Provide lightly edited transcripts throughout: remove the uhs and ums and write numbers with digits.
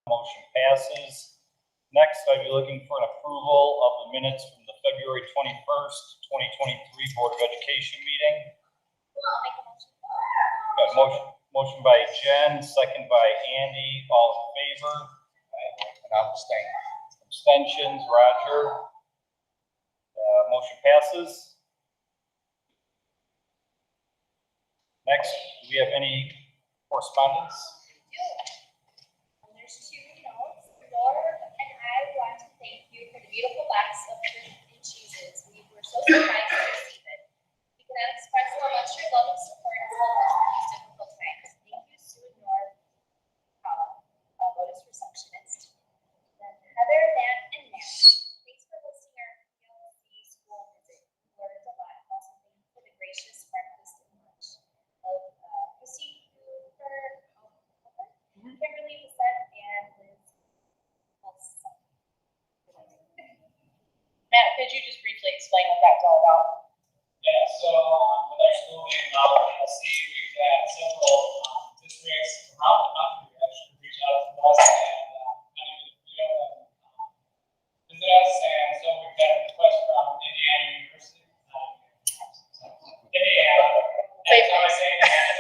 Motion passes. Next, I'd be looking for an approval of the minutes from the February 21st, 2023 Board of Education meeting. I'll make a motion. Got motion by Jen, second by Andy. All in favor? And I'm abstaining. Abstentions, Roger. Motion passes. Next, do we have any correspondence? There's two notes. Laura and I want to thank you for the beautiful box of fruit and cheeses. We were so surprised to receive it. We cannot express how much your love and support has helped us in these difficult times. Thank you, Sue and Nora, Lotus Receptionist. Then Heather, Matt, and Matt. Thanks for hosting our PLC school visit. We learned a lot. Also, thank you for the gracious breakfast and lunch of Chrissy Cooper, Kimberly Bissett, and Liz Wilson. Matt, could you just briefly explain what that's all about? Yeah, so with our school being PLC, we've had several districts around the country actually reach out to us and kind of visit us. And so we've had a request from Indiana University. Indiana. That's how I say Indiana.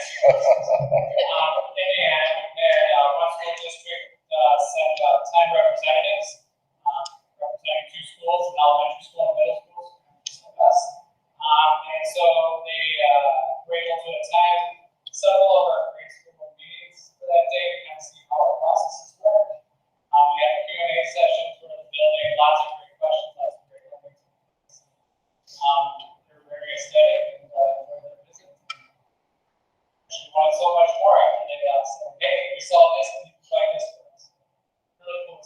Indiana, and one school district sent 10 representatives representing 2 schools, an elementary school and middle school, us. And so they were able to attend several of our grade school meetings for that day to kind of see how our processes work. We had a Q&A session for the building, lots of great questions, lots of great learning. They're very aesthetic and enjoyed their visit. She wanted so much more after they said, hey, we saw this and you can try this for us. Really cool.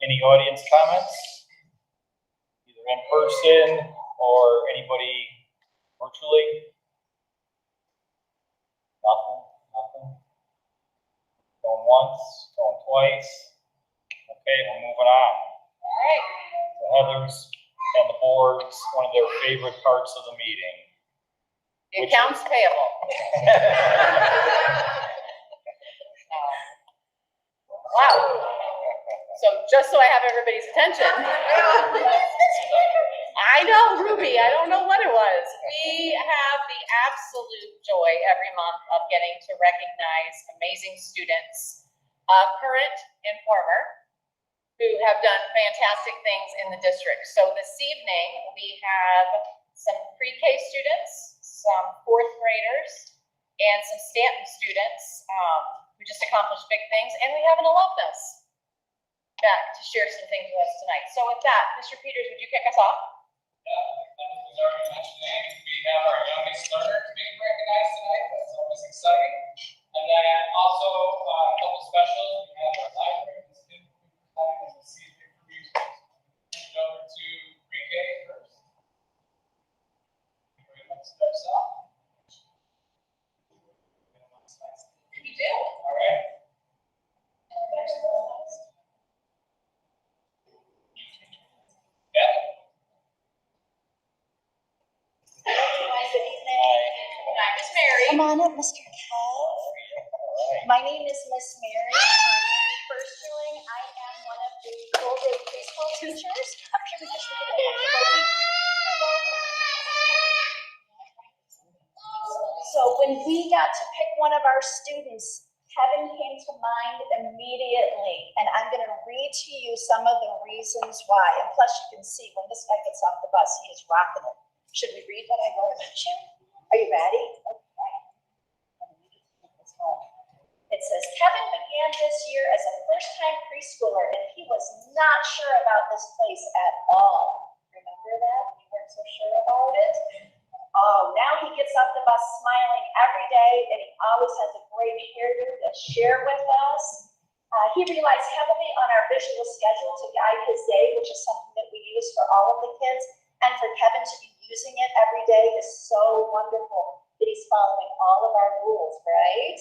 Any audience comments? Either in person or anybody virtually? Nothing. Going once, going twice. Okay, we're moving on. All right. So Heather's and the board's one of their favorite parts of the meeting. The accounts payable. Wow. So just so I have everybody's attention. I know, Ruby, I don't know what it was. We have the absolute joy every month of getting to recognize amazing students, current and former, who have done fantastic things in the district. So this evening, we have some pre-K students, some 4th graders, and some Stanton students who just accomplished big things, and we have an alumnus back to share some things with us tonight. So with that, Mr. Peters, would you kick us off? As already mentioned, we have our youngest learners being recognized tonight. That's always exciting. And then also a couple specials. We have our library and student and the season reviews. Turn it over to pre-K first. Everybody wants to start us off. You do? All right. Yeah. Good evening. I'm Miss Mary. Come on up, Mr. Kev. My name is Miss Mary. First doing, I am one of the full day preschool teachers. Up here, we just So when we got to pick one of our students, Kevin came to mind immediately, and I'm going to read to you some of the reasons why. And plus, you can see when this guy gets off the bus, he is rocking it. Should we read what I wrote about you? Are you ready? Okay. It says, Kevin began this year as a first-time preschooler, and he was not sure about this place at all. Remember that? You weren't so sure about it? Oh, now he gets off the bus smiling every day, and he always has a great hairdo to share with us. He relies heavily on our visual schedule to guide his day, which is something that we use for all of the kids. And for Kevin to be using it every day is so wonderful that he's following all of our rules, right?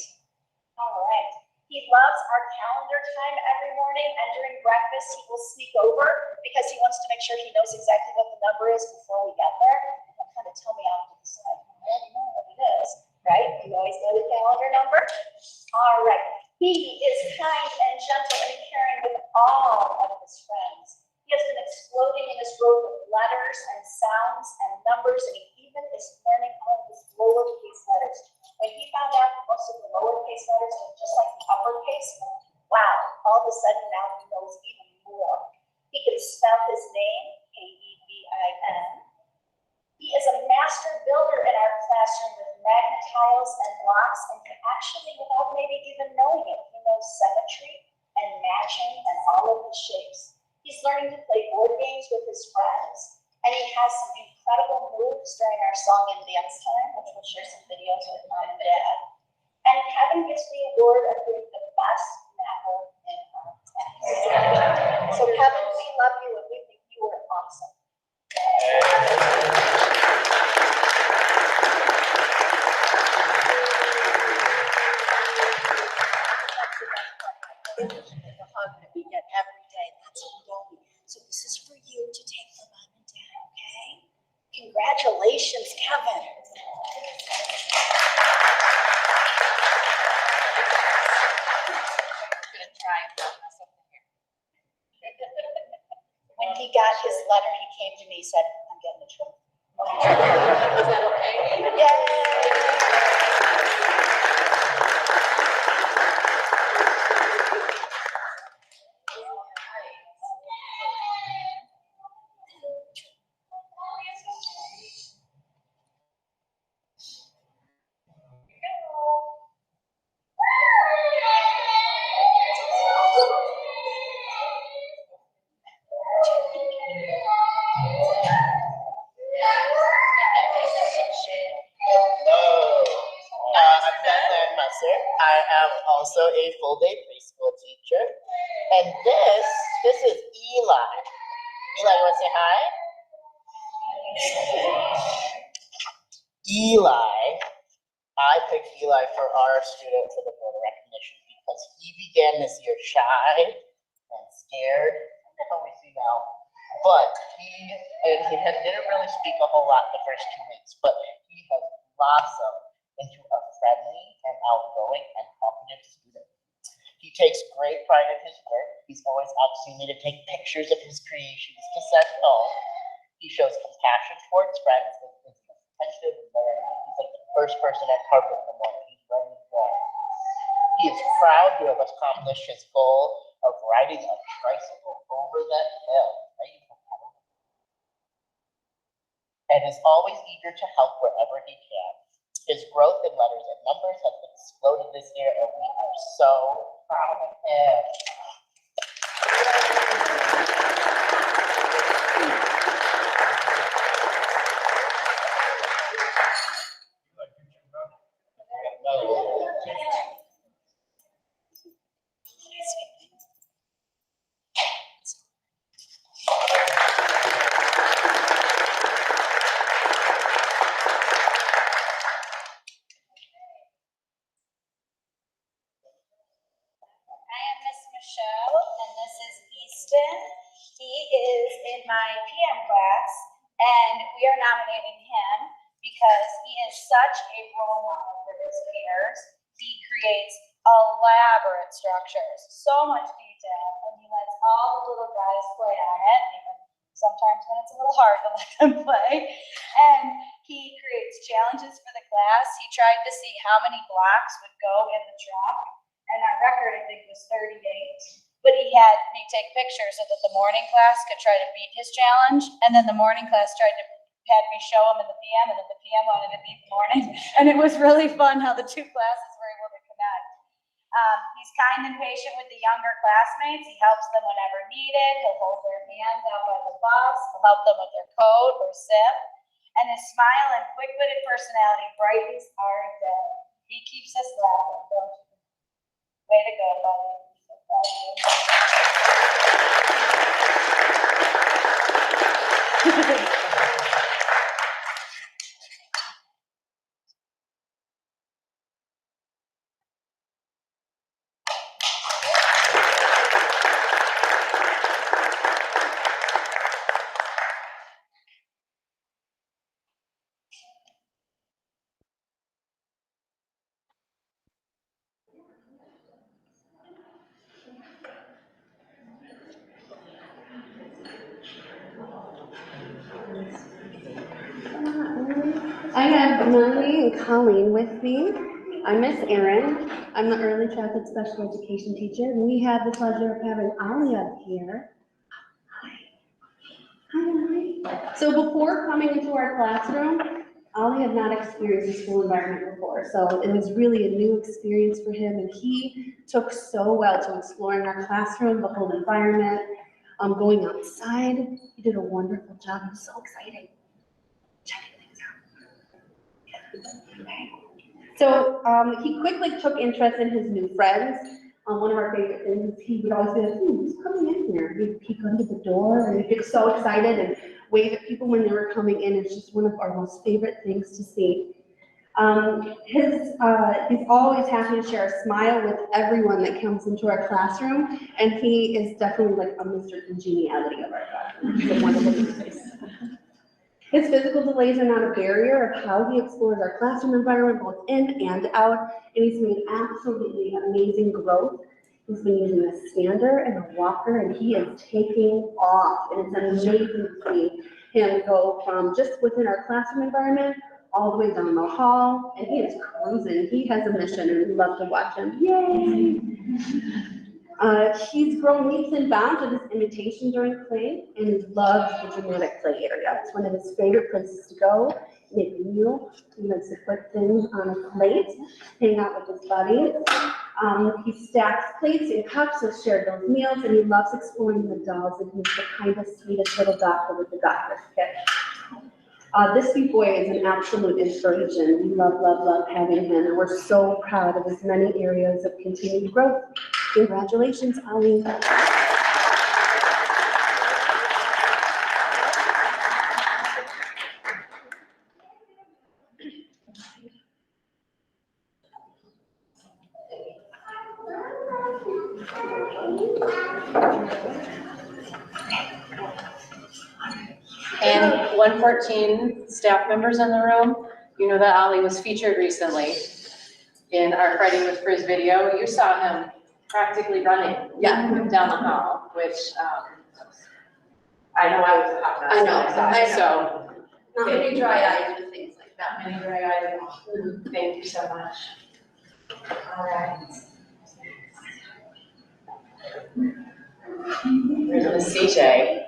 All right. He loves our calendar time every morning, and during breakfast, he will sneak over because he wants to make sure he knows exactly what the number is before we get there. He'll kind of tell me off to the side. I already know what it is, right? You always know the calendar number? All right. He is kind and gentle and caring with all of his friends. He has been exploding in his road with letters and sounds and numbers, and he even is learning all of his lowercase letters. When he found out most of the lowercase letters were just like the uppercase, wow, all of a sudden now he knows even more. He can spell his name, K-E-V-I-N. He is a master builder in our classroom with magnet tiles and blocks, and can actually, without maybe even knowing it, he knows symmetry and matching and all of the shapes. He's learning to play board games with his friends, and he has some incredible moves during our song and dance time, which we'll share some videos with Mom and Dad. And Kevin gets the award of being the best napper in our class. So Kevin, we love you and we think you are awesome. The hug that we get every day, that's what we don't need. So this is for you to take for Mom and Dad, okay? Congratulations, Kevin. Gonna try and mess up here. When he got his letter, he came to me, said, I'm getting a trophy. Is that okay? I'm Ben Musser. I am also a full day preschool teacher. And this is Eli. Eli, you want to say hi? Eli, I picked Eli for our student for the board of recognition because he began this year shy and scared. I don't know how we see now. But didn't really speak a whole lot the first 2 weeks, but he has blossomed into a friendly and outgoing and talkative student. He takes great pride in his work. He's always asking me to take pictures of his creations to send home. He shows compassion towards friends and is attentive and learning. He's like the first person at carpet in the morning. He's ready to go. He is proud to have accomplished his goal of riding a tricycle over the hill. And is always eager to help wherever he can. His growth in letters and numbers has exploded this year, and we are so proud of him. I am Miss Michelle, and this is Easton. He is in my PM class, and we are nominating him because he is such a role model for his peers. He creates elaborate structures, so much detail, and he lets all the little guys play on it, even sometimes when it's a little hard to let them play. And he creates challenges for the class. He tried to see how many blocks would go in the truck. And our record, I think, was 38. But he had me take pictures so that the morning class could try to beat his challenge. And then the morning class had me show him in the PM, and then the PM wanted to beat the morning. And it was really fun how the two classes were able to connect. He's kind and patient with the younger classmates. He helps them whenever needed. He'll hold their hands out by the bus. He'll help them with their code or SIP. And his smile and quick-witted personality brightens our day. He keeps us laughing, don't you? Way to go, buddy. I have Melanie and Colleen with me. I'm Miss Erin. I'm the early childhood special education teacher. And we have the pleasure of having Ollie up here. Hi. So before coming into our classroom, Ollie had not experienced a school environment before. So it was really a new experience for him. And he took so well to exploring our classroom, the whole environment, going outside. He did a wonderful job. It was so exciting. Checking things out. Okay. So he quickly took interest in his new friends. One of our favorite things, he would always be like, who's coming in here? He'd peek under the door and he'd get so excited and wave at people when they were coming in. It's just one of our most favorite things to see. He's always happy to share a smile with everyone that comes into our classroom, and he is definitely like a Mr. Congeniality of our classroom. He's a wonderful place. His physical delays are not a barrier of how he explores our classroom environment, both in and out, and he's made absolutely amazing growth. He's been using a stander and a walker, and he is taking off, and it's amazing to see him go from just within our classroom environment all the way down the hall, and he is cruising. He has a mission, and we love to watch him. Yay! He's grown leaps and bounds with his imitation during play, and he loves the dramatic play area. It's one of his favorite places to go, make a meal. He likes to put things on a plate, hang out with his buddies. He stacks plates and cups and shared those meals, and he loves exploring the dolls, and he's the kindest, sweetest little doctor with the doctor's kit. This sweet boy is an absolute inspiration. We love, love, love having him, and we're so proud of his many areas of continued growth. Congratulations, Ollie. And 114 staff members in the room, you know that Ollie was featured recently in our Fighting with Frizz video. You saw him practically running down the hall, which I know I was a hot mess. I know. So, Not many dry eyes with things like that. many dry eyes. Thank you so much. All right. Here's Miss CJ.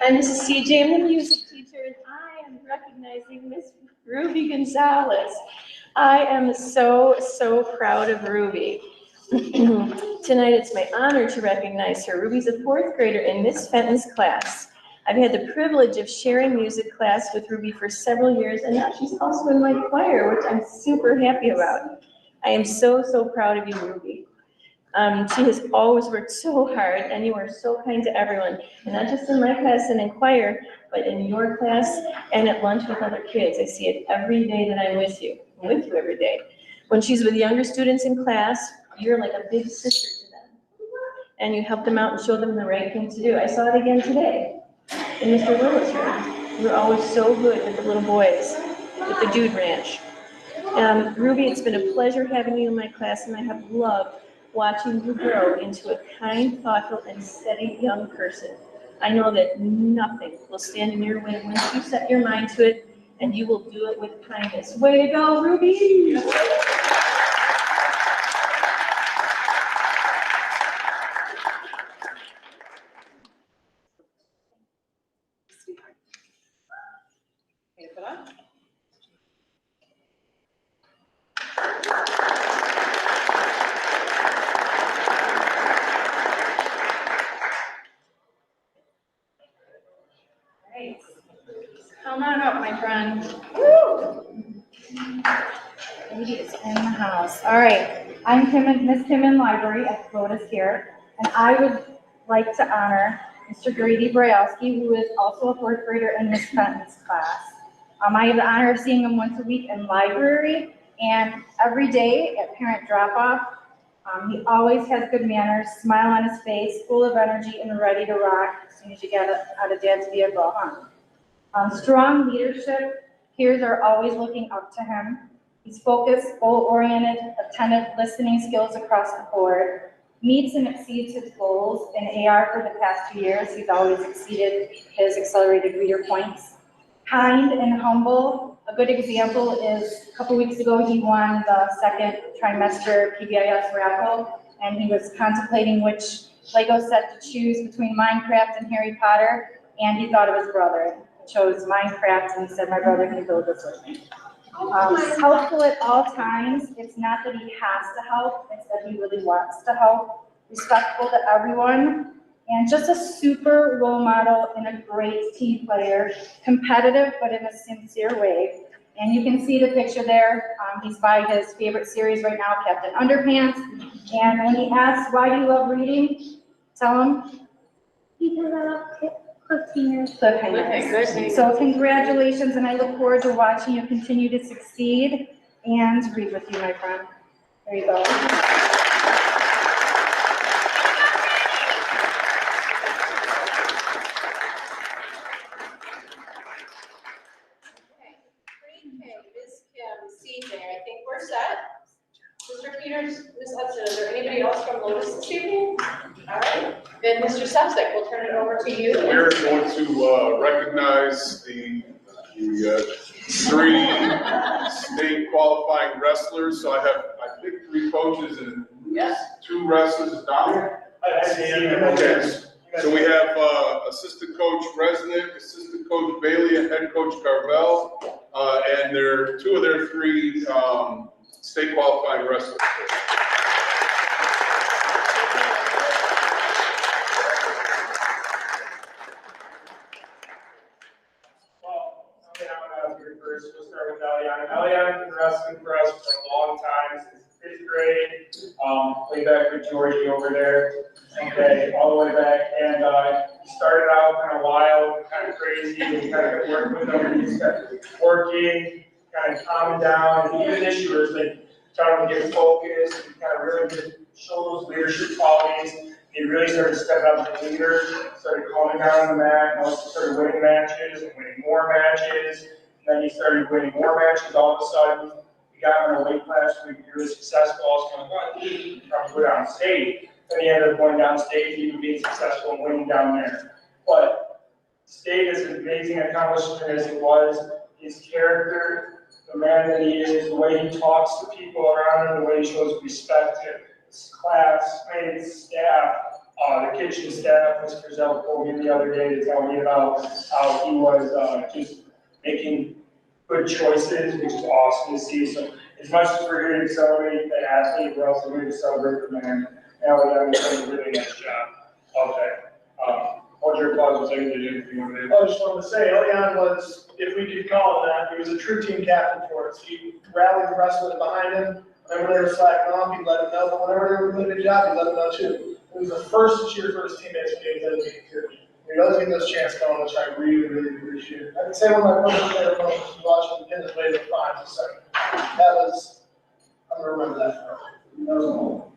I'm Mrs. CJ, I'm the music teacher, and I am recognizing Miss Ruby Gonzalez. I am so proud of Ruby. Tonight it's my honor to recognize her. Ruby's a fourth grader in Miss Fenton's class. I've had the privilege of sharing music class with Ruby for several years, and now she's also in my choir, which I'm super happy about. I am so proud of you, Ruby. She has always worked so hard, and you are so kind to everyone, and not just in my class and in choir, but in your class and at lunch with other kids. I see it every day that I'm with you. I'm with you every day. When she's with younger students in class, you're like a big sister to them, and you help them out and show them the right thing to do. I saw it again today in Mr. Little's room. You're always so good with the little boys, with the Dude Ranch. Ruby, it's been a pleasure having you in my class, and I have loved watching you grow into a kind, thoughtful, and steady young person. I know that nothing will stand in your way once you set your mind to it, and you will do it with kindness. Way to go, Ruby! Come on up, my friend. Woo! Lady is in the house. All right, I'm Miss Kim in Library at Lotus here, and I would like to honor Mr. Grady Brayowski, who is also a fourth grader in Miss Fenton's class. I have the honor of seeing him once a week in library and every day at parent drop-off. He always has good manners, smile on his face, full of energy, and ready to rock as soon as you get out of dad's vehicle. Strong leadership. Peers are always looking up to him. He's focused, goal-oriented, attentive, listening skills across the board. meets and exceeds his goals in AR for the past 2 years. He's always exceeded his accelerated reader points. Kind and humble. A good example is a couple weeks ago, he won the second trimester PBIS raffle, and he was contemplating which Lego set to choose between Minecraft and Harry Potter, and he thought of his brother. He chose Minecraft, and he said, my brother can build this with me. Helpful at all times. It's not that he has to help, it's that he really wants to help. Respectful to everyone, and just a super role model and a great team player. Competitive, but in a sincere way. And you can see the picture there. He's by his favorite series right now, Captain Underpants. And when he asks, why do you love reading? Tell him. Because I love cliffhangers. So congratulations, and I look forward to watching you continue to succeed and read with you, my friend. There you go. CJ, I think we're set. Mr. Peters, Ms. Hudson, is there anybody else from Lotus this evening? All right, then Mr. Sepsic, we'll turn it over to you. We're going to recognize the three state qualifying wrestlers. So I picked 3 coaches and 2 wrestlers. Donald? Okay. So we have assistant coach Resnick, assistant coach Bailey, and head coach Carvel. And they're 2 of their 3 state qualifying wrestlers. Well, okay, I'm gonna here first. We'll start with Eliana. Eliana's been wrestling for us for a long time, since 5th grade. Way back with Georgie over there. Okay, all the way back. And he started out kind of wild, kind of crazy. We kind of worked with him. He just kept working, kind of calming down. And even this year, it's like trying to get focused and kind of really just show those leadership qualities. He really started stepping up as a leader, started calming down the mat, and also started winning matches and winning more matches. And then he started winning more matches all of a sudden. We got him in a weight class where he was really successful. I was going, well, he can probably go down state. Then he ended up going down state, even being successful and winning down there. But state is an amazing accomplishment as it was. His character, the man that he is, the way he talks to people around him, the way he shows respect to his classmates, staff, the kitchen staff. Mr. Zell called me the other day to tell me about how he was just making good choices, which is awesome to see. So as much as we're here to celebrate the athlete, we're also here to celebrate the man. Now we're doing a really nice job. Okay. Hold your applause was able to do if you want to. I just wanted to say, Elian was, if we could call him that, he was a true team captain for us. He rallied the rest of it behind him. Whenever they were slacking off, he let them know. But whenever they were doing a good job, he let them know too. He was the first to cheer for his teammates when he was dedicated to it. He does get those chances going, which I really, really appreciate. I can say one of my most favorite moments was watching him play the finals. So that was, I'm gonna remember that forever. That was a moment.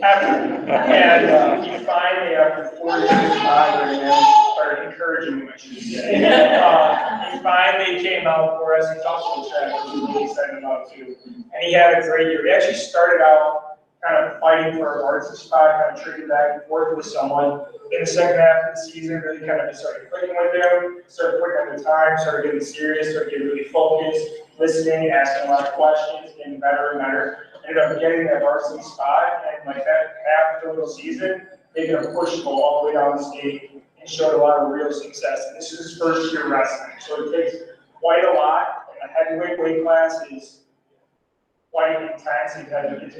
And he finally, after 4 years bothering him, or encouraging him, I should say, he finally came out for us. He's also track, which we're really excited about too. And he had a great year. He actually started out kind of fighting for a varsity spot, kind of trading back and forth with someone. In the second half of the season, really kind of just started clicking with him, started putting up the time, started getting serious, started getting really focused, listening, asking a lot of questions, getting better and better. Ended up getting that varsity spot, and like that half of the season, they could have pushed all the way down the state and showed a lot of real success. And this is his first year wrestling, so it takes quite a lot. And the heavyweight weight class is quite intense. It's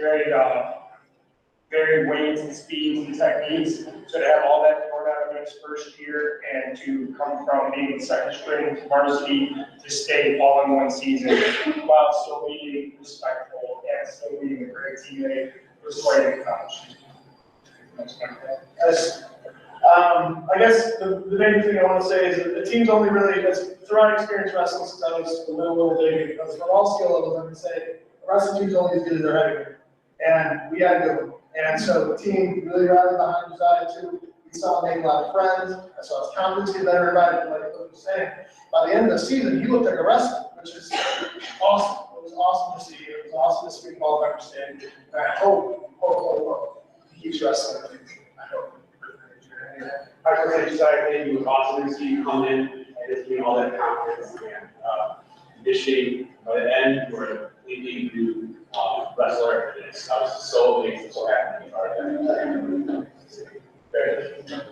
very weights and speeds and techniques. So to have all that poured out of his first year and to come from being second string to varsity to stay all in one season while still being respectful and still being a great teammate was quite an accomplishment. I guess the main thing I want to say is that the team's only really, throughout experience wrestling since I was a little baby, because from all skill levels, I would say the wrestling team's only as good as their heavyweight. And we had to do it. And so the team really rallied behind his attitude. We He saw him make a lot of friends. I saw his confidence get better, everybody, like what was saying. By the end of the season, he looked like a wrestler, which is awesome. It was awesome to see. It was awesome to see all of understanding. And I hope he keeps wrestling. I hope. I was going to say, I think it was awesome to see you come in and just bring all that confidence and conditioning. By the end, you were a completely new wrestler. And I was so amazed, so happy to be part of that. Very good.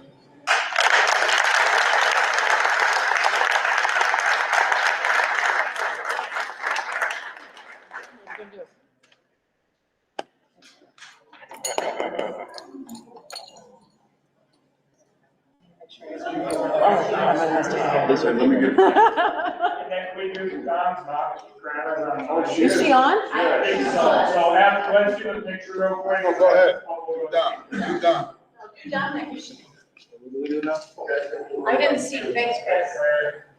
Listen, let me get. Next week is Don's not, grandma's on. Is she on? Yeah, I think so. So after, let's do the picture real quick. No, go ahead. You're done. You're done there. I didn't see, thanks, Chris.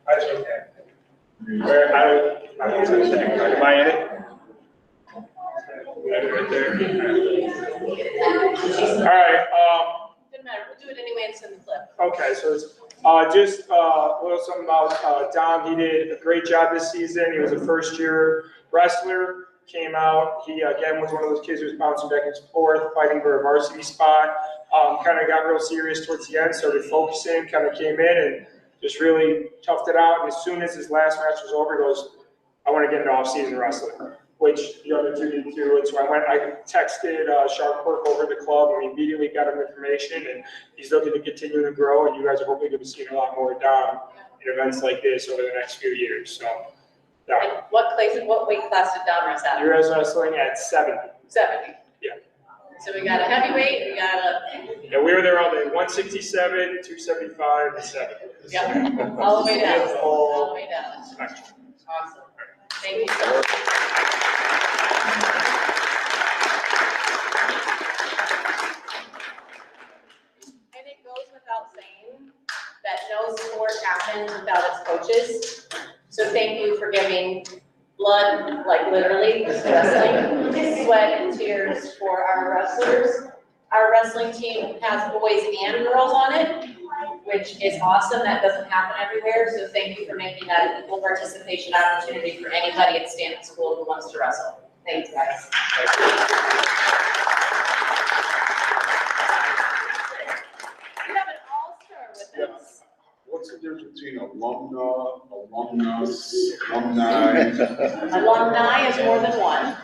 That's okay. Where, I was gonna say, am I in it? Right there. All right, Doesn't matter, we'll do it anyway and send the clip. okay, so it's, just, a little something about, Dom. He did a great job this season. He was a first-year wrestler, came out. He, again, was one of those kids who was bouncing back and forth, fighting for a varsity spot. Kind of got real serious towards the end, started focusing, kind of came in and just really toughed it out. And as soon as his last match was over, he goes, I want to get into off-season wrestling, which the other two did too. And so I texted Sharp Quirk over at the club, and we immediately got him information, and he's looking to continue to grow, and you guys are hopefully going to see a lot more Dom in events like this over the next few years. So, And what weight class did Dom wrestle at? you're wrestling at 70. 70. Yeah. So we got a heavyweight, we got a, Yeah, we were there all day, 167, 275, and 70. yeah, all the way down, all the way down. Awesome. Thank you so much. And it goes without saying that no sport happens without its coaches. So thank you for giving blood, like literally, wrestling, sweat and tears for our wrestlers. Our wrestling team has boys and girls on it, which is awesome. That doesn't happen everywhere. So thank you for making that an equal participation opportunity for anybody at Stanton School who wants to wrestle. Thanks, guys. We have an all-star with us. What's the difference between alumnus, alumni? Alumni is more than one.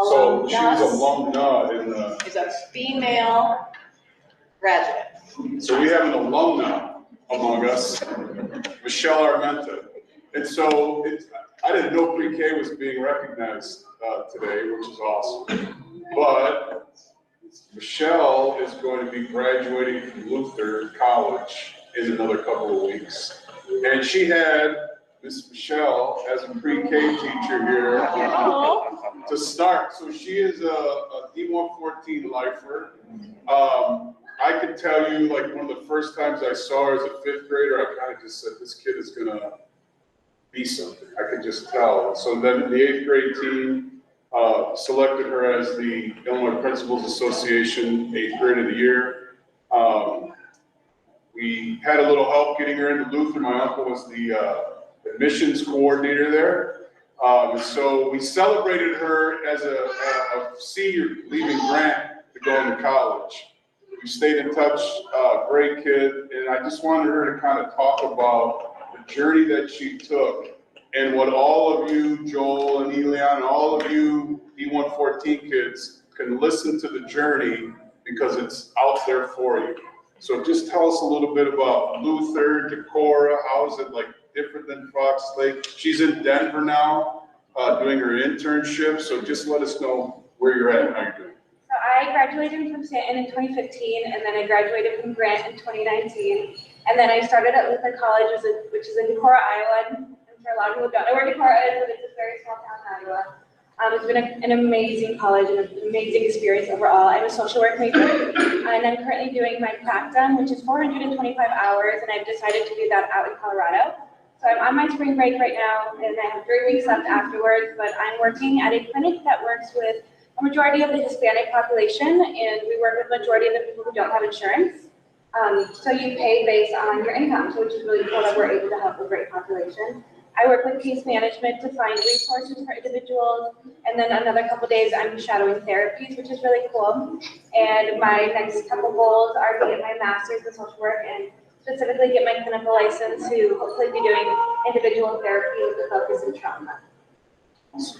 So she's Alumnus alumna in the, is a female graduate. so we have an alumna among us, Michelle Armenta. And so I didn't know pre-K was being recognized today, which is awesome. But Michelle is going to be graduating from Luther College in another couple of weeks. And she had Miss Michelle as a pre-K teacher here to start. So she is a D114 lifer. I can tell you, like, one of the first times I saw her as a fifth grader, I kind of just said, this kid is gonna be something. I could just tell. So then the eighth grade team selected her as the Illinois Principals Association 8th Grade of the Year. We had a little help getting her into Luther. My uncle was the admissions coordinator there. And so we celebrated her as a senior leaving Grant to go into college. We stayed in touch, great kid, and I just wanted her to kind of talk about the journey that she took and what all of you, Joel and Elian, all of you D114 kids can listen to the journey because it's out there for you. So just tell us a little bit about Luther, Decorah, how is it like different than Fox Lake? She's in Denver now, doing her internship, so just let us know where you're at and how you're doing. So I graduated from Stanton in 2015, and then I graduated from Grant in 2019. And then I started at Luther College, which is in Decorah, Iowa. I'm sure a lot of people don't know where Decorah is, but it's a very small town in Iowa. It's been an amazing college and an amazing experience overall. I'm a social work major, and I'm currently doing my practicum, which is 425 hours, and I've decided to do that out in Colorado. So I'm on my spring break right now, and I have 3 weeks left afterwards, but I'm working at a clinic that works with a majority of the Hispanic population, and we work with the majority of the people who don't have insurance. So you pay based on your income, which is really cool that we're able to help a great population. I work with case management to find resources for individuals, and then another couple days I'm shadowing therapies, which is really cool. And my next couple goals are to get my master's in social work and specifically get my clinical license to hopefully be doing individual therapy with a focus in trauma. This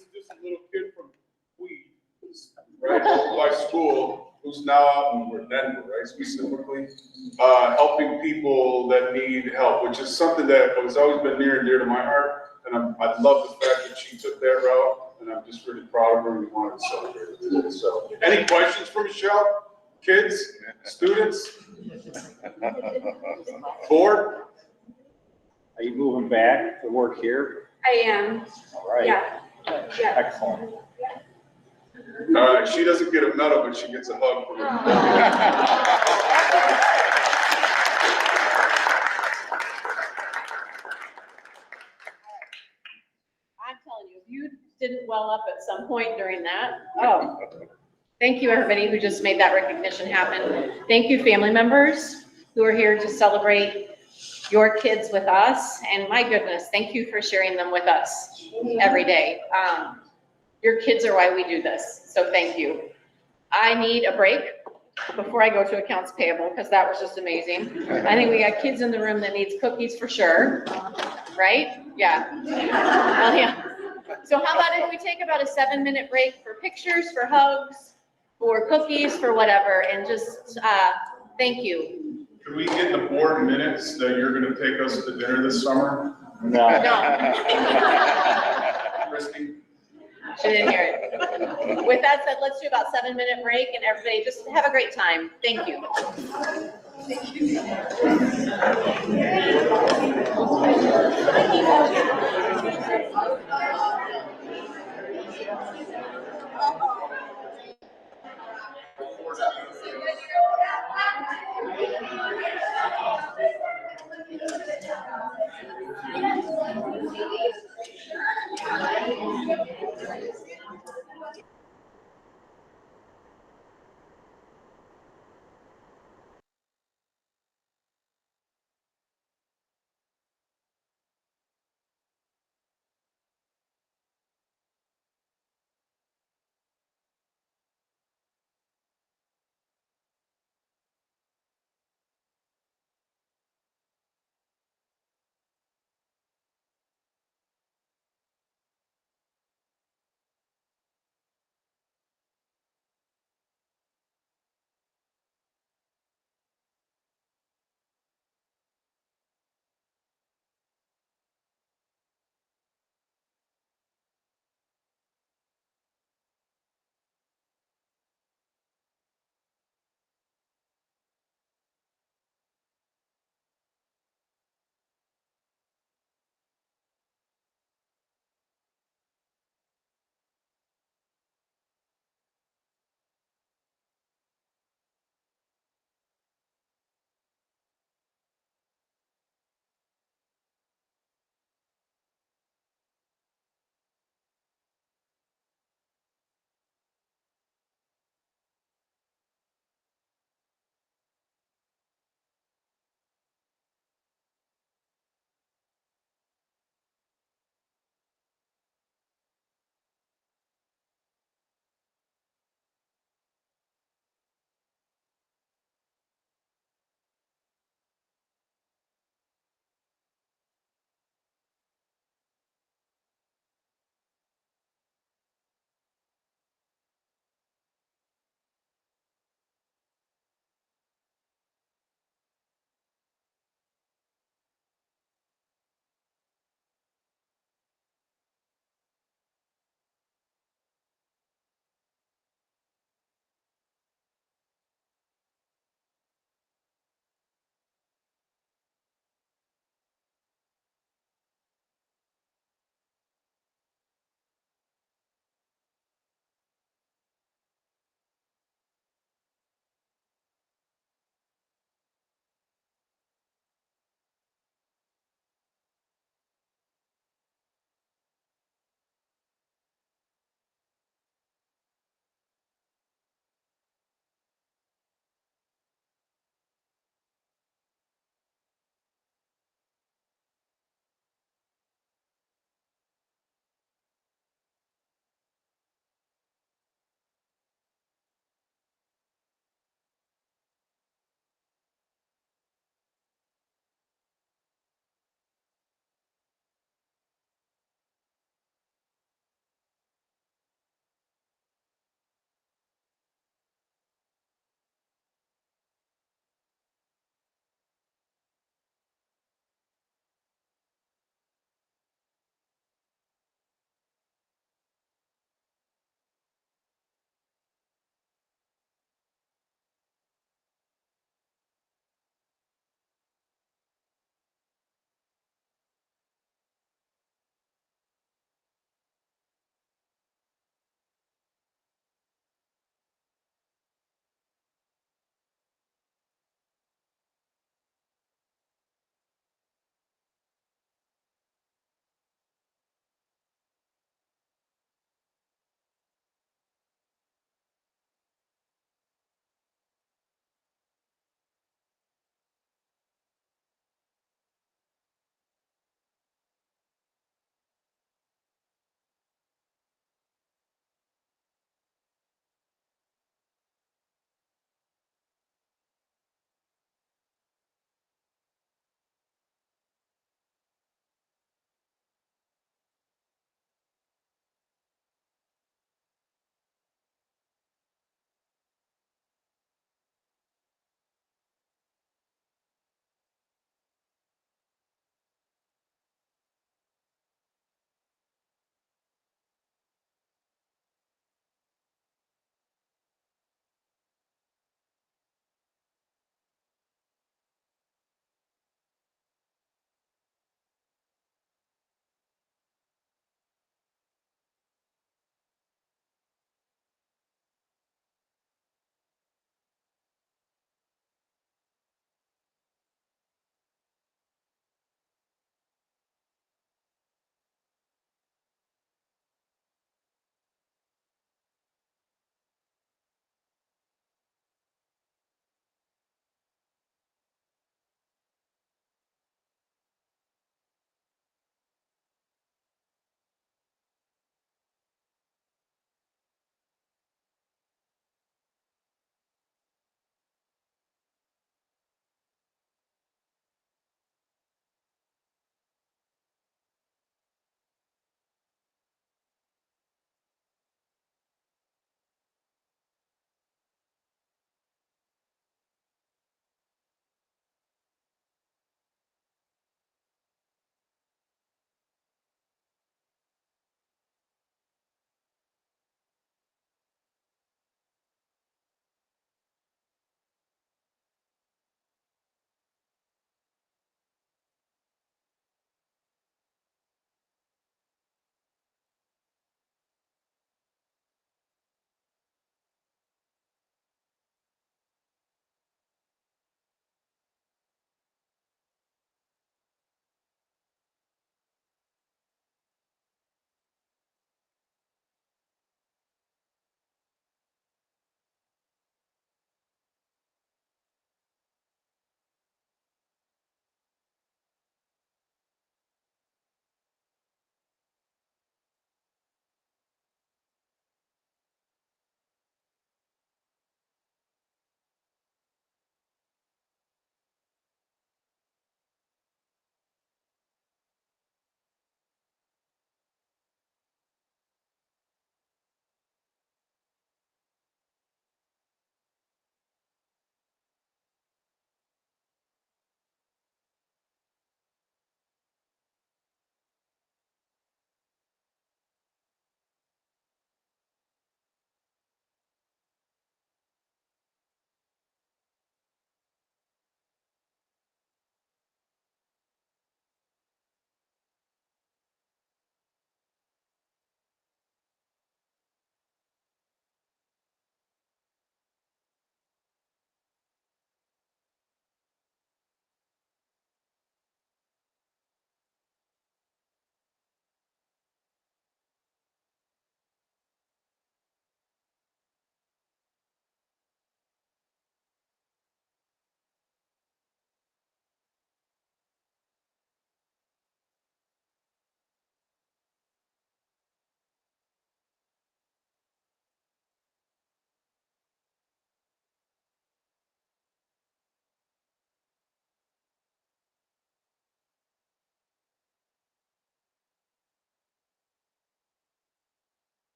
is just a little kid from Queen, who's right over by school, who's now out in Denver, right, specifically, helping people that need help, which is something that has always been near and dear to my heart. And I love the fact that she took that route, and I'm just really proud of her and wanted to celebrate it today. So, any questions for Michelle? Kids, students? Board? Are you moving back to work here? I am, All right. yeah. Excellent. She doesn't get a medal, but she gets a hug from her. I'm telling you, if you didn't well up at some point during that, oh. Thank you, everybody who just made that recognition happen. Thank you, family members who are here to celebrate your kids with us. And my goodness, thank you for sharing them with us every day. Your kids are why we do this, so thank you. I need a break before I go to accounts payable, because that was just amazing. I think we got kids in the room that needs cookies for sure, right? Yeah. Well, yeah. So how about if we take about a 7-minute break for pictures, for hugs, for cookies, for whatever, and just, thank you. Can we get in the board minutes that you're gonna take us to dinner this summer? No. Christie? She didn't hear it. With that said, let's do about 7-minute break and everybody just have a great time. Thank you.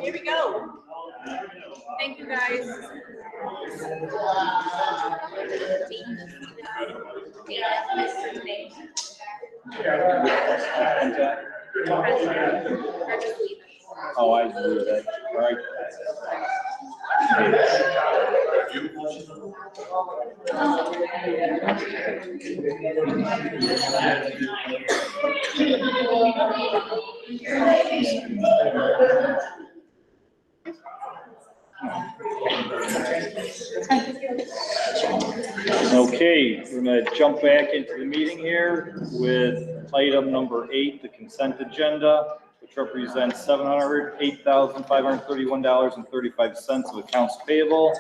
Here we go. Thank you, guys. Oh, I do that, right. Okay, we're gonna jump back into the meeting here with item number 8, the consent agenda, which represents $708,531.35 of accounts payable,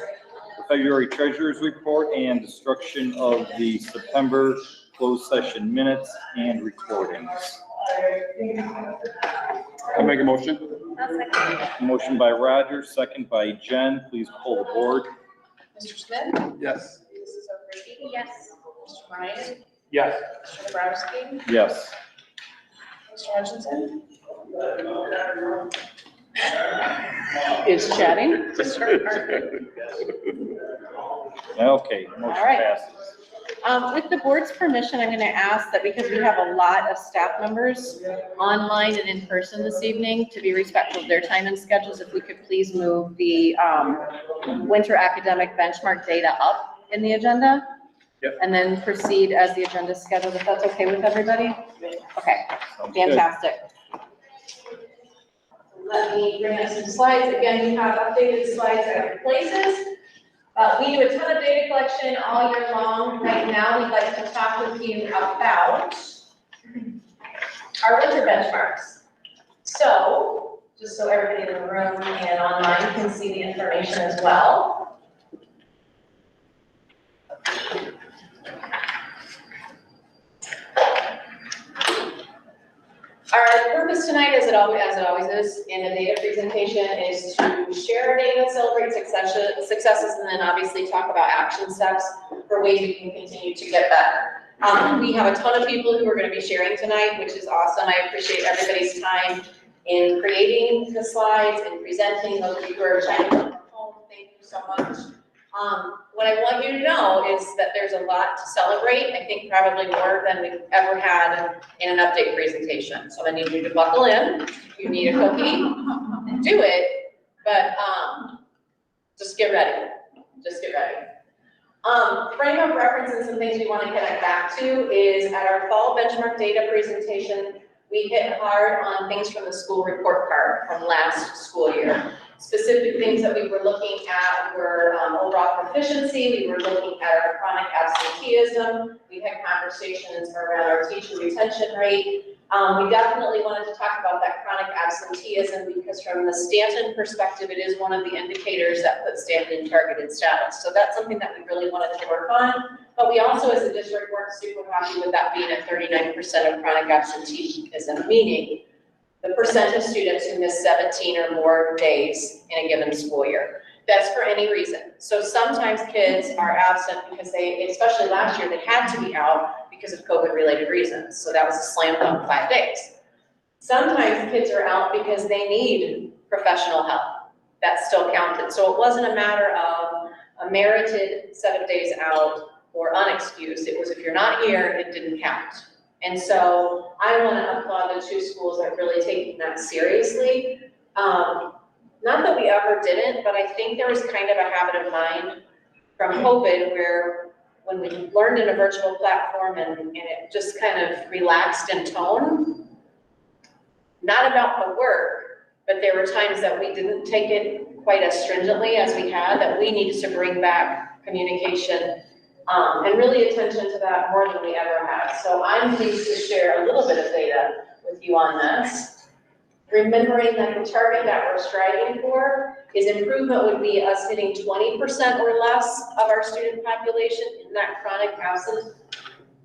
the February treasurer's report, and destruction of the September closed session minutes and recordings. I make a motion. Motion by Roger, second by Jen. Please pull the board. Mr. Smith? Yes. Mrs. O'Grady? Yes. Mr. Ryan? Yes. Mr. Dabrowski? Yes. Mr. Hutchinson? Is chatting? Okay, motion right. passes. With the board's permission, I'm going to ask that because we have a lot of staff members online and in person this evening, to be respectful of their time and schedules, if we could please move the winter academic benchmark data up in the agenda. Yep. And then proceed as the agenda is scheduled, if that's okay with everybody? Okay, Sounds good. fantastic. Let me bring up some slides. Again, we have updated slides at your places. We do a ton of data collection all year long. Right now, we'd like to talk with you about our winter benchmarks. So, just so everybody in the room and online can see the information as well. Our purpose tonight, as it always is, in a data presentation, is to share our data, celebrate successes, and then obviously talk about action steps for ways we can continue to get better. We have a ton of people who are going to be sharing tonight, which is awesome. I appreciate everybody's time in creating the slides and presenting. Those of you who are checking from home, thank you so much. What I want you to know is that there's a lot to celebrate. I think probably more than we've ever had in an update presentation. So I need you to buckle in. If you need a cookie, do it. But just get ready. Just get ready. Frame of reference and some things we want to connect back to is at our fall benchmark data presentation, we hit hard on things from the school report card from last school year. Specific things that we were looking at were overall proficiency. We were looking at our chronic absenteeism. We had conversations around our teacher retention rate. We definitely wanted to talk about that chronic absenteeism because from the Stanton perspective, it is one of the indicators that puts Stanton in targeted status. So that's something that we really wanted to work on. But we also, as a district, weren't super happy with that being at 39% of chronic absenteeism, meaning the percent of students who miss 17 or more days in a given school year. That's for any reason. So sometimes kids are absent because they, especially last year, they had to be out because of COVID-related reasons. So that was a slam dunk 5 days. Sometimes kids are out because they need professional help. That still counted. So it wasn't a matter of a merited 7 days out or unexcused. It was if you're not here, it didn't count. And so I want to applaud the two schools that are really taking that seriously. Not that we ever didn't, but I think there was kind of a habit of mind from COVID where when we learned in a virtual platform and it just kind of relaxed in tone, not about the work, but there were times that we didn't take it quite as stringently as we had, that we needed to bring back communication and really attention to that more than we ever have. So I'm pleased to share a little bit of data with you on this. Remembering that the target that we're striving for is improvement would be us hitting 20% or less of our student population in that chronic absent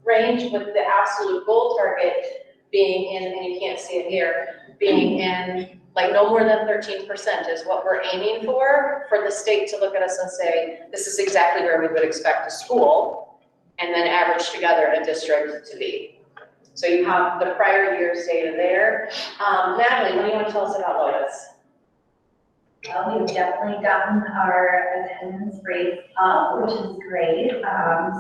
range, with the absolute goal target being in, and you can't see it here, being in like no more than 13% is what we're aiming for the state to look at us and say, this is exactly where we would expect a school, and then average together a district to be. So you have the prior year's data there. Natalie, what do you want to tell us about Lotus? Well, we've definitely gotten our attendance rates up, which is great.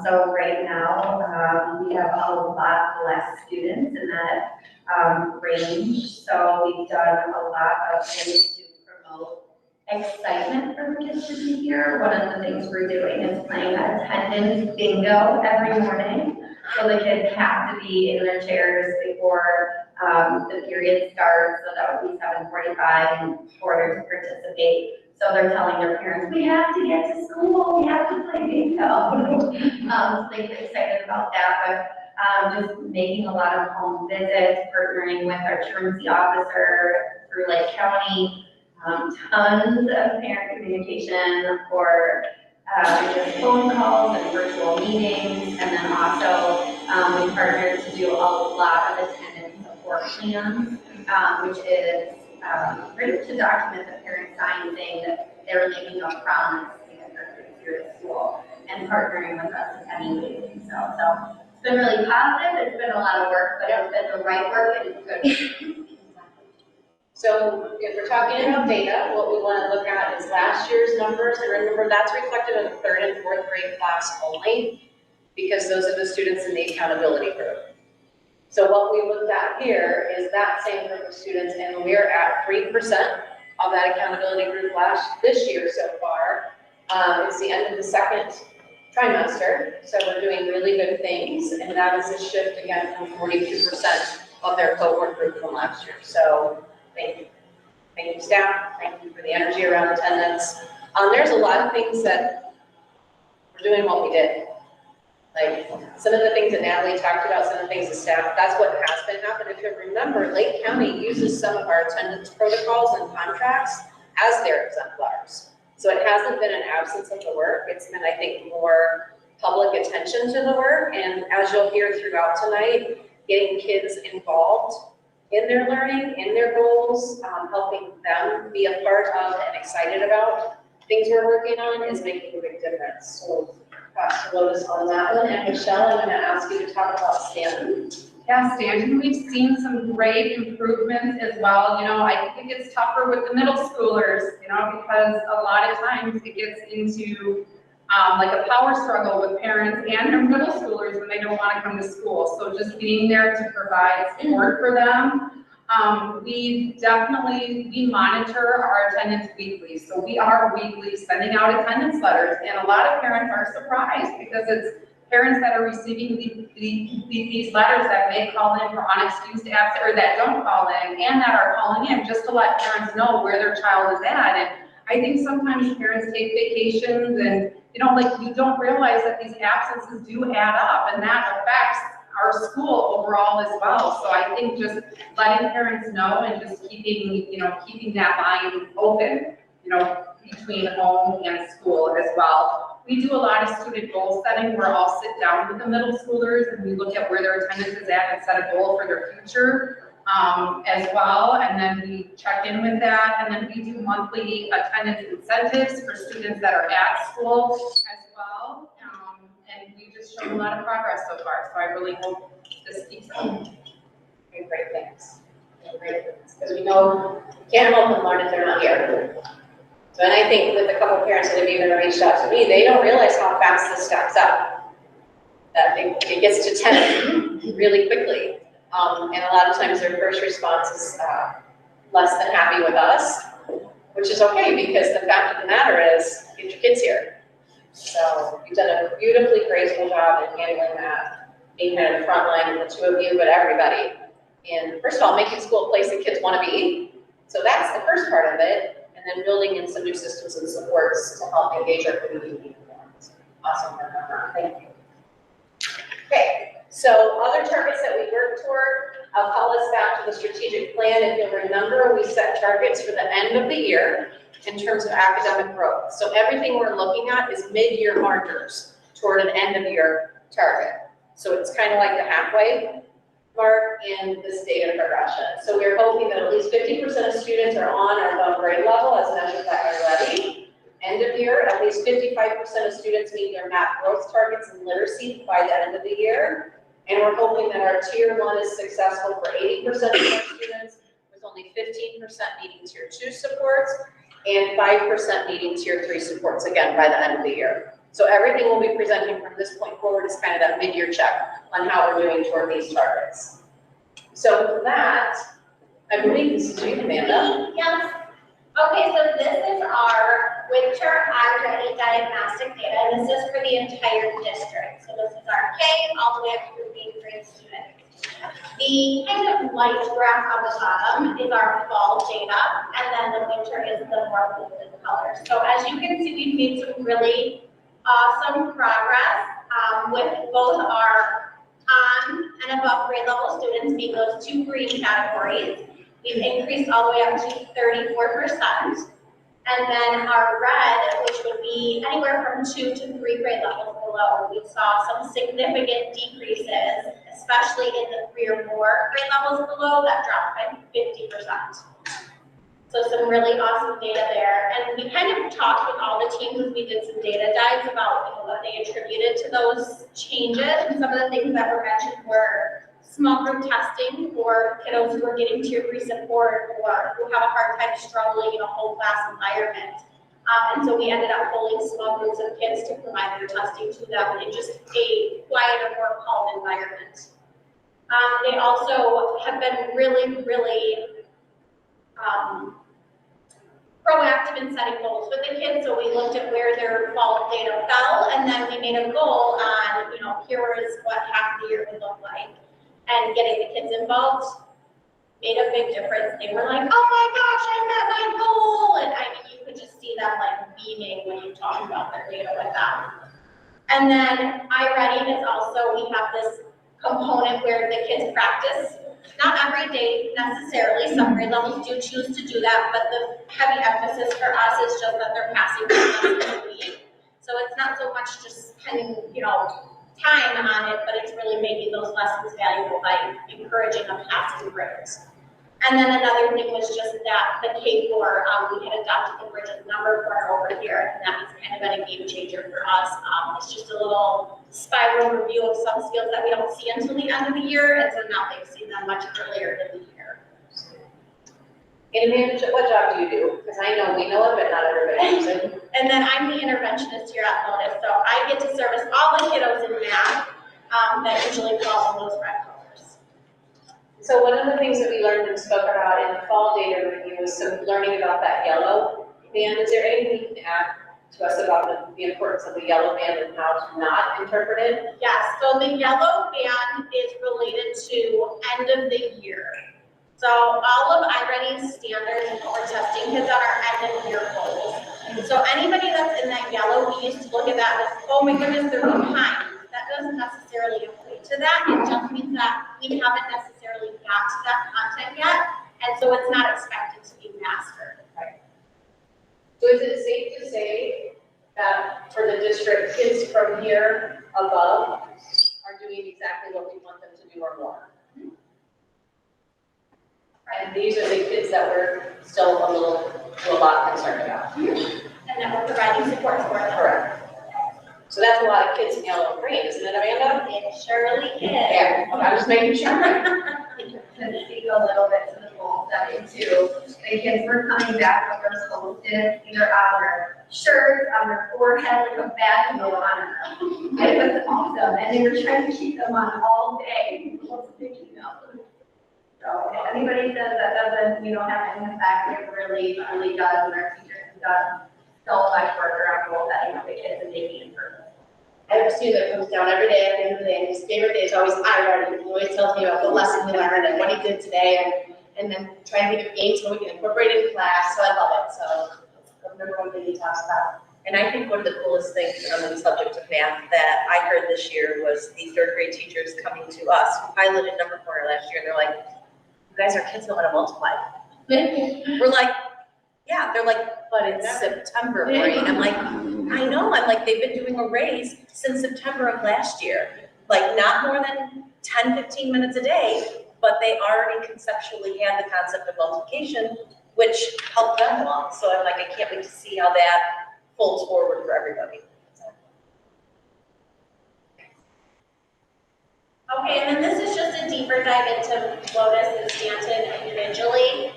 So right now, we have a lot less students in that range. So we've done a lot of things to promote excitement for the kids to be here. One of the things we're doing is playing attendance bingo every morning. So the kids have to be in their chairs before the period starts, so that would be 7:45 in order to participate. So they're telling their parents, we have to get to school, we have to play bingo. So they get excited about that, but just making a lot of home visits, partnering with our truancy officer through Lake County, tons of parent communication for just phone calls and virtual meetings, and then also we partnered to do a lot of attendance support plans, which is really to document the parent sign saying that they're making a promise because they're here at school and partnering with us in any way. So it's been really positive. It's been a lot of work, but it's been the right work and it's good. So if we're talking about data, what we want to look at is last year's numbers, and remember that's reflected in the 3rd and 4th grade class only, because those are the students in the accountability group. So what we looked at here is that same group of students, and we're at 3% of that accountability group this year so far. It's the end of the 2nd trimester, so we're doing really good things, and that is a shift again from 42% of their cohort group from last year. So thank you. Thank you, staff. Thank you for the energy around attendance. There's a lot of things that we're doing what we did. Like some of the things that Natalie talked about, some of the things the staff, that's what has been happening. If you remember, Lake County uses some of our attendance protocols and contracts as their exemplars. So it hasn't been an absence of the work. It's been, I think, more public attention to the work. And as you'll hear throughout tonight, getting kids involved in their learning, in their goals, helping them be a part of and excited about things we're working on is making a big difference. So pass to Lotus on that one. And Michelle, I'm gonna ask you to talk about Stanton. Yeah, Stanton, we've seen some great improvements as well. You know, I think it's tougher with the middle schoolers, you know, because a lot of times it gets into like a power struggle with parents and their middle schoolers when they don't want to come to school. So just being there to provide support for them. We monitor our attendance weekly. So we are weekly sending out attendance letters, and a lot of parents are surprised because it's parents that are receiving these letters that may call in for unexcused absence, or that don't call in, and that are calling in just to let parents know where their child is at. And I think sometimes parents take vacations and, you know, like we don't realize that these absences do add up, and that affects our school overall as well. So I think just letting parents know and just keeping that line open, you know, between home and school as well. We do a lot of student goal setting where I'll sit down with the middle schoolers and we look at where their attendance is at and set a goal for their future as well. And then we check in with that. And then we do monthly attendance incentives for students that are at school as well. And we've just shown a lot of progress so far. So I really hope this keeps going. Great things. Because we know we can't help them learn if they're not here. So, and I think with a couple of parents that have even reached out to me, they don't realize how fast this stacks up. That it gets to 10 really quickly. And a lot of times their first response is less than happy with us, which is okay because the fact of the matter is, get your kids here. So you've done a beautifully graceful job in handling that, being kind of the front line of the two of you, but everybody. And first of all, making school a place that kids want to be. So that's the first part of it. And then building in some new systems and supports to help engage our community. Awesome. Thank you. Okay, so other targets that we work toward, I'll call us back to the strategic plan. If you'll remember, we set targets for the end of the year in terms of academic growth. So everything we're looking at is mid-year markers toward an end-of-year target. So it's kind of like the halfway mark in this data progression. So we're hoping that at least 50% of students are on or above grade level as measured by already. End of year, at least 55% of students meet their math growth targets and literacy by the end of the year. And we're hoping that our tier 1 is successful for 80% of our students, with only 15% needing tier 2 supports and 5% needing tier 3 supports, again, by the end of the year. So everything we'll be presenting from this point forward is kind of that mid-year check on how we're doing toward these targets. So with that, I believe this is you, Amanda. Yes. Okay, so this is our winter already diagnostic data, and this is for the entire district. So this is our K all the way up through eighth grade students. The kind of light graph on the bottom is our fall data, and then the winter is the more golden color. So as you can see, we've made some really awesome progress with both our on and above grade level students being those two green categories. We've increased all the way up to 34%. And then our red, which would be anywhere from 2 to 3 grade levels below, we saw some significant decreases, especially in the 3 or more grade levels below, that dropped by 50%. So some really awesome data there. And we kind of talked with all the teams as we did some data dives about what they attributed to those changes. And some of the things that were mentioned were small group testing for kiddos who are getting tier 3 support or who have a hard time struggling in a whole class environment. And so we ended up pulling small groups of kids to provide their testing to them in just a quieter, more calm environment. They also have been really, really proactive in setting goals with the kids. So we looked at where their fall data fell, and then we made a goal on, here is what half the year would look like. And getting the kids involved made a big difference. They were like, oh my gosh, I met my goal. And you could just see them like beaming when you talk about their data with them. And then iReady is also, we have this component where the kids practice. Not every day necessarily, some grade levels do choose to do that, but the heavy emphasis for us is just that they're passing the week. So it's not so much just spending, time on it, but it's really making those lessons valuable by encouraging them passing grades. And then another thing was just that the K4, we had adopted the Bridget number for over here, and that has kind of been a game changer for us. It's just a little spiral review of some skills that we don't see until the end of the year, and so now they've seen them much earlier in the year. And Amanda, what job do you do? Because I know we know it, but not everybody knows it. And then I'm the interventionist here at Lotus, so I get to service all the kiddos in math that usually fall in those red colors. So one of the things that we learned and spoke about in the fall data review was some learning about that yellow band. Is there anything you can add to us about the importance of the yellow band and how to not interpret it? Yes, so the yellow band is related to end of the year. So all of iReady's standards for testing hits on our end of year goals. So anybody that's in that yellow, we used to look at that as, oh my goodness, they're behind. That doesn't necessarily equate to that. It just means that we haven't necessarily got to that content yet, and so it's not expected to be mastered. Right. So is it safe to say that for the district, kids from here above are doing exactly what we want them to do or more? And these are the kids that we're still a lot concerned about. And that we're providing support for them. Correct. So that's a lot of kids in yellow and green, isn't it, Amanda? It surely is. Yeah, I'm just making sure. To speak a little bit to the goal setting too. The kids were coming back with their post-it, either on their shirts, on their forehead, like a badge note on them. It was awesome, and they were trying to keep them on all day. So if anybody says that doesn't, have an impact, it really, really does, and our teachers have done so much work around goal setting with the kids and making improvements. I have a student that comes down every day at the end of the day, and his favorite day is always iReady. He always tells me about the lesson he learned and what he did today, and then trying to think of games so we can incorporate it in class, so I love it. So that's the number one thing he talks about. And I think one of the coolest things on the subject of math that I heard this year was the third grade teachers coming to us, who piloted number corner last year, and they're like, you guys, our kids know how to multiply. We're like, yeah, they're like, but it's September, right? I'm like, I know, I'm like, they've been doing arrays since September of last year. Like, not more than 10, 15 minutes a day, but they already conceptually had the concept of multiplication, which helped them along. So I'm like, I can't wait to see how that folds forward for everybody. Okay, and then this is just a deeper dive into Lotus and Stanton individually.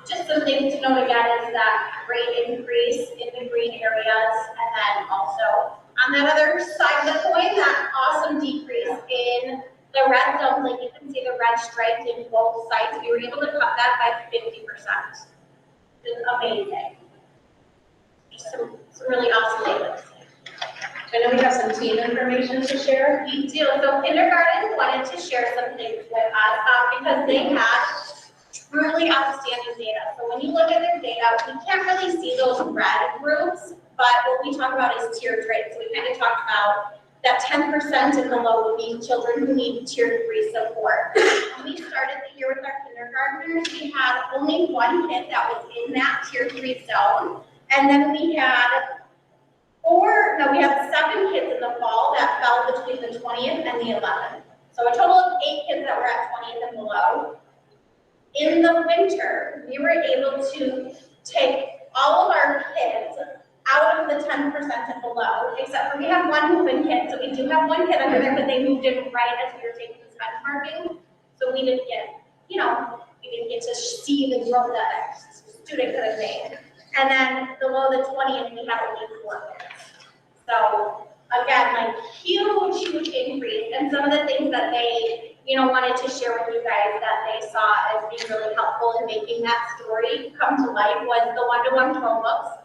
Just some things to note again is that rate increase in the green areas, and then also on that other side of the coin, that awesome decrease in the red zone. Like you can see the red striped in both sites. We were able to cut that by 50%. Which is amazing. Just some really awesome numbers. I know we have some team information to share. We do. So kindergarten wanted to share some things with us because they had truly outstanding data. So when you look at their data, we can't really see those red groups, but what we talk about is tiered rates. So we kind of talked about that 10% and below would be children who need tier 3 support. When we started the year with our kindergartners, we had only one kid that was in that tier 3 zone. And then we had 7 kids in the fall that fell between the 20th and the 11th. So a total of 8 kids that were at 20th and below. In the winter, we were able to take all of our kids out of the 10% and below, except for we have one moving kid. So we do have one kid under there, but they moved in right as we were taking this benchmarking. So we didn't get, we didn't get to see the growth that a student could have made. And then below the 20th, we had only 4 kids. So again, like huge increase. And some of the things that they, wanted to share with you guys that they saw as being really helpful in making that story come to life was the one-to-one Chromebooks.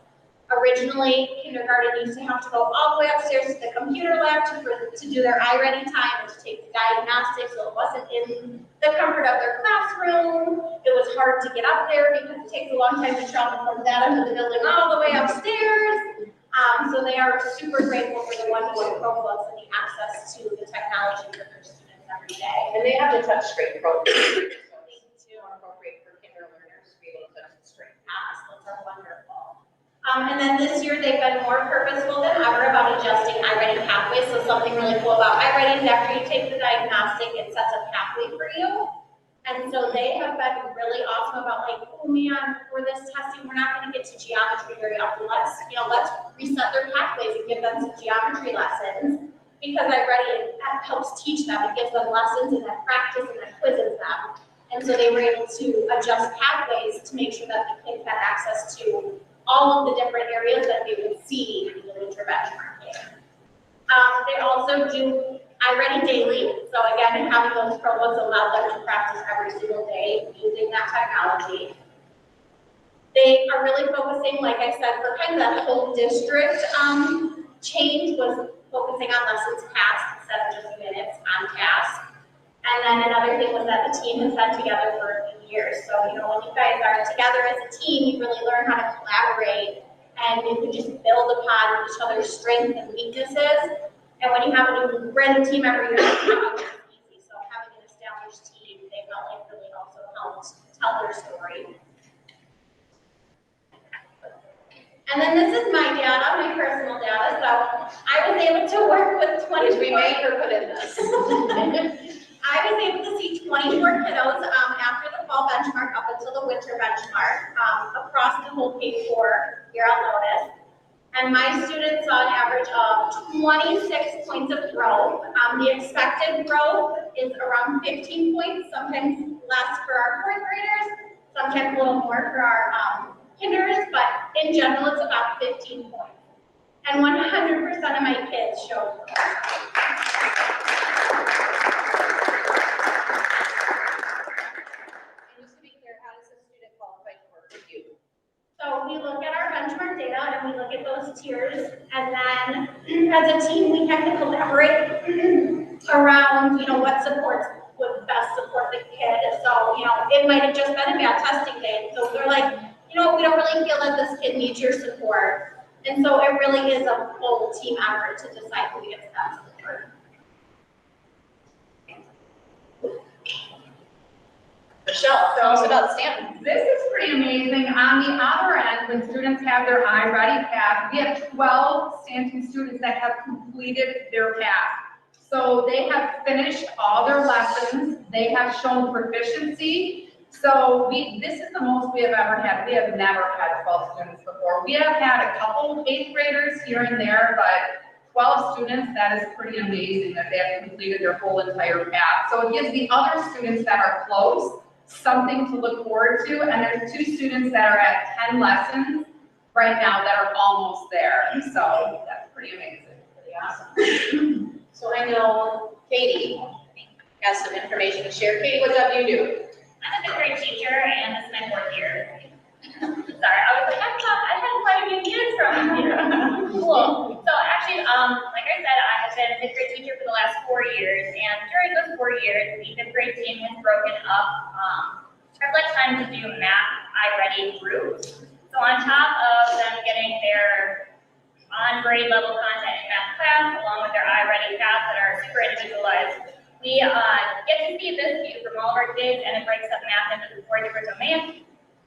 Originally, kindergarten used to have to go all the way upstairs to the computer lab to do their iReady time and to take the diagnostics, so it wasn't in the comfort of their classroom. It was hard to get up there because it takes a long time to travel from that end of the building all the way upstairs. So they are super grateful for the one-to-one Chromebooks and the access to the technology for their students every day. And they have the touch screen program. So it's more appropriate for kinder learners to be able to touch the screen. Those are wonderful. And then this year they've been more purposeful than ever about adjusting iReady pathways. So something really cool about iReady is after you take the diagnostic, it sets a pathway for you. And so they have been really awesome about like, oh man, for this testing, we're not going to get to geometry very often. Let's reset their pathways and give them some geometry lessons because iReady helps teach them. It gives them lessons and then practice and then quizzes them. And so they were able to adjust pathways to make sure that the kids had access to all of the different areas that they would see in the winter benchmarking. They also do iReady daily. So again, having those Chromebooks allowed them to practice every single day using that technology. They are really focusing, like I said, for kind of that whole district change was focusing on lessons passed instead of just minutes on task. And then another thing was that the team has been together for a few years. So, when you guys are together as a team, you really learn how to collaborate and you can just build upon each other's strengths and weaknesses. And when you have a brand new team every year, it's not always easy. So having an established team, they felt like really also helped tell their story. And then this is my data, my personal data. So I was able to work with 20. We made her put in this. I was able to see 24 kiddos after the fall benchmark up until the winter benchmark across the whole K4 here on Lotus. And my students saw an average of 26 points of growth. The expected growth is around 15 points, sometimes less for our 4th graders, sometimes a little more for our kinders, but in general, it's about 15 points. And 100% of my kids showed growth. So we look at our benchmark data and we look at those tiers, and then as a team we kind of collaborate around, what supports would best support the kid. So, it might have just been a bad testing day. So we're like, we don't really feel that this kid needs your support. And so it really is a full team effort to decide who gets that support. Michelle, tell us about Stanton. This is pretty amazing. On the other end, when students have their iReady path, we have 12 Stanton students that have completed their path. So they have finished all their lessons. They have shown proficiency. So this is the most we have ever had. We have never had 12 students before. We have had a couple of 8th graders here and there, but 12 students, that is pretty amazing that they have completed their whole entire path. So it gives the other students that are close something to look forward to, and there's 2 students that are at 10 lessons right now that are almost there. So that's pretty amazing. Pretty awesome. So I know Katie has some information to share. Katie, what job do you do? I'm a 5th grade teacher and this is my 4th year. Sorry, I was like, I thought I had quite a few years from here. Cool. So actually, like I said, I have been a 5th grade teacher for the last 4 years, and during those 4 years, the 5th grade team has broken up triplet time to do math iReady groups. So on top of them getting their on grade level content in math class, along with their iReady tasks that are super individualized, we get to see this view from all of our kids, and it breaks up math into 4 different domains.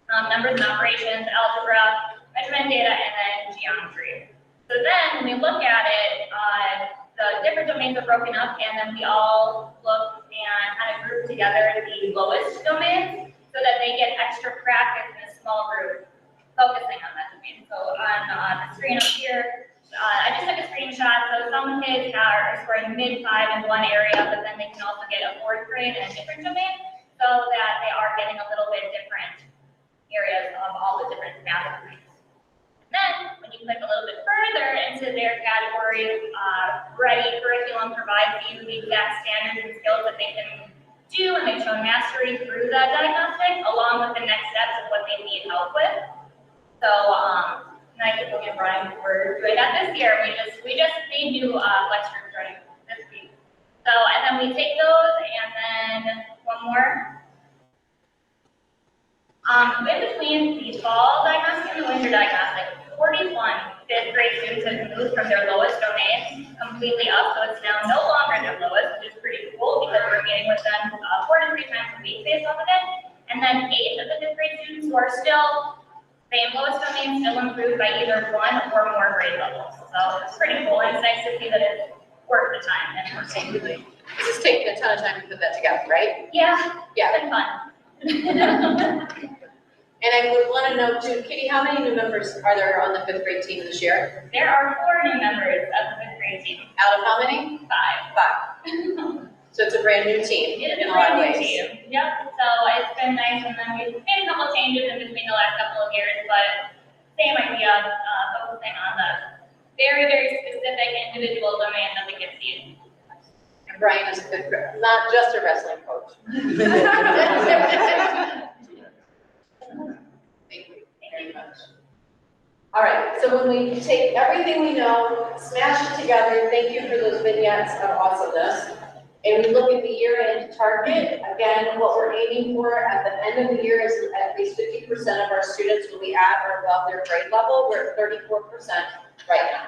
Numbers and operations, algebra, measurement data, and then geometry. So then when we look at it, the different domains are broken up, and then we all look and kind of group together the lowest domains so that they get extra practice in a small group focusing on that domain. So on the screen up here, I just took a screenshot. So some kids are scoring mid-5 in one area, but then they can also get a 4th grade in a different domain so that they are getting a little bit different areas of all the different math domains. Then, when you click a little bit further into their categories, Ready curriculum provides you the exact standards and skills that they can do, and they've shown mastery through that diagnostic, along with the next steps of what they need help with. So, nice to look at Brian for doing that this year. We just made new flex groups running this week. So, and then we take those, and then one more. In between the fall diagnostic and the winter diagnostic, 41 5th grade students have moved from their lowest domain completely up, so it's now no longer their lowest, which is pretty cool because we're meeting with them 4 to 3 times a week based off of it. And then 8 of the 5th grade students who are still same lowest domain still improved by either 1 or more grade levels. So it's pretty cool, and it's nice to see that it's worth the time. And Absolutely. This is taking a ton of time to put that together, right? Yeah, Yeah. it's been fun. And I would want to know too, Kitty, how many new members are there on the 5th grade team this year? There are 4 new members of the 5th grade team. Out of how many? 5. 5. So it's a brand new team It is in a a lot of brand new ways. team. Yep. So it's been nice, and then we've made a couple changes in between the last couple of years, but same idea, focusing on the very, very specific individual domain that the kids need. And Brian is a good, not just a wrestling coach. Thank you very much. All right, so when we take everything we know, smash it together, thank you for those vignettes of awesomeness. And we look at the year-end target, again, what we're aiming for at the end of the year is at least 50% of our students will be at or above their grade level. We're at 34% right now.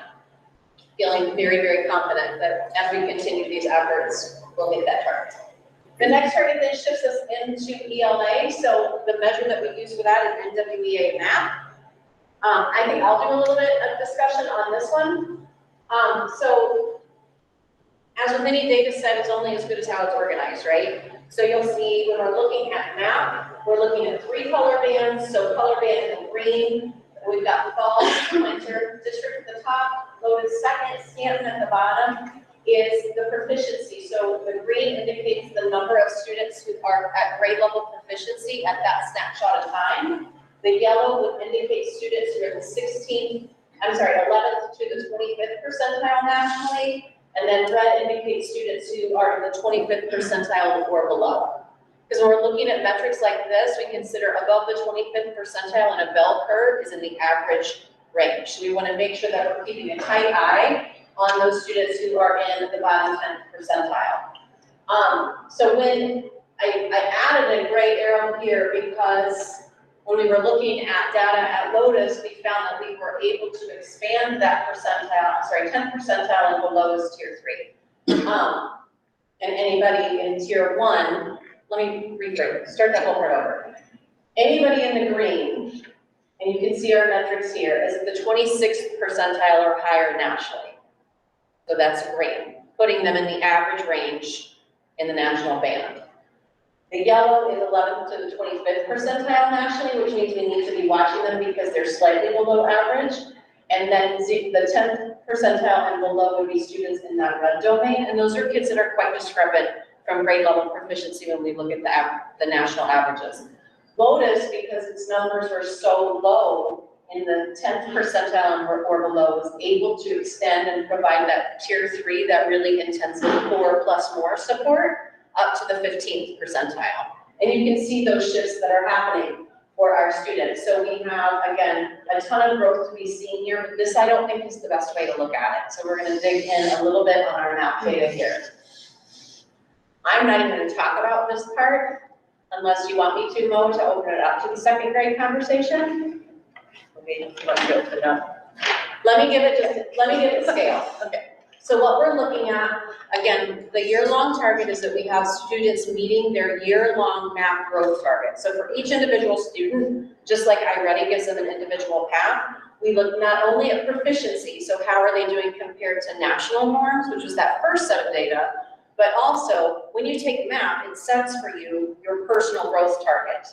Feeling very, very confident that as we continue these efforts, we'll hit that target. The next target then shifts us into ELA. So the measure that we use for that is NWEA math. I think I'll do a little bit of discussion on this one. So as with any data set, it's only as good as how it's organized, right? So you'll see when we're looking at map, we're looking at 3 color bands. So color band in green, we've got fall, winter, district at the top, loaded second, Stanton at the bottom is the proficiency. So the green indicates the number of students who are at grade level proficiency at that snapshot of time. The yellow would indicate students who are the 11th to the 25th percentile nationally. And then red indicates students who are in the 25th percentile or below. Because when we're looking at metrics like this, we consider above the 25th percentile in a bell curve is in the average range. So we want to make sure that we're keeping a tight eye on those students who are in the bottom 10th percentile. So when I added a gray arrow here because when we were looking at data at Lotus, we found that we were able to expand that 10th percentile and below is tier 3. And anybody in tier 1, let me rephrase, start that whole part over. Anybody in the green, and you can see our metrics here, is the 26th percentile or higher nationally. So that's green, putting them in the average range in the national band. The yellow is 11th to the 25th percentile nationally, which means we need to be watching them because they're slightly below average. And then the 10th percentile and below would be students in that red domain, and those are kids that are quite discrepant from grade level proficiency when we look at the national averages. Lotus, because its numbers were so low in the 10th percentile or below, was able to extend and provide that tier 3, that really intensive 4+ more support up to the 15th percentile. And you can see those shifts that are happening for our students. So we have, again, a ton of growth to be seen here, but this I don't think is the best way to look at it. So we're gonna dig in a little bit on our map data here. I'm not even gonna talk about this part unless you want me to, Mo, to open it up to the second grade conversation. Okay, you want to open it up? Let me give it scale. Okay. So what we're looking at, again, the year-long target is that we have students meeting their year-long MAP growth target. So for each individual student, just like iReady gives them an individual path, we look not only at proficiency, so how are they doing compared to national norms, which was that first set of data, but also when you take MAP, it sets for you your personal growth target.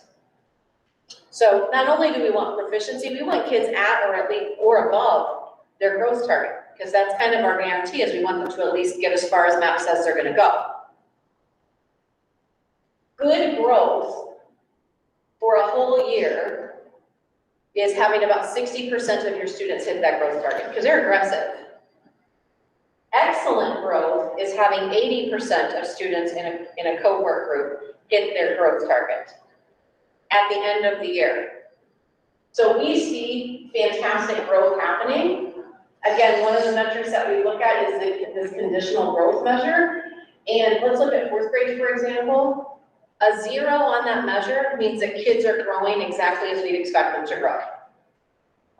So not only do we want proficiency, we want kids at or at least or above their growth target, because that's kind of our guarantee, is we want them to at least get as far as MAP says they're gonna go. Good growth for a whole year is having about 60% of your students hit that growth target, because they're aggressive. Excellent growth is having 80% of students in a cohort group hit their growth target at the end of the year. So we see fantastic growth happening. Again, one of the metrics that we look at is this conditional growth measure. And let's look at 4th grade, for example. A 0 on that measure means that kids are growing exactly as we'd expect them to grow.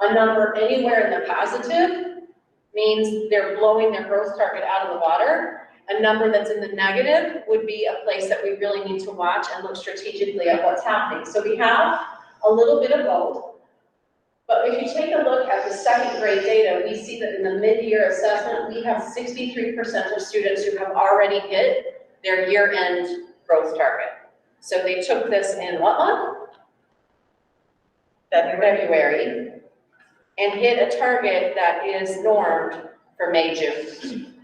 A number anywhere in the positive means they're blowing their growth target out of the water. A number that's in the negative would be a place that we really need to watch and look strategically at what's happening. So we have a little bit of both. But if you take a look at the 2nd grade data, we see that in the mid-year assessment, we have 63% of students who have already hit their year-end growth target. So they took this in what month? February, and hit a target that is normed for May, June.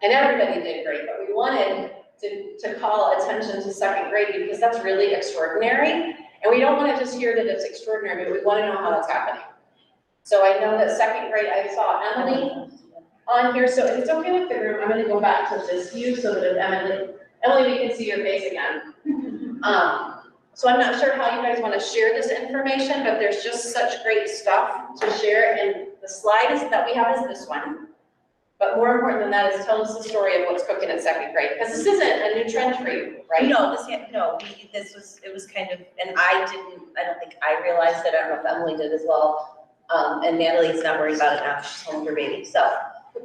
And everybody did great, but we wanted to call attention to 2nd grade because that's really extraordinary. And we don't want to just hear that it's extraordinary, but we want to know how that's happening. So I know that 2nd grade, I saw Emily on here, so if it's okay with the room, I'm going to go back to this view so that if Emily, we can see your face again. So I'm not sure how you guys want to share this information, but there's just such great stuff to share. And the slide that we have is this one. But more important than that is tell us the story of what's cooking at 2nd grade, because this isn't a new trend for you, right? No, it was kind of, and I don't think I realized it, I don't know if Emily did as well. And Natalie's not worried about it now, she's home with her baby, so,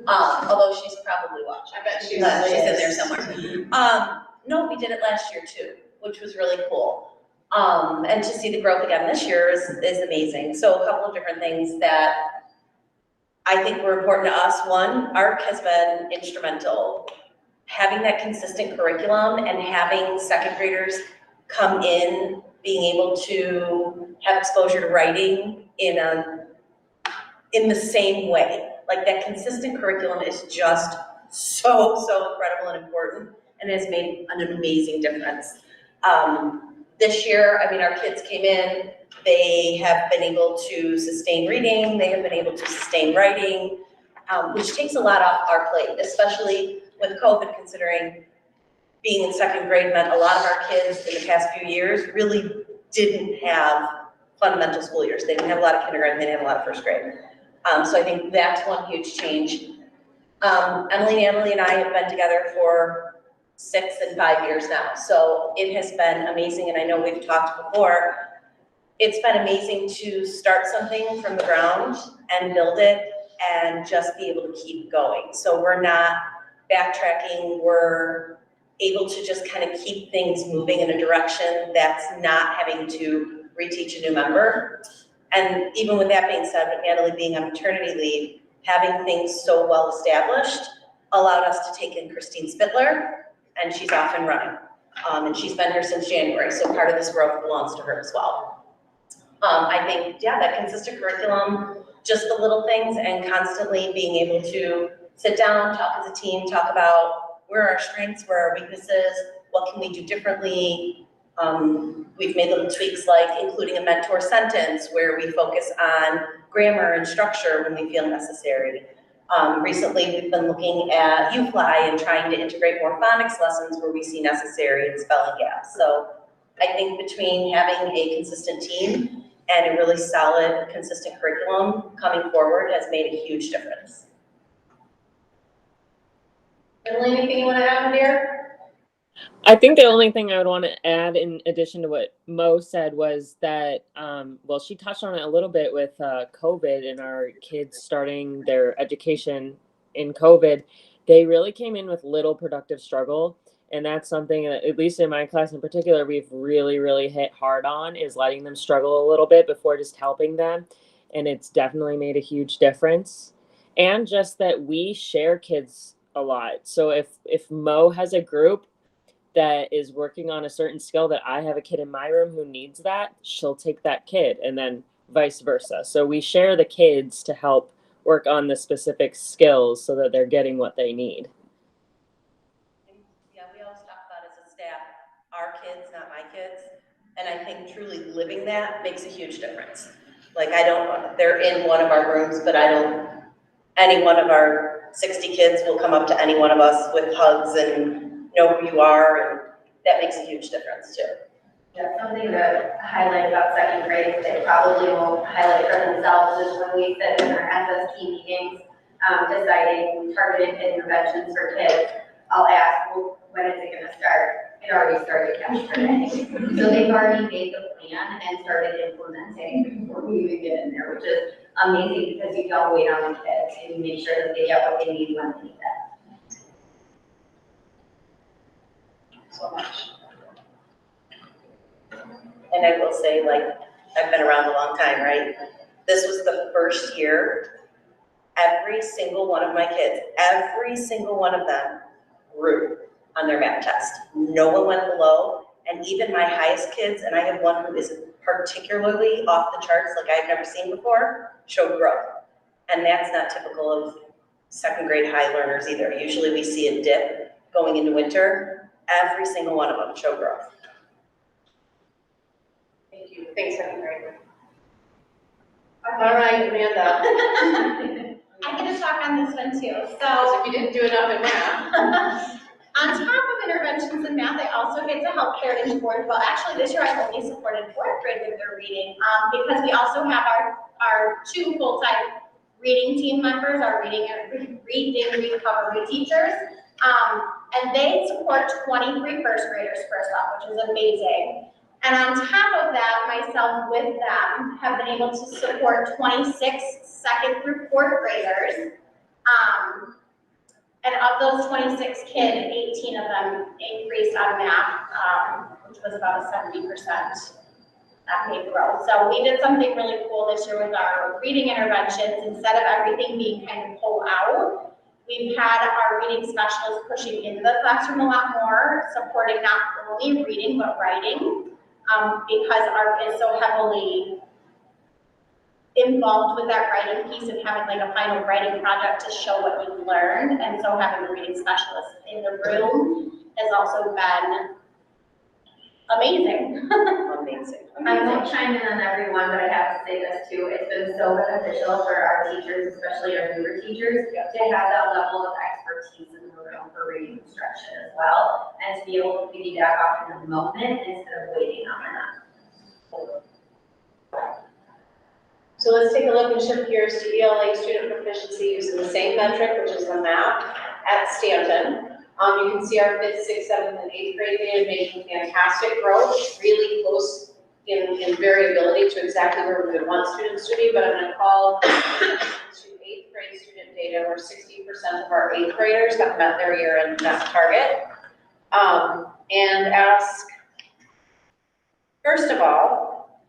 although she's probably watching. I bet she's in there somewhere. No, we did it last year too, which was really cool. And to see the growth again this year is amazing. So a couple of different things that I think were important to us. One, ARC has been instrumental. Having that consistent curriculum and having 2nd graders come in, being able to have exposure to writing in the same way. Like that consistent curriculum is just so incredible and important, and has made an amazing difference. This year, I mean, our kids came in, they have been able to sustain reading, they have been able to sustain writing, which takes a lot off our plate, especially with COVID, considering being in 2nd grade meant a lot of our kids in the past few years really didn't have fundamental school years. They didn't have a lot of kindergarten, they didn't have a lot of 1st grade. So I think that's one huge change. Emily, Natalie, and I have been together for 6 and 5 years now. So it has been amazing, and I know we've talked before, it's been amazing to start something from the ground and build it and just be able to keep going. So we're not backtracking, we're able to just kind of keep things moving in a direction that's not having to reteach a new member. And even with that being said, with Natalie being on maternity leave, having things so well established allowed us to take in Christine Spittler, and she's off and running. And she's been here since January, so part of this growth belongs to her as well. I think, yeah, that consistent curriculum, just the little things and constantly being able to sit down, talk as a team, talk about where are our strengths, where are our weaknesses, what can we do differently. We've made little tweaks like including a mentor sentence where we focus on grammar and structure when we feel necessary. Recently, we've been looking at UFly and trying to integrate more phonics lessons where we see necessary and spelling gaps. So I think between having a consistent team and a really solid, consistent curriculum coming forward has made a huge difference. Emily, anything you want to add here? I think the only thing I would want to add in addition to what Mo said was that, well, she touched on it a little bit with COVID and our kids starting their education in COVID. They really came in with little productive struggle. And that's something that, at least in my class in particular, we've really, really hit hard on, is letting them struggle a little bit before just helping them. And it's definitely made a huge difference. And just that we share kids a lot. So if Mo has a group that is working on a certain skill that I have a kid in my room who needs that, she'll take that kid, and then vice versa. So we share the kids to help work on the specific skills so that they're getting what they need. Yeah, we always talk about as a staff, our kids, not my kids. And I think truly living that makes a huge difference. Like they're in one of our rooms, but any one of our 60 kids will come up to any one of us with hugs and know who you are, and that makes a huge difference too. Yeah, something to highlight about second grade, they probably won't highlight for themselves, is when we sit in our SST meetings, deciding targeted interventions for kids, I'll ask, well, when is it gonna start? It already started yesterday. So they've already made the plan and started implementing before we even get in there, which is amazing because you don't wait on the kids and you make sure that they get what they need when they need it. So much. And I will say, like, I've been around a long time, right? This was the first year, every single one of my kids, every single one of them grew on their math test. No one went below, and even my highest kids, and I have one who is particularly off the charts like I've never seen before, showed growth. And that's not typical of second grade high learners either. Usually we see a dip going into winter. Every single one of them showed growth. Thank you. Thanks, second grade. All right, Amanda. I get to talk on this one too. So So if you didn't do enough in math. on top of interventions in math, I also get to help Heritage Board. Well, actually this year I've only supported fourth grade with their reading because we also have our two full-time reading team members, our reading recovery teachers. And they support 23 first graders first off, which is amazing. And on top of that, myself with them have been able to support 26 second through fourth graders. And of those 26 kids, 18 of them increased on math, which was about a 70% that made growth. So we did something really cool this year with our reading interventions. Instead of everything being kind of pulled out, we've had our reading specialists pushing into the classroom a lot more, supporting not only reading but writing, because ARC is so heavily involved with that writing piece and having like a final writing project to show what you've learned. And so having the reading specialist in the room has also been amazing. Amazing. I won't chime in on everyone, but I have to say this too. It's been so beneficial for our teachers, especially our newer teachers, to have that level of expertise in the room for reading instruction as well, and to be able to piggyback off in the moment instead of waiting on that. So let's take a look and shift gears to ELA student proficiency using the same metric, which is the map at Stanton. You can see our 5th, 6th, 7th, and 8th grade data making fantastic growth, really close in variability to exactly where we would want students to be, but I'm gonna call to 8th grade student data where 60% of our 8th graders have met their year-end math target. And ask, first of all,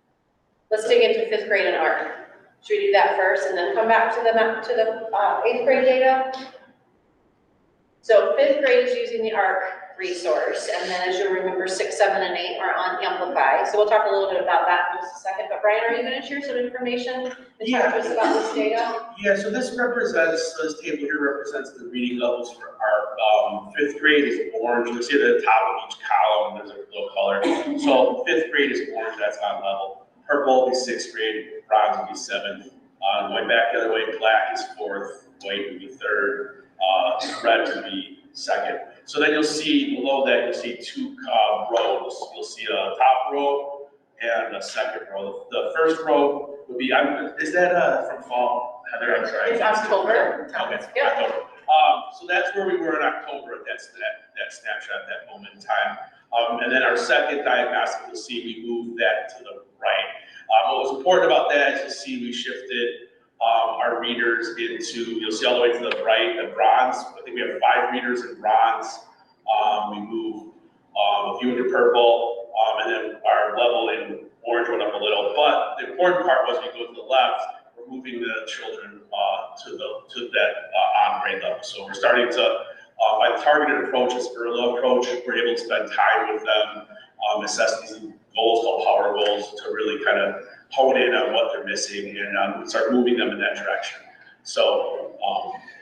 let's dig into 5th grade and ARC. Should we do that first and then come back to the 8th grade data? So 5th grade is using the ARC resource. And then as you remember, 6, 7, and 8 are on Amplify. So we'll talk a little bit about that in just a second. But Brian, are you going to share some information and talk to us about this data? Yeah, so this table here represents the reading levels for our 5th grade is orange. You'll see at the top of each column, there's a little color. So 5th grade is orange, that's on level. Purple will be 6th grade, bronze will be 7th. Going back the other way, black is 4th, white would be 3rd, red would be 2nd. So then you'll see below that, you'll see 2 rows. You'll see a top row and a 2nd row. The first row would be, is that from fall, Heather? I'm sorry. It's October. Okay, Yep. October. So that's where we were in October. That's that snapshot at that moment in time. And then our second diagnostic, you'll see we moved that to the right. What was important about that is you'll see we shifted our readers into, you'll see all the way to the right, the bronze. I think we have 5 readers in bronze. We moved a few into purple, and then our level in orange went up a little. But the important part was we go to the left, we're moving the children to that on-grade level. So we're starting to, by targeted approaches, early approach, we're able to spend time with them, assess these goals called power goals to really kind of hone in on what they're missing and start moving them in that direction. So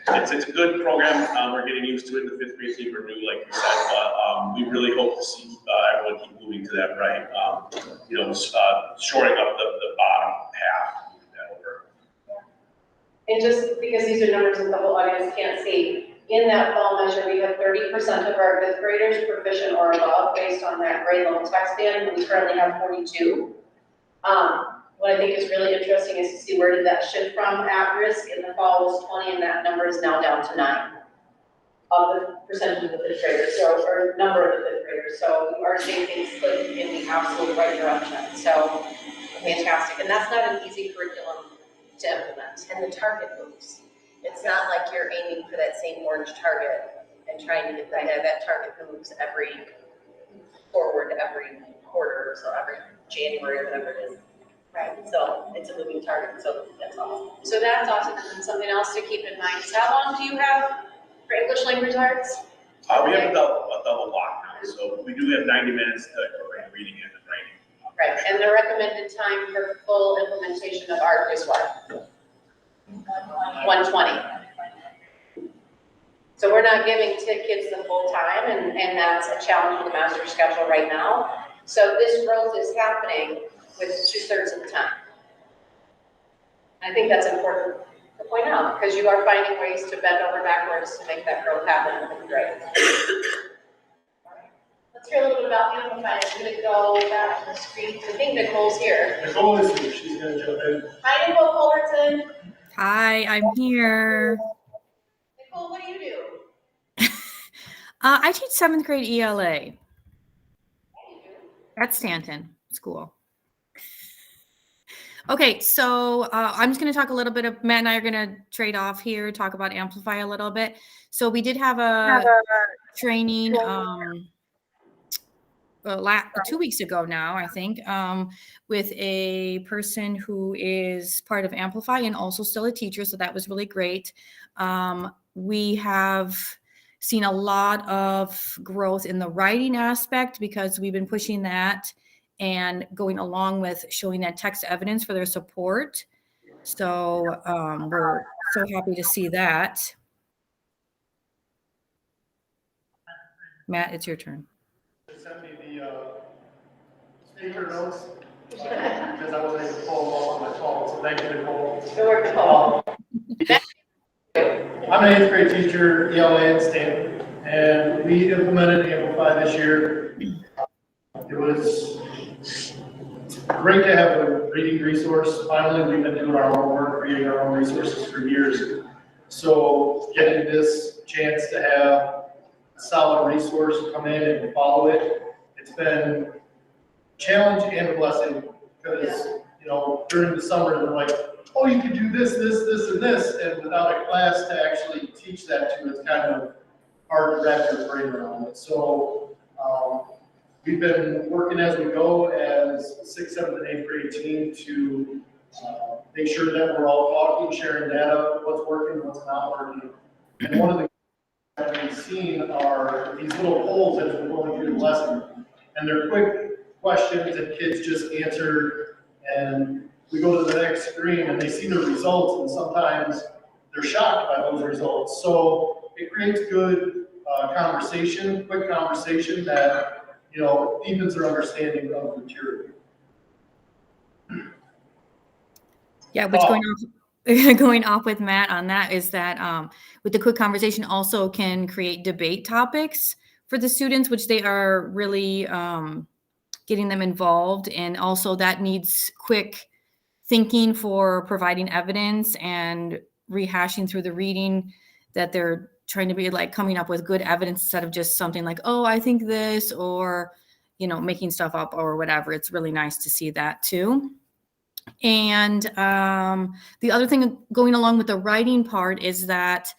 it's a good program. We're getting used to it. The 5th grade team are new, like you said, but we really hope to see everyone keep moving to that right. Shoring up the bottom half. Over. And just because these are numbers that the whole audience can't see, in that fall measure, we have 30% of our 5th graders proficient or above based on that grade level text band, and we currently have 42. What I think is really interesting is to see where did that shift from. At risk in the fall was 20, and that number is now down to 9 of the percentage of the 5th graders, or number of the 5th graders. So we are seeing things click in the absolute right direction. So fantastic, and that's not an easy curriculum to implement. And the target moves. It's not like you're aiming for that same orange target and trying to get that target moves every quarter, so every January, whatever it is. Right. So it's a moving target, so that's awesome. So that's awesome. And something else to keep in mind is how long do you have for English language arts? We have a double block now, so we do have 90 minutes to incorporate reading and writing. Right, and the recommended time for full implementation of art is what? 120. So we're not giving kids the full time, and that's a challenge with the master schedule right now. So this growth is happening with 2/3 of the time. I think that's important to point out, because you are finding ways to bend over backwards to make that growth happen. That'd be great. Let's hear a little bit about Amplify. I'm going to go back to the screen. I think Nicole's here. Nicole is here, she's gonna jump in. Hi, Nicole Culbertson. Hi, I'm here. Nicole, what do you do? I teach 7th grade ELA at Stanton School. Okay, so I'm just going to talk a little bit of, Matt and I are going to trade off here, talk about Amplify a little bit. So we did have a training 2 weeks ago now, I think, with a person who is part of Amplify and also still a teacher. So that was really great. We have seen a lot of growth in the writing aspect because we've been pushing that and going along with showing that text evidence for their support. So we're so happy to see that. Matt, it's your turn. Send me the speaker notes, because I wasn't able to pull them off on my phone, so thank you, Nicole. Good work, Nicole. I'm an 8th grade teacher, ELA at Stanton, and we implemented Amplify this year. It was great to have a reading resource. Finally, we've been doing our own work, creating our own resources for years. So getting this chance to have a solid resource come in and follow it, it's been a challenge and a blessing, because, during the summer, they're like, oh, you can do this, and this, and without a class to actually teach that to, it's kind of hard to wrap your brain around it. So we've been working as we go as 6th, 7th, and 8th grade team to make sure that we're all talking, sharing data, what's working, what's not working. And one of the things that we seen are these little polls as we're going through the lesson. And they're quick questions that kids just answer, and we go to the next screen and they see the results, and sometimes they're shocked by those results. So it creates good conversation, quick conversation that, you know, deepens their understanding of the material. Yeah, what's going off with Matt on that is that with the quick conversation also can create debate topics for the students, which they are really getting them involved. And also that needs quick thinking for providing evidence and rehashing through the reading, that they're trying to be like coming up with good evidence instead of just something like, oh, I think this, or, you know, making stuff up or whatever. It's really nice to see that too. And the other thing going along with the writing part is that,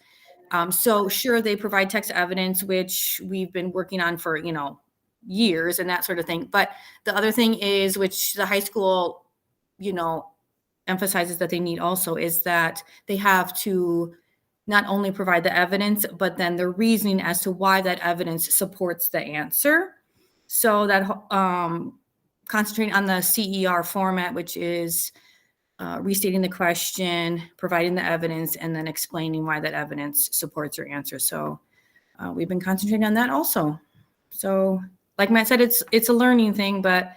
so sure, they provide text evidence, which we've been working on for, you know, years and that sort of thing. But the other thing is, which the high school, you know, emphasizes that they need also, is that they have to not only provide the evidence, but then the reasoning as to why that evidence supports the answer. So that concentrating on the CER format, which is restating the question, providing the evidence, and then explaining why that evidence supports your answer. So we've been concentrating on that also. So like Matt said, it's a learning thing, but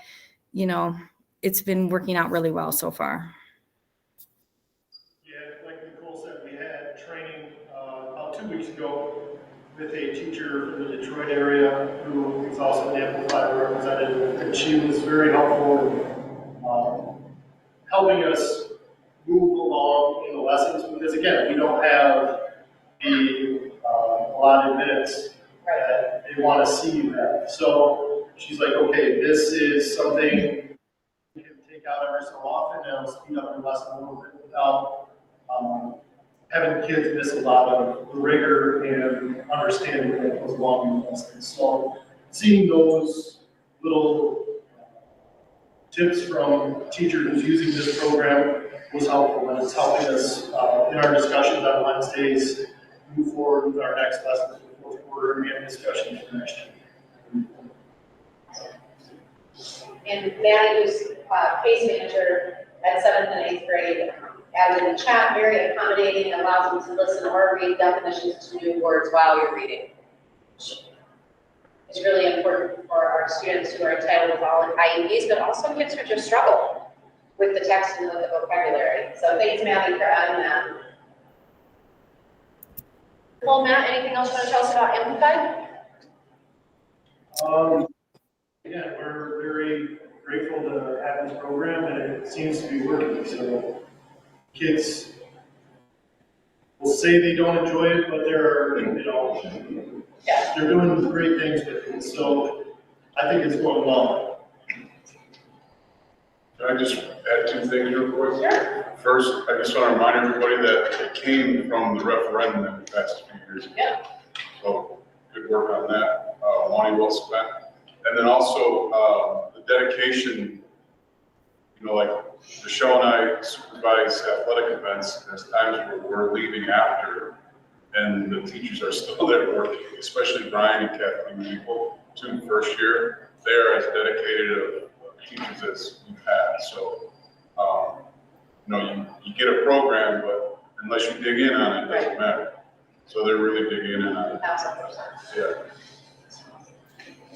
you know, it's been working out really well so far. Yeah, like Nicole said, we had training about 2 weeks ago with a teacher from the Detroit area who is also an Amplify representative, and she was very helpful in helping us move along in the lessons, because again, we don't have the allotted minutes that they want to see you have. So she's like, okay, this is something we can take out every so often, and it'll speed up your lesson a little bit without having kids miss a lot of the rigor and understanding that goes along in the lesson. So seeing those little tips from teachers who's using this program was helpful, and it's helping us in our discussions on Wednesdays move forward with our next lesson for the fourth quarter and discussions for next year. And Maddie, who's case manager at 7th and 8th grade, added in the chat, very accommodating, allows them to listen or read definitions to new words while you're reading. It's really important for our students who are entitled with all IEPs, but also kids who just struggle with the text and with the vocabulary. So thanks, Maddie, for adding that. Well, Matt, anything else you want to tell us about Amplify? Again, we're very grateful to have this program, and it seems to be working. So kids will say they don't enjoy it, but they're, you know, they're doing great things with it. So I think it's going well. Can I just add 2 things real quick? Sure. First, I just want to remind everybody that it came from the referendum that we passed a few years ago. Yeah. So good work on that. Money well spent. And then also the dedication, you know, like Michelle and I supervise athletic events. There's times where we're leaving after, and the teachers are still there working, especially Brian and Kathleen People, 2 first year. They're as dedicated of teachers as we've had. So, you know, you get a program, but unless you dig in on it, it doesn't matter. So they're really digging in on it. Absolutely. Yeah.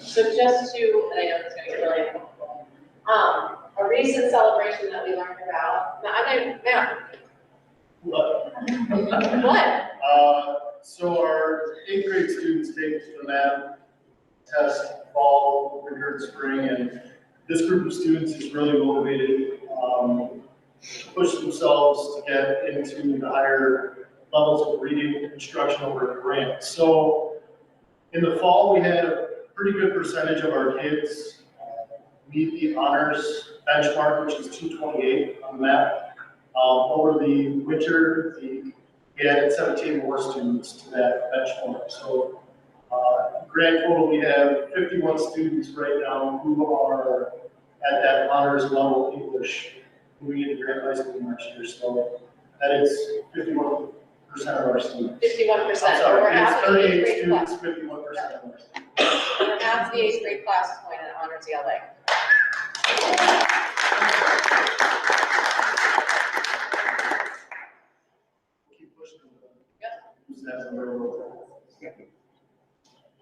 So just to, and I know it's going to get really helpful, a recent celebration that we learned about. Now, I didn't, yeah. What? So our 8th grade students take the math test fall, winter, and spring, and this group of students is really motivated to push themselves to get into the higher levels of reading instruction over a grant. So in the fall, we had a pretty good percentage of our kids meet the honors benchmark, which is 228 on the map. Over the winter, we added 17 more students to that benchmark. So grand total, we have 51 students right now who are at that honors level English moving into Grant High School next year. So that is 51 of our students. 51%, I'm over sorry, half it's of the 38 eighth grade class. students, 51% of our students. Over half the eighth grade class is going to honors ELA. Keep pushing them. Yep. Use that as a railroad.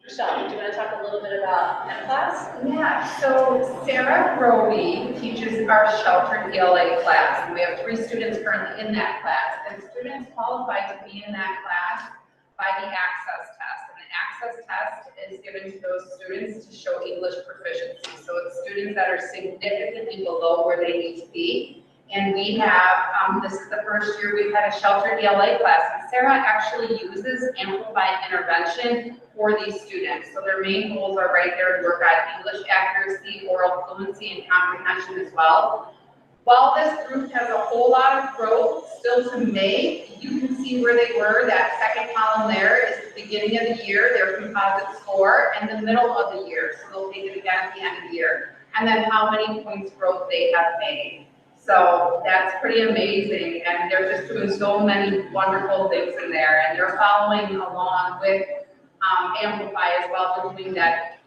Michelle, do you want to talk a little bit about class? Yeah, so Sarah Roby teaches our sheltered ELA class, and we have 3 students currently in that class. And students qualify to be in that class by the access test. And the access test is given to those students to show English proficiency. So it's students that are significantly below where they need to be. And we have, this is the first year we've had a sheltered ELA class. And Sarah actually uses amplified intervention for these students. So their main goals are right there to work on English accuracy, oral fluency, and comprehension as well. While this group has a whole lot of growth still to make, you can see where they were. That second column there is the beginning of the year, their composite score, and the middle of the year. So they'll take it again at the end of the year. And then how many points growth they have made. So that's pretty amazing, and they're just doing so many wonderful things in there, and they're following along with Amplify as well, doing that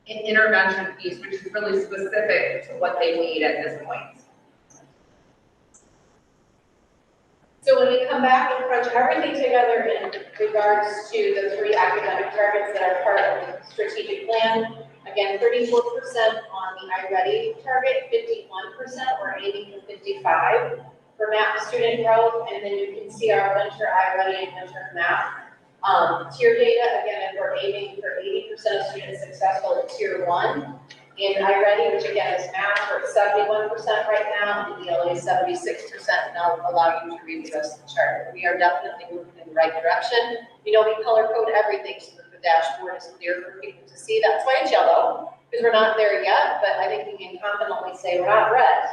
intervention piece, which is really specific to what they need at this point. So when we come back and crunch everything together in regards to the 3 academic targets that are part of the strategic plan, again, 34% on the iReady target, 51% we're aiming for 55 for math student growth, and then you can see our winter iReady and winter math. Tier data, again, we're aiming for 80% of students successful in tier 1. In iReady, which again is math, we're at 71% right now, and ELA is 76%, and I'll allow you to read the rest of the chart. We are definitely moving in the right direction. You know, we color code everything so that the dashboard is clear for people to see. That's why it's yellow, because we're not there yet, but I think we can confidently say we're not red.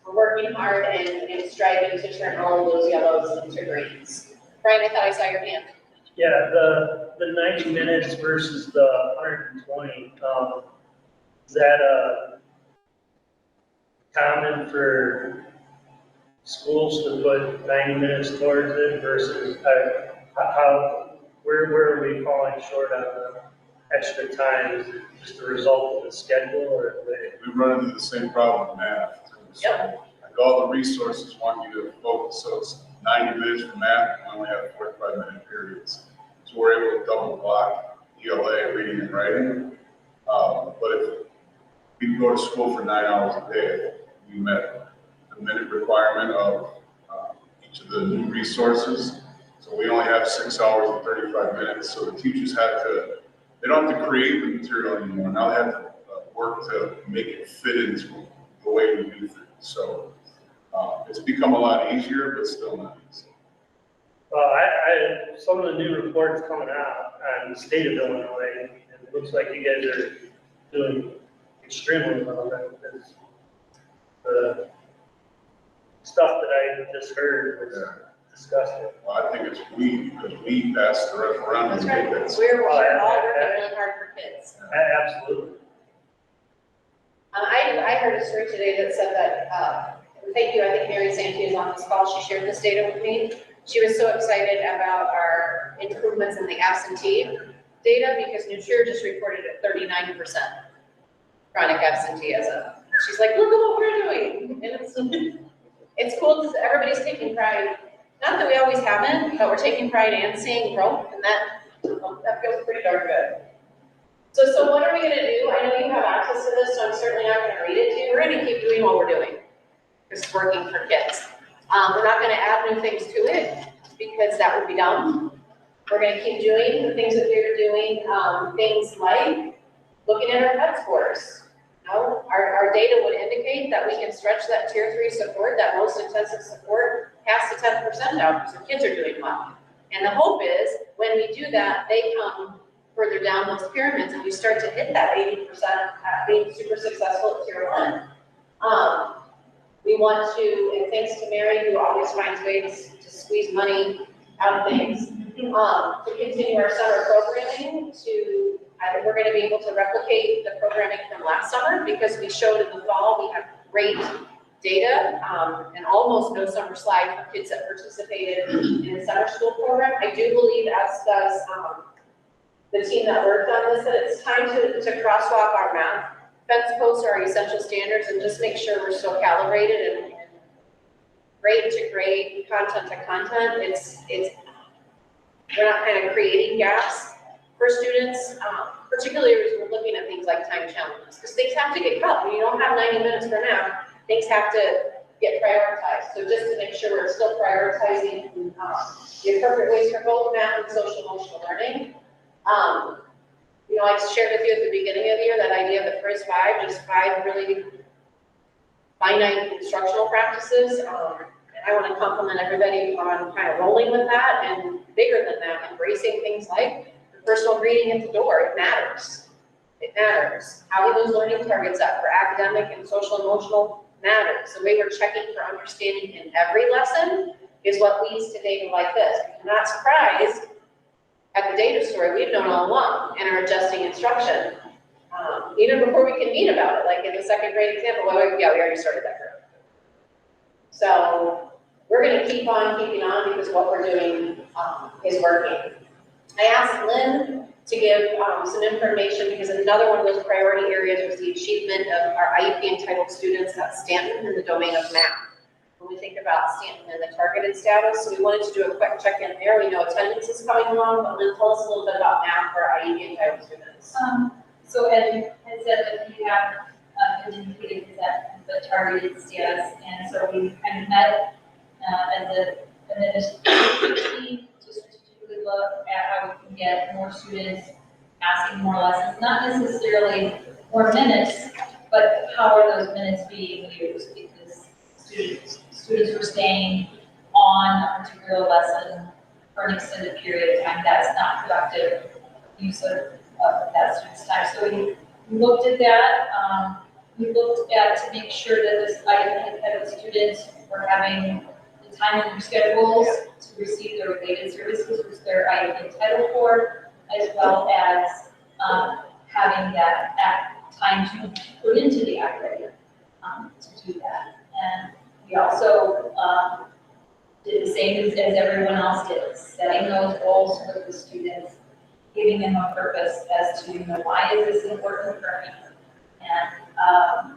We're working hard and striving to turn all of those yellows into greens. Brian, I thought I saw your hand. Yeah, the 90 minutes versus the 120, is that common for schools to put 90 minutes towards it versus where are we falling short on the extra time? Is it just a result of the schedule or? We run into the same problem with math. Yep. Like all the resources want you to focus, so it's 90 minutes for math, and we only have 45-minute periods. So we're able to double block ELA, reading and writing. But if we go to school for 9 hours a day, we met the minute requirement of each of the new resources. So we only have 6 hours and 35 minutes. So the teachers they don't have to create the material anymore. Now they have to work to make it fit into the way we do things. So it's become a lot easier, but still not easy. Well, some of the new reports coming out on the state of Illinois, it looks like you guys are doing extremely well. Because the stuff that I just heard was disgusting. Well, I think it's because we passed the referendum. That's right. We're all working really hard for kids. Absolutely. I heard a story today that said that, thank you, I think Mary Santee is on this call, she shared this data with me. She was so excited about our improvements in the absentee data because New Trier just reported at 39% chronic absenteeism. She's like, look at what we're doing. And it's cool because everybody's taking pride. Not that we always haven't, but we're taking pride and seeing growth, and that feels pretty darn good. So what are we gonna do? I know you have access to this, so I'm certainly not gonna read it to you. We're gonna keep doing what we're doing. It's working for kids. We're not gonna add new things to it because that would be dumb. We're gonna keep doing the things that we're doing, things like looking at our PET scores. You know, our data would indicate that we can stretch that tier 3 support, that most intensive support, past the 10% now because the kids are doing well. And the hope is when we do that, they come further down those pyramids and we start to hit that 80% being super successful at tier 1. We want to, and thanks to Mary, who always finds ways to squeeze money out of things, to continue our summer programming we're going to be able to replicate the programming from last summer because we showed in the fall we have great data, and almost no summer slide for kids that participated in a summer school program. I do believe, as does, the team that worked on this, that it's time to crosswalk our math fence posts, our essential standards, and just make sure we're still calibrated and grade to grade, content to content. We're not kind of creating gaps for students, particularly as we're looking at things like time challenges, because things have to get cut. When you don't have 90 minutes for math, things have to get prioritized. So just to make sure we're still prioritizing the appropriate ways for both math and social emotional learning. You know, I shared with you at the beginning of the year that idea of the first 5, just 5 really finite instructional practices. I want to compliment everybody on kind of rolling with that, and bigger than that, embracing things like the personal greeting at the door. It matters. It matters. How we those learning targets up for academic and social emotional matters. The way we're checking for understanding in every lesson is what leads to data like this. I'm not surprised at the data story we've known all along and are adjusting instruction. Even before we can meet about it, like in the second grade example, well, yeah, we already started that group. So we're gonna keep on keeping on because what we're doing is working. I asked Lynn to give some information because another one of those priority areas was the achievement of our IEP entitled students at Stanton in the domain of math. When we think about Stanton and the targeted status, so we wanted to do a quick check-in there. We know attendance is coming along, but Lynn, tell us a little bit about math for our IEP entitled students. So as you had said, that we have indicated that the targeted status, and so we kind of met as an administrative team to strategically look at how we can get more students asking more lessons, not necessarily more minutes, but how are those minutes being used, because students were staying on a particular lesson for an extended period of time. That's not productive use of that student's time. So we looked at that. We looked at to make sure that this IEP students were having the time in their schedules to receive their related services, which they're IEP entitled for, as well as having that time to put into the activity to do that. And we also did the same as everyone else did, setting those goals with the students, giving them a purpose as to, you know, why is this important for me? And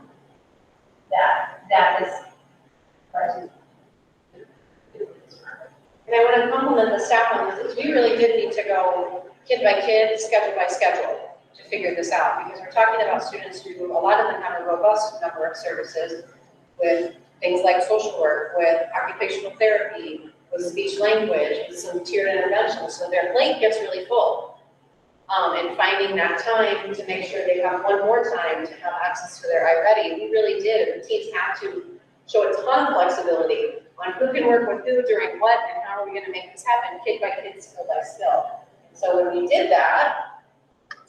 that is part of. And I want to compliment the staff on this, because we really did need to go kid by kid, schedule by schedule to figure this out, because we're talking about students who, a lot of them have a robust number of services with things like social work, with occupational therapy, with speech language, with some tiered interventions, so their plate gets really full. And finding that time to make sure they have one more time to have access to their iReady, we really did, and the teams had to show a ton of flexibility on who can work with who during what, and how are we gonna make this happen, kid by kid, skill by skill. So when we did that,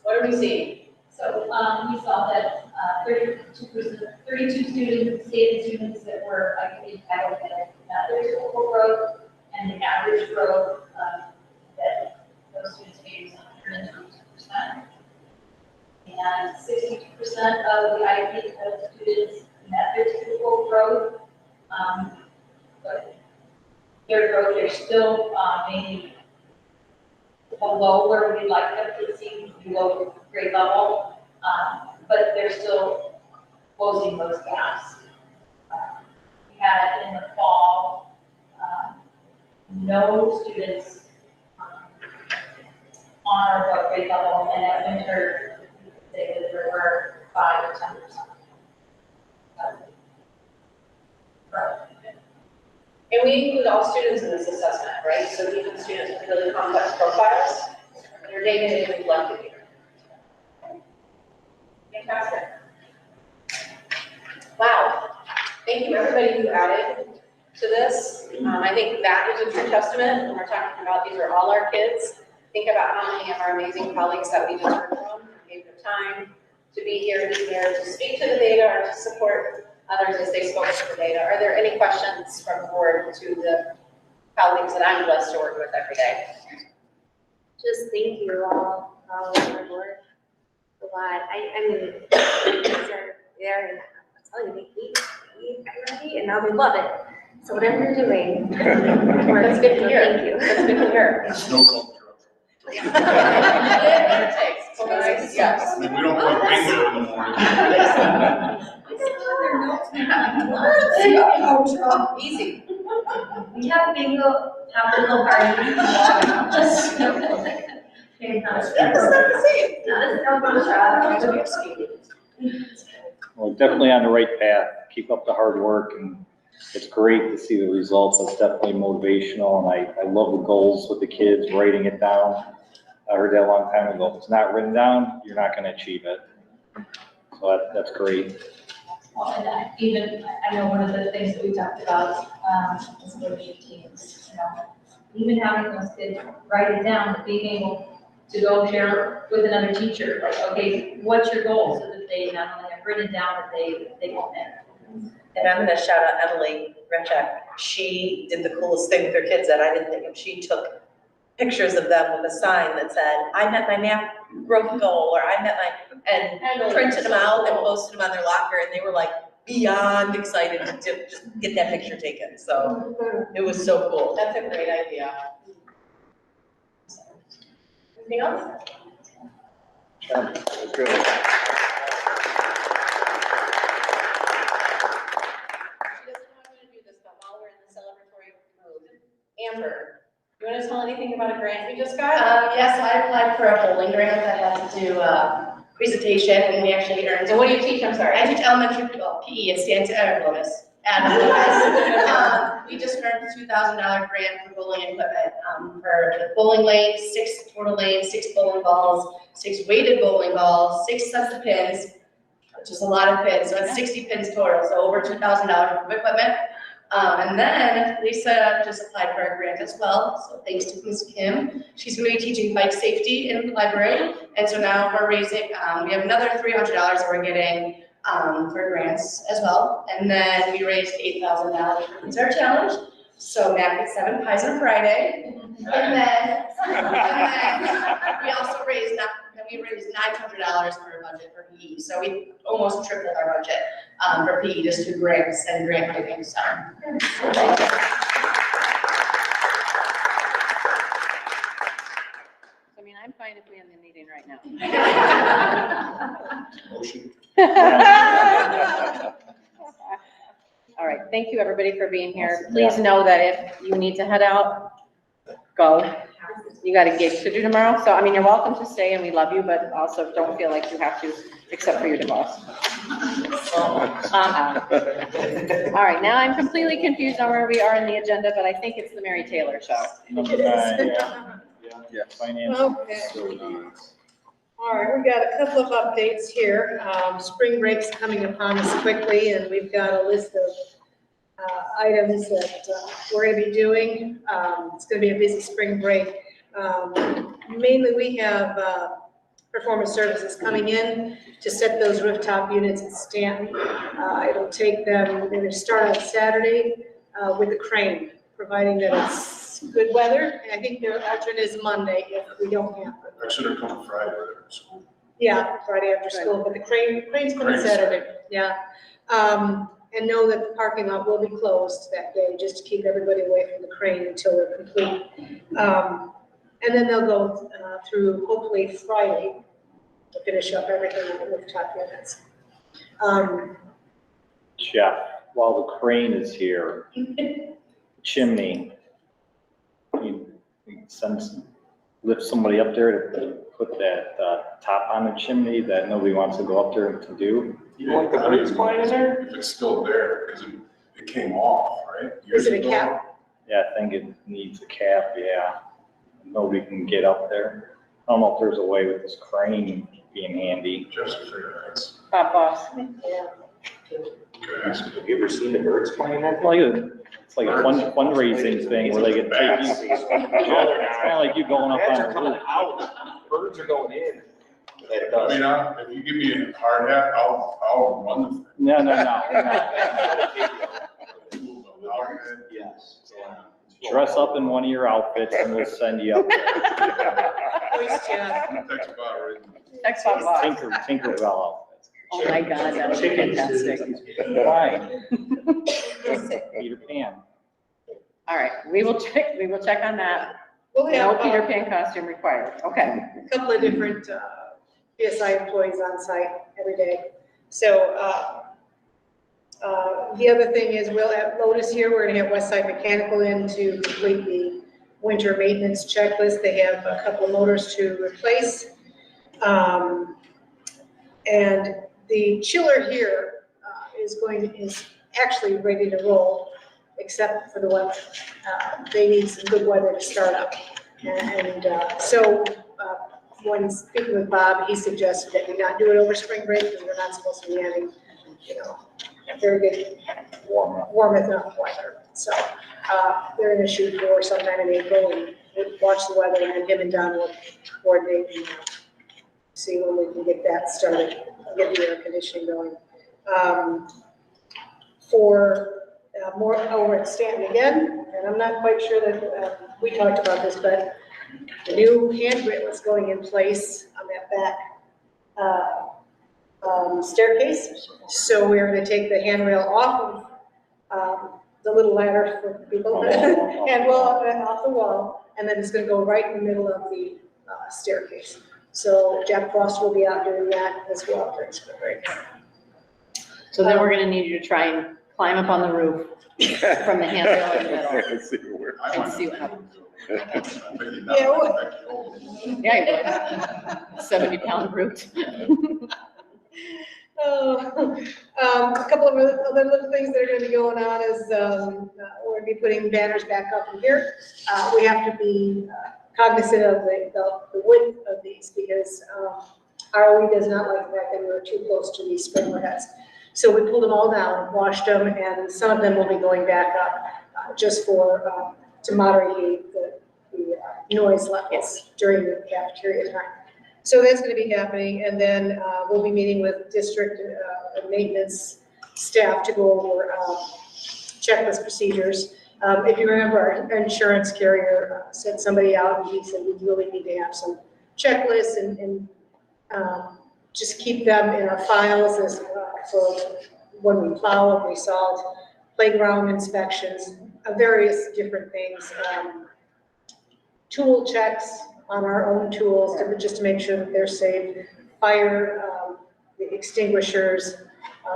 what are we seeing? So we saw that 32 students, stated students that were IEP entitled had their total growth, and the average growth that those students made was 102%. And 62% of the IEP entitled students met their typical growth. But their growth, they're still maybe below where we'd like them to see, below grade level, but they're still closing those gaps. We had in the fall, no students on or above grade level, and at winter, they said there were 5 or 10%. And we include all students in this assessment, right? So even students with really complex profiles, their data is reflected here. Fantastic. Wow. Thank you, everybody who added to this. I think that is a true testament when we're talking about these are all our kids. Think about how many of our amazing colleagues that we just heard from gave their time to be here to speak to the data or to support others as they spoke to the data. Are there any questions from the board to the colleagues that I'm blessed to work with every day? Just thank you all of our board a lot. I mean, these are there, and I'm telling you, we ready? Are you ready? And now they love it. So whatever you're doing. That's good to hear. Thank you. That's good to hear. Snow culture. Whatever it takes. Nice, yes. I mean, we don't play bingo in the morning. Easy. We have bingo after the party. Just snow. Okay, not a Well, definitely on the right path. Keep up the hard work, and it's great to see the results. It's definitely motivational, and I love the goals with the kids, writing it down. I heard that a long time ago. If it's not written down, you're not gonna achieve it. So that's great. Well, and I know one of the things that we talked about, as leadership teams, even having those kids write it down, but being able to go share with another teacher, like, okay, what's your goal? So that they not only have written down, but they can then. And I'm gonna shout out Emily Rechak. She did the coolest thing with her kids that I didn't think of. She took pictures of them with a sign that said, I met my math growth goal, or I met my, and printed them out and posted them on their locker, and they were like beyond excited to just get that picture taken. So it was so cool. That's a great idea. Anything else? That's good. Amber, you want to tell anything about a grant we just got? Yes, I applied for a bowling grant that had to do a presentation, and we actually earned. And what do you teach? I'm sorry. I teach elementary, PE, it stands for bonus. We just earned a $2,000 grant for bowling equipment, for the bowling lanes, 6 total lanes, 6 bowling balls, 6 weighted bowling balls, 6 sets of pins, which is a lot of pins, so it's 60 pins total, so over $2,000 of equipment. And then Lisa just applied for a grant as well, so thanks to Ms. Kim. She's gonna be teaching bike safety in the library, and so now we're raising, we have another $300 that we're getting for grants as well. And then we raised $8,000 for Pizza Our Challenge, so Matt gets 7 pies on Friday. And then we also raised $900 for a budget for PE, so we almost tripled our budget for PE just through grants and grant giving, so. I mean, I'm fine if we end the meeting right now. Motion. All right, thank you, everybody, for being here. Please know that if you need to head out, go. You got a gig to do tomorrow, so, I mean, you're welcome to stay, and we love you, but also don't feel like you have to, except for your divorce. All right, now I'm completely confused on where we are in the agenda, but I think it's the Mary Taylor Show. Number 9, yeah, finance. Okay. All right, we've got a couple of updates here. Spring break's coming upon us quickly, and we've got a list of items that we're gonna be doing. It's gonna be a busy spring break. Mainly we have performance services coming in to set those rooftop units at Stanton. It'll take them, they're gonna start on Saturday with a crane, providing that it's good weather. And I think their alternate is Monday if we don't have it. I should have come Friday after school. Yeah, Friday after school, but the crane's coming Saturday, yeah. And know that the parking lot will be closed that day, just to keep everybody away from the crane until they're complete. And then they'll go through hopefully Friday to finish up everything on the rooftop units. Jeff, while the crane is here, chimney, you lift somebody up there to put that top on the chimney that nobody wants to go up there to do. You want the birds flying in there? If it's still there, because it came off, right? Is it a cap? Yeah, I think it needs a cap, yeah. Nobody can get up there. I don't know if there's a way with this crane being handy. Just figure that's. Pop off. Yeah. Have you ever seen the birds flying that? It's like a fundraising thing where they get take you. It's kind of like you going up Bats on are a coming roof. out, birds are going in. I mean, if you give me a hard hat, I'll run the thing. No. Yes. Dress up in one of your outfits and we'll send you up there. Voice chat. That's about right. Next one, Bob. Tinkerbell outfits. Oh my God, that would be fantastic. Fine. Peter Pan. All right, we will check on that. We'll No have Peter Pan costume required, okay. a couple of different PSI employees on site every day. So the other thing is we'll have Lotus here, we're gonna have Westside Mechanical in to complete the winter maintenance checklist. They have a couple of motors to replace. And the chiller here is actually ready to roll, except for the weather. They need some good weather to start up. So when speaking with Bob, he suggested that we not do it over spring break because we're not supposed to be having, very good warm enough weather. So they're going to shoot for sometime in April and we'll watch the weather, and then him and Don will coordinate and see when we can get that started, get the air conditioning going. For more over at Stanton again, and I'm not quite sure that we talked about this, but the new handrail is going in place on that back staircase. So we're going to take the handrail off of the little ladder for people and off the wall, and then it's going to go right in the middle of the staircase. So Jack Frost will be out doing that as well during spring break. So then we're gonna need you to try and climb up on the roof from the handrail in the middle and see what happens. Yeah, you would. 70-pound brute. A couple of other little things that are going to be going on is we're going to be putting banners back up in here. We have to be cognizant of the width of these because ROE does not like the fact that we're too close to these sprinkler heads. So we pulled them all down, washed them, and some of them will be going back up just for to moderate the noise levels during the cafeteria time. So that's going to be happening, and then we'll be meeting with district maintenance staff to go over checklist procedures. If you remember, our insurance carrier sent somebody out, and he said we really need to have some checklists and just keep them in our files as for when we plow, we salt, playground inspections, various different things. Tool checks on our own tools just to make sure that they're safe. Fire, the extinguishers,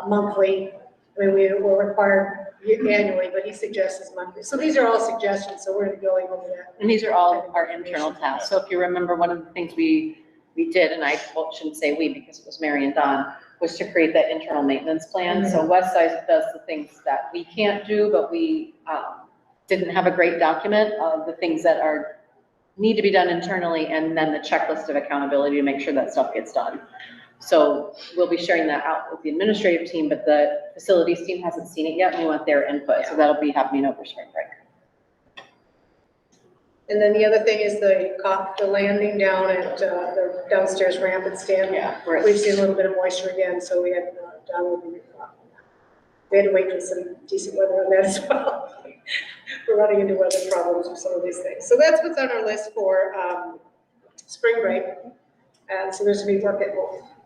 monthly. I mean, we're required annually, but he suggests monthly. So these are all suggestions, so we're going to be going over that. And these are all our internal tasks. So if you remember, one of the things we did, and I shouldn't say we because it was Mary and Don, was to create that internal maintenance plan. So Westside does the things that we can't do, but we didn't have a great document of the things that need to be done internally, and then the checklist of accountability to make sure that stuff gets done. So we'll be sharing that out with the administrative team, but the facilities team hasn't seen it yet, and we want their input. So that'll be happening over spring break. And then the other thing is the landing down at the downstairs ramp at Stanton. Yeah, we've seen a little bit of moisture again, so we had we had to wait for some decent weather on that as well. We're running into weather problems with some of these things. So that's what's on our list for spring break. And so there's going to be work at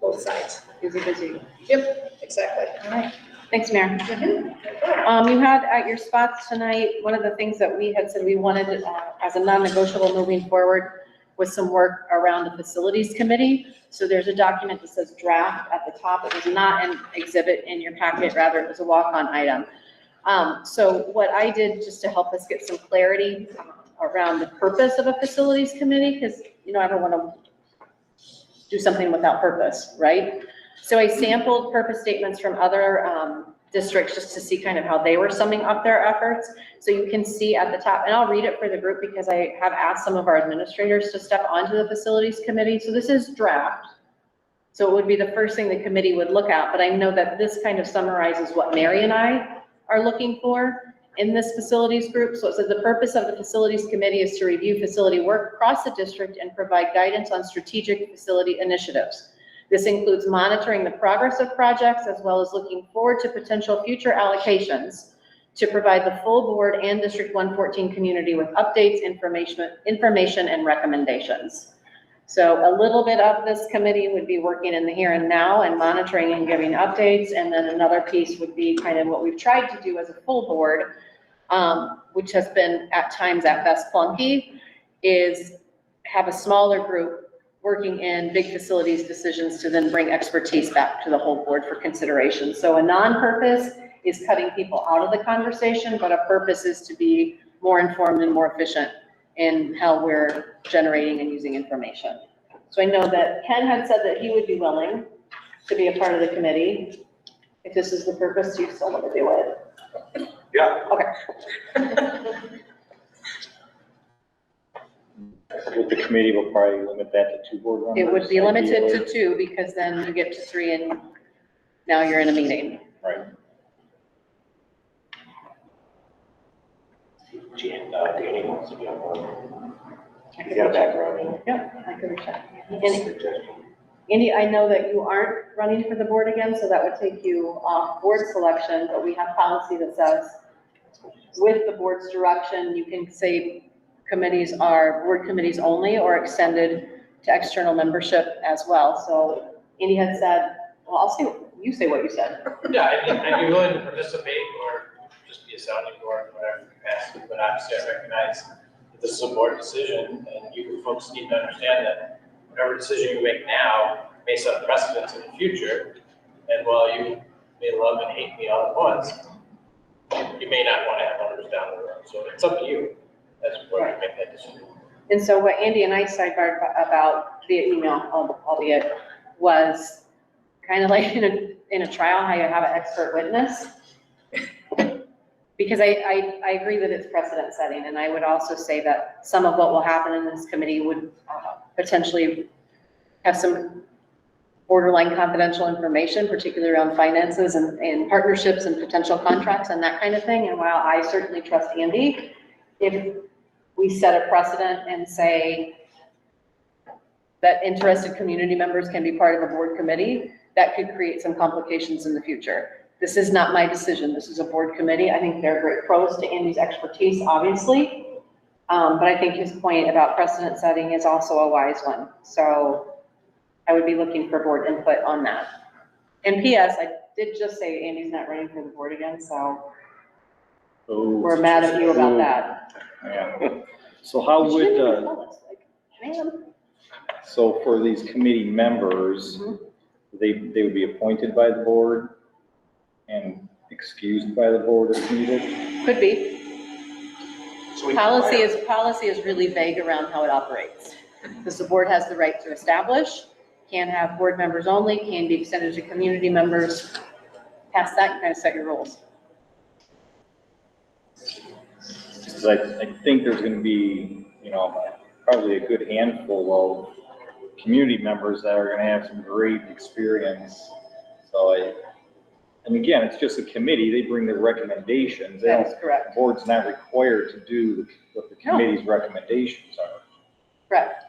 both sides. Busy. Yep, exactly. All right. Thanks, Mary. You had at your spots tonight, one of the things that we had said we wanted as a non-negotiable moving forward was some work around the facilities committee. So there's a document that says draft at the top. It was not an exhibit in your packet, rather it was a walk-on item. So what I did just to help us get some clarity around the purpose of a facilities committee, because I don't want to do something without purpose, right? So I sampled purpose statements from other districts just to see kind of how they were summing up their efforts. So you can see at the top, and I'll read it for the group because I have asked some of our administrators to step onto the facilities committee. So this is draft. So it would be the first thing the committee would look at, but I know that this kind of summarizes what Mary and I are looking for in this facilities group. So it says the purpose of the facilities committee is to review facility work across the district and provide guidance on strategic facility initiatives. This includes monitoring the progress of projects as well as looking forward to potential future allocations to provide the full board and District 114 community with updates, information, and recommendations. So a little bit of this committee would be working in the here and now and monitoring and giving updates. And then another piece would be kind of what we've tried to do as a full board, which has been at times at best clunky, is have a smaller group working in big facilities decisions to then bring expertise back to the whole board for consideration. So a non-purpose is cutting people out of the conversation, but a purpose is to be more informed and more efficient in how we're generating and using information. So I know that Ken had said that he would be willing to be a part of the committee. If this is the purpose, you still want to do it? Yeah. Okay. With the committee, we'll probably limit that to 2 board members. It would be limited to ideally. 2 because then you get to 3 and now you're in a meeting. Right. Danny wants to be on board. He's got a background in. Yep, I could reach out. Andy, I know that you aren't running for the board again, so that would take you off board selection, but we have policy that says with the board's direction, you can say committees are board committees only or extended to external membership as well. So Andy had said, well, I'll say, you say what you said. Yeah, I'd be willing to participate or just be a sounding board, whatever capacity, but obviously I recognize that this is a board decision and you folks need to understand that whatever decision you make now may set a precedent in the future. And while you may love and hate me all at once, you may not want to have others down the road. So it's up to you as a board to make that decision. And so what Andy and I sidebarred about via email, albeit, was kind of like in a trial, how you have an expert witness. Because I agree that it's precedent setting, and I would also say that some of what will happen in this committee would potentially have some borderline confidential information, particularly around finances and partnerships and potential contracts and that kind of thing. And while I certainly trust Andy, if we set a precedent and say that interested community members can be part of a board committee, that could create some complications in the future. This is not my decision. This is a board committee. I think there are great pros to Andy's expertise, obviously. But I think his point about precedent setting is also a wise one. So I would be looking for board input on that. And PS, I did just say Andy's not running for the board again, so we're mad at you about that. Yeah. So how You would, didn't even tell us, like, man. so for these committee members, they would be appointed by the board and excused by the board if needed? Could be. Policy is really vague around how it operates. Because the board has the right to establish, can have board members only, can be extended to community members. Past that, you kind of set your rules. Because I think there's gonna be, probably a good handful of community members that are gonna have some great experience. So and again, it's just a committee, they bring their recommendations. That is correct. The board's not required to do what the committee's recommendations are. Correct.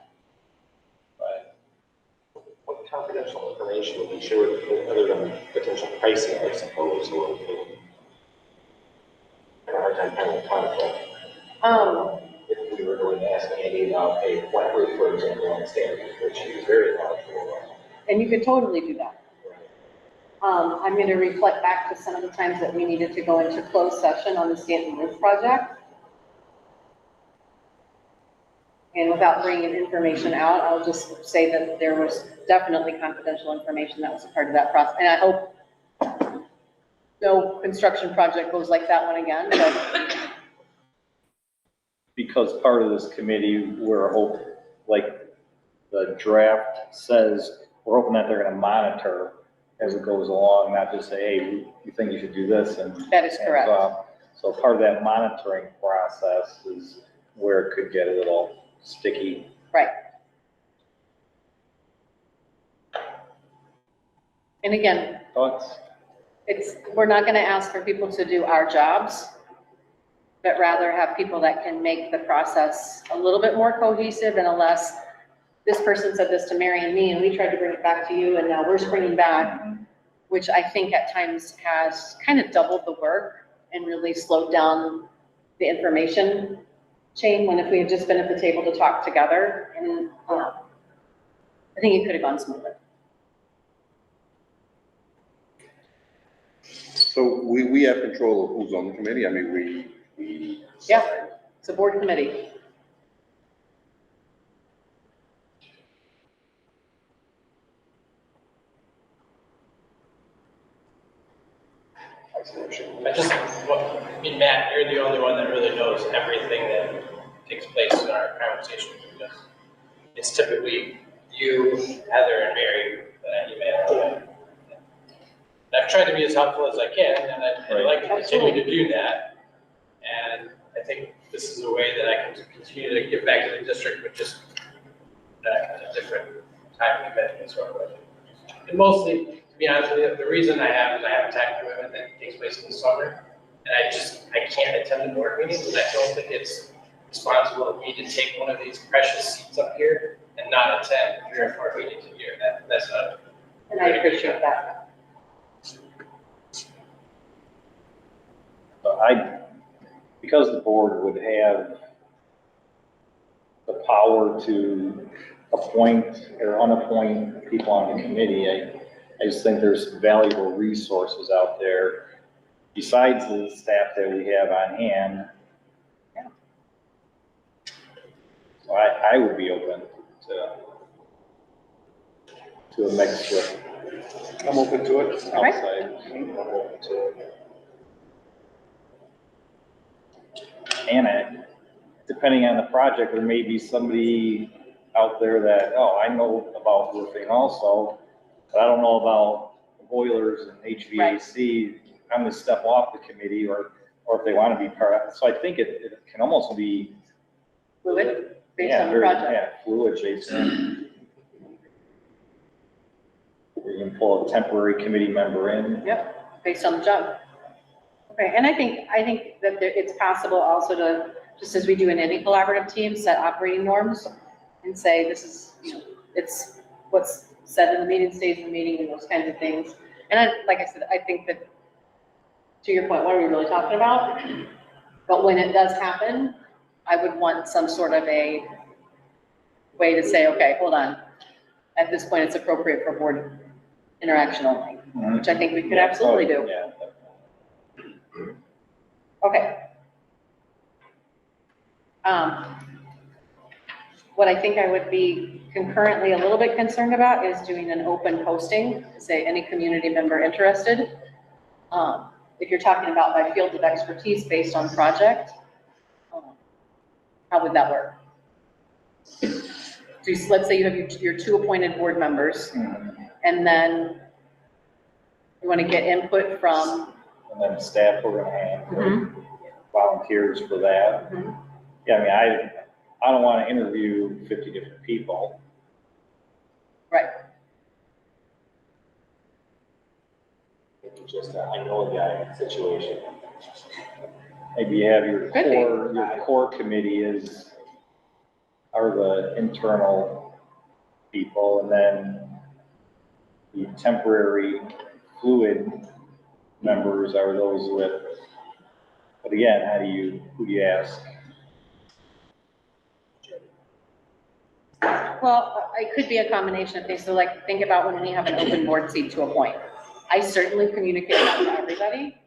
What confidential information would be shared other than potential pricing, I suppose, or a hard time finding a conflict? If we were going to ask Andy about a flat rate, for example, on standards, which he was very knowledgeable on. And you could totally do that. I'm going to reflect back to some of the times that we needed to go into closed session on the Stanton Roof project. And without bringing information out, I'll just say that there was definitely confidential information that was a part of that process. And I hope no construction project goes like that one again, but. Because part of this committee, we're hoping, like the draft says, we're hoping that they're gonna monitor as it goes along, not just say, hey, you think you should do this and. That is correct. So part of that monitoring process is where it could get a little sticky. Right. And again, Thoughts? we're not gonna ask for people to do our jobs, but rather have people that can make the process a little bit more cohesive and a less, this person said this to Mary and me, and we tried to bring it back to you, and now we're springing back, which I think at times has kind of doubled the work and really slowed down the information chain, when if we had just been at the table to talk together and I think it could have gone smoother. So we have control of who's on the committee? I mean, we. Yeah, it's a board committee. I just, well, I mean, Matt, you're the only one that really knows everything that takes place in our conversations with us. It's typically you, Heather, and Mary that I email. And I've tried to be as helpful as I can, and I'd like to continue to do that. And I think this is a way that I can continue to give back to the district, but just a different time commitment and sort of way. And mostly, to be honest with you, the reason I have a time commitment that takes place in the summer, and I can't attend the board meetings, and I don't think it's responsible of me to take one of these precious seats up here and not attend 3 or 4 meetings a year. That's not. And I appreciate that. Because the board would have the power to appoint or unappoint people on the committee, I just think there's valuable resources out there besides the staff that we have on hand. So I would be open to a mixture. I'm open to it. Outside. I'm open to it. And depending on the project, there may be somebody out there that, oh, I know about roofing also, but I don't know about boilers and HVAC. I'm gonna step off the committee, or if they want to be part of it. So I think it can almost be fluid based on the project. Yeah, fluid, Jason. You can pull a temporary committee member in. Yep, based on the job. Okay, and I think that it's possible also to, just as we do in any collaborative team, set operating norms and say, this is, it's what's said in the meeting stays in the meeting and those kinds of things. And like I said, I think that, to your point, what are we really talking about? But when it does happen, I would want some sort of a way to say, okay, hold on. At this point, it's appropriate for board interaction only, which I think we could absolutely do. Yeah. Okay. What I think I would be concurrently a little bit concerned about is doing an open posting, say any community member interested. If you're talking about by field of expertise based on project, how would that work? So let's say you have your 2 appointed board members, and then you want to get input from. And then staff we're gonna have, volunteers for that. Yeah, I mean, I don't want to interview 50 different people. Right. It's just a I know a guy situation. Maybe you have your core committee are the internal people, and then the temporary fluid members are those with, but again, who do you ask? Well, it could be a combination of things. So like, think about when we have an open board seat to appoint. I certainly communicate that to everybody.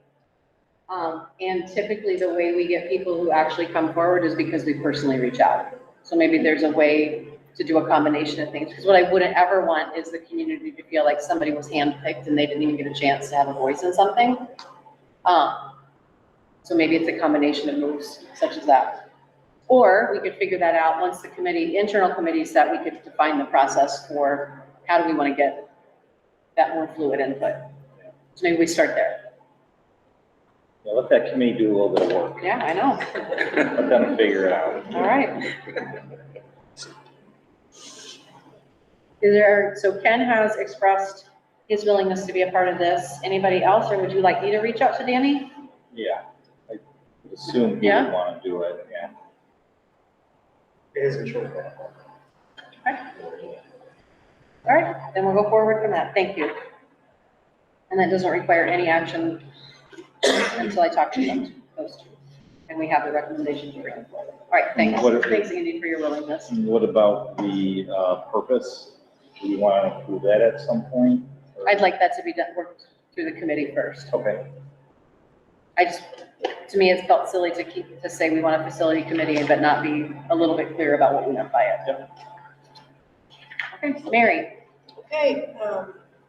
And typically the way we get people who actually come forward is because we personally reach out. So maybe there's a way to do a combination of things. Because what I wouldn't ever want is the community to feel like somebody was handpicked and they didn't even get a chance to have a voice in something. So maybe it's a combination of moves such as that. Or we could figure that out once the internal committee is set, we could define the process for how do we want to get that more fluid input. So maybe we start there. Yeah, let that committee do a little bit of work. Yeah, I know. Let them figure it out. All right. So Ken has expressed his willingness to be a part of this. Anybody else, or would you like me to reach out to Danny? Yeah, I would assume he would want to do it, yeah. It isn't true. All right, then we'll go forward from that. Thank you. And that doesn't require any action until I talk to them, those two. And we have the recommendation to bring forward. All right, thanks. Thanks, Andy, for your willingness. What about the purpose? Do you want to approve that at some point? or- I'd like that to be done, worked through the committee first. Okay, To me, it's felt silly to say we want a facility committee, but not be a little bit clear about what we meant by it. Yep. Okay, Mary. Okay,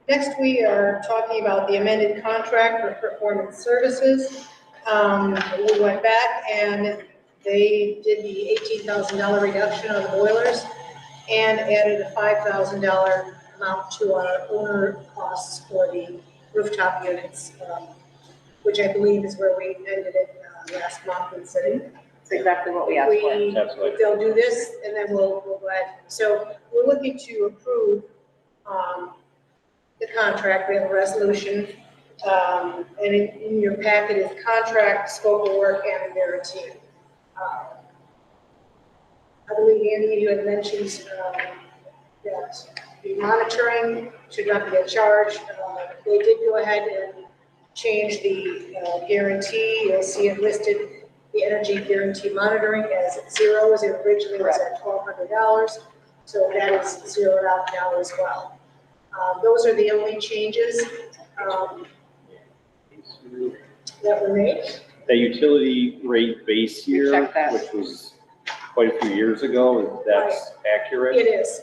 next we are talking about the amended contract for performance services. We went back and they did the $18,000 reduction on the boilers and added a $5,000 amount to our owner costs for the rooftop units, which I believe is where we ended it last month in city. That's exactly what we asked for. That's right. They'll do this and then we'll go ahead. So we're looking to approve the contract. We have a resolution. And in your packet is contract, scope of work, and guarantee. I believe, Andy, you had mentioned that the monitoring should not be a charge. They did go ahead and change the guarantee. You'll see it listed, the energy guarantee monitoring as zero, as it originally was at $1,200. So that is zeroed out now as well. Those are the only changes that were made. the utility rate base year, Check that. which was quite a few years ago, that's accurate? It is,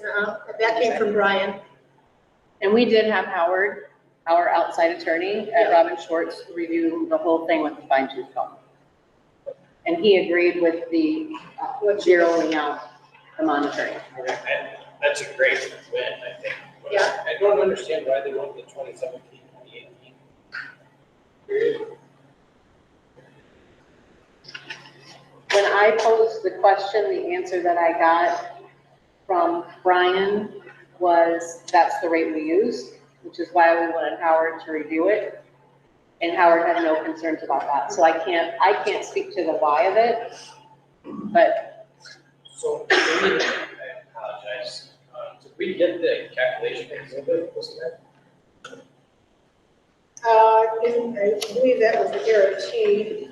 that came from Brian. And we did have Howard, our outside attorney at Robin Schwartz, review the whole thing with the fine tooth comb. And he agreed with the zeroing out the monitoring. And that's a great win, I think. Yeah. I don't understand why they went to 2017, 2018. Period. When I posed the question, the answer that I got from Brian was, that's the rate we use, which is why we wanted Howard to review it. And Howard had no concerns about that. So I can't speak to the why of it, but. So, I apologize. Did we get the calculation exhibit, wasn't it? I believe that was the guarantee.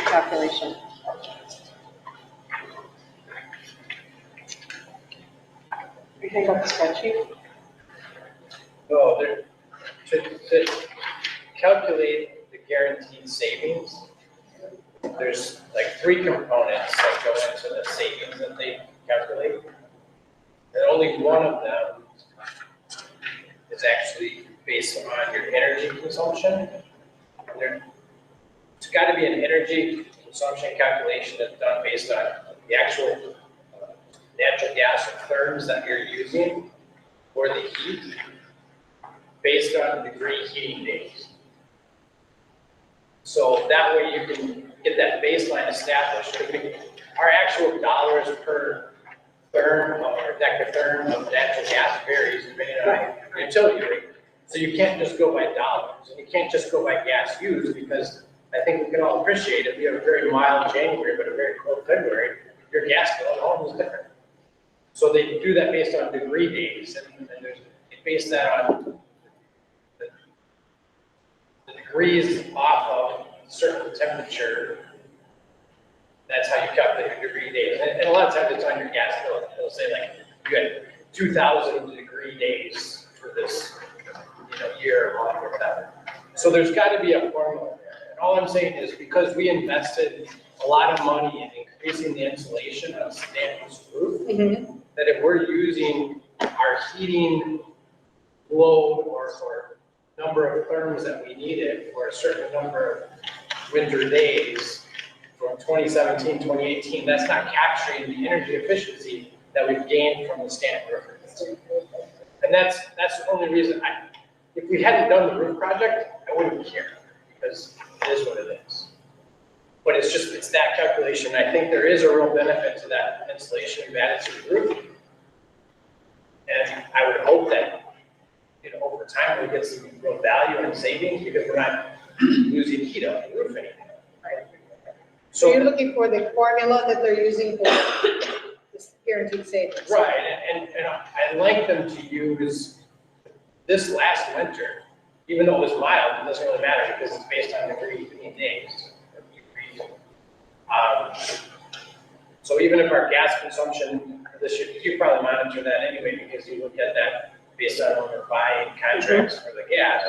Calculation. You think about the spreadsheet? No, to calculate the guaranteed savings, there's like 3 components that go into the savings that they calculate. And only one of them is actually based on your energy consumption. It's got to be an energy consumption calculation that's done based on the actual natural gas or therms that you're using for the heat, based on degree heating days. So that way you can get that baseline established. Our actual dollars per therm or decatherm of natural gas varies depending on your utility rate. So you can't just go by dollars, and you can't just go by gas used, because I think we can all appreciate it. We have a very mild January, but a very cold February. Your gas bill almost different. So they do that based on degree days, and they base that on the degrees off of certain temperature. That's how you calculate your degree days. And a lot of times it's on your gas bill. They'll say like, you had 2,000 degree days for this, year or whatever. So there's got to be a formula there. And all I'm saying is, because we invested a lot of money in increasing the insulation of Stanton's roof, that if we're using our heating load or number of therms that we needed for a certain number of winter days from 2017, 2018, that's not capturing the energy efficiency that we've gained from the Stanton roof. And that's the only reason if we hadn't done the roof project, I wouldn't care, because it is what it is. But it's that calculation. I think there is a real benefit to that insulation we've added to the roof. And I would hope that, over time we get some real value and savings, because we're not losing heat on the roof anymore. Right? So you're looking for the formula that they're using for this guaranteed savings? Right, and I'd like them to use this last winter, even though it was mild, it doesn't really matter because it's based on degree heating days. So even if our gas consumption this year, you probably monitor that anyway, because you look at that based on when we're buying contracts for the gas.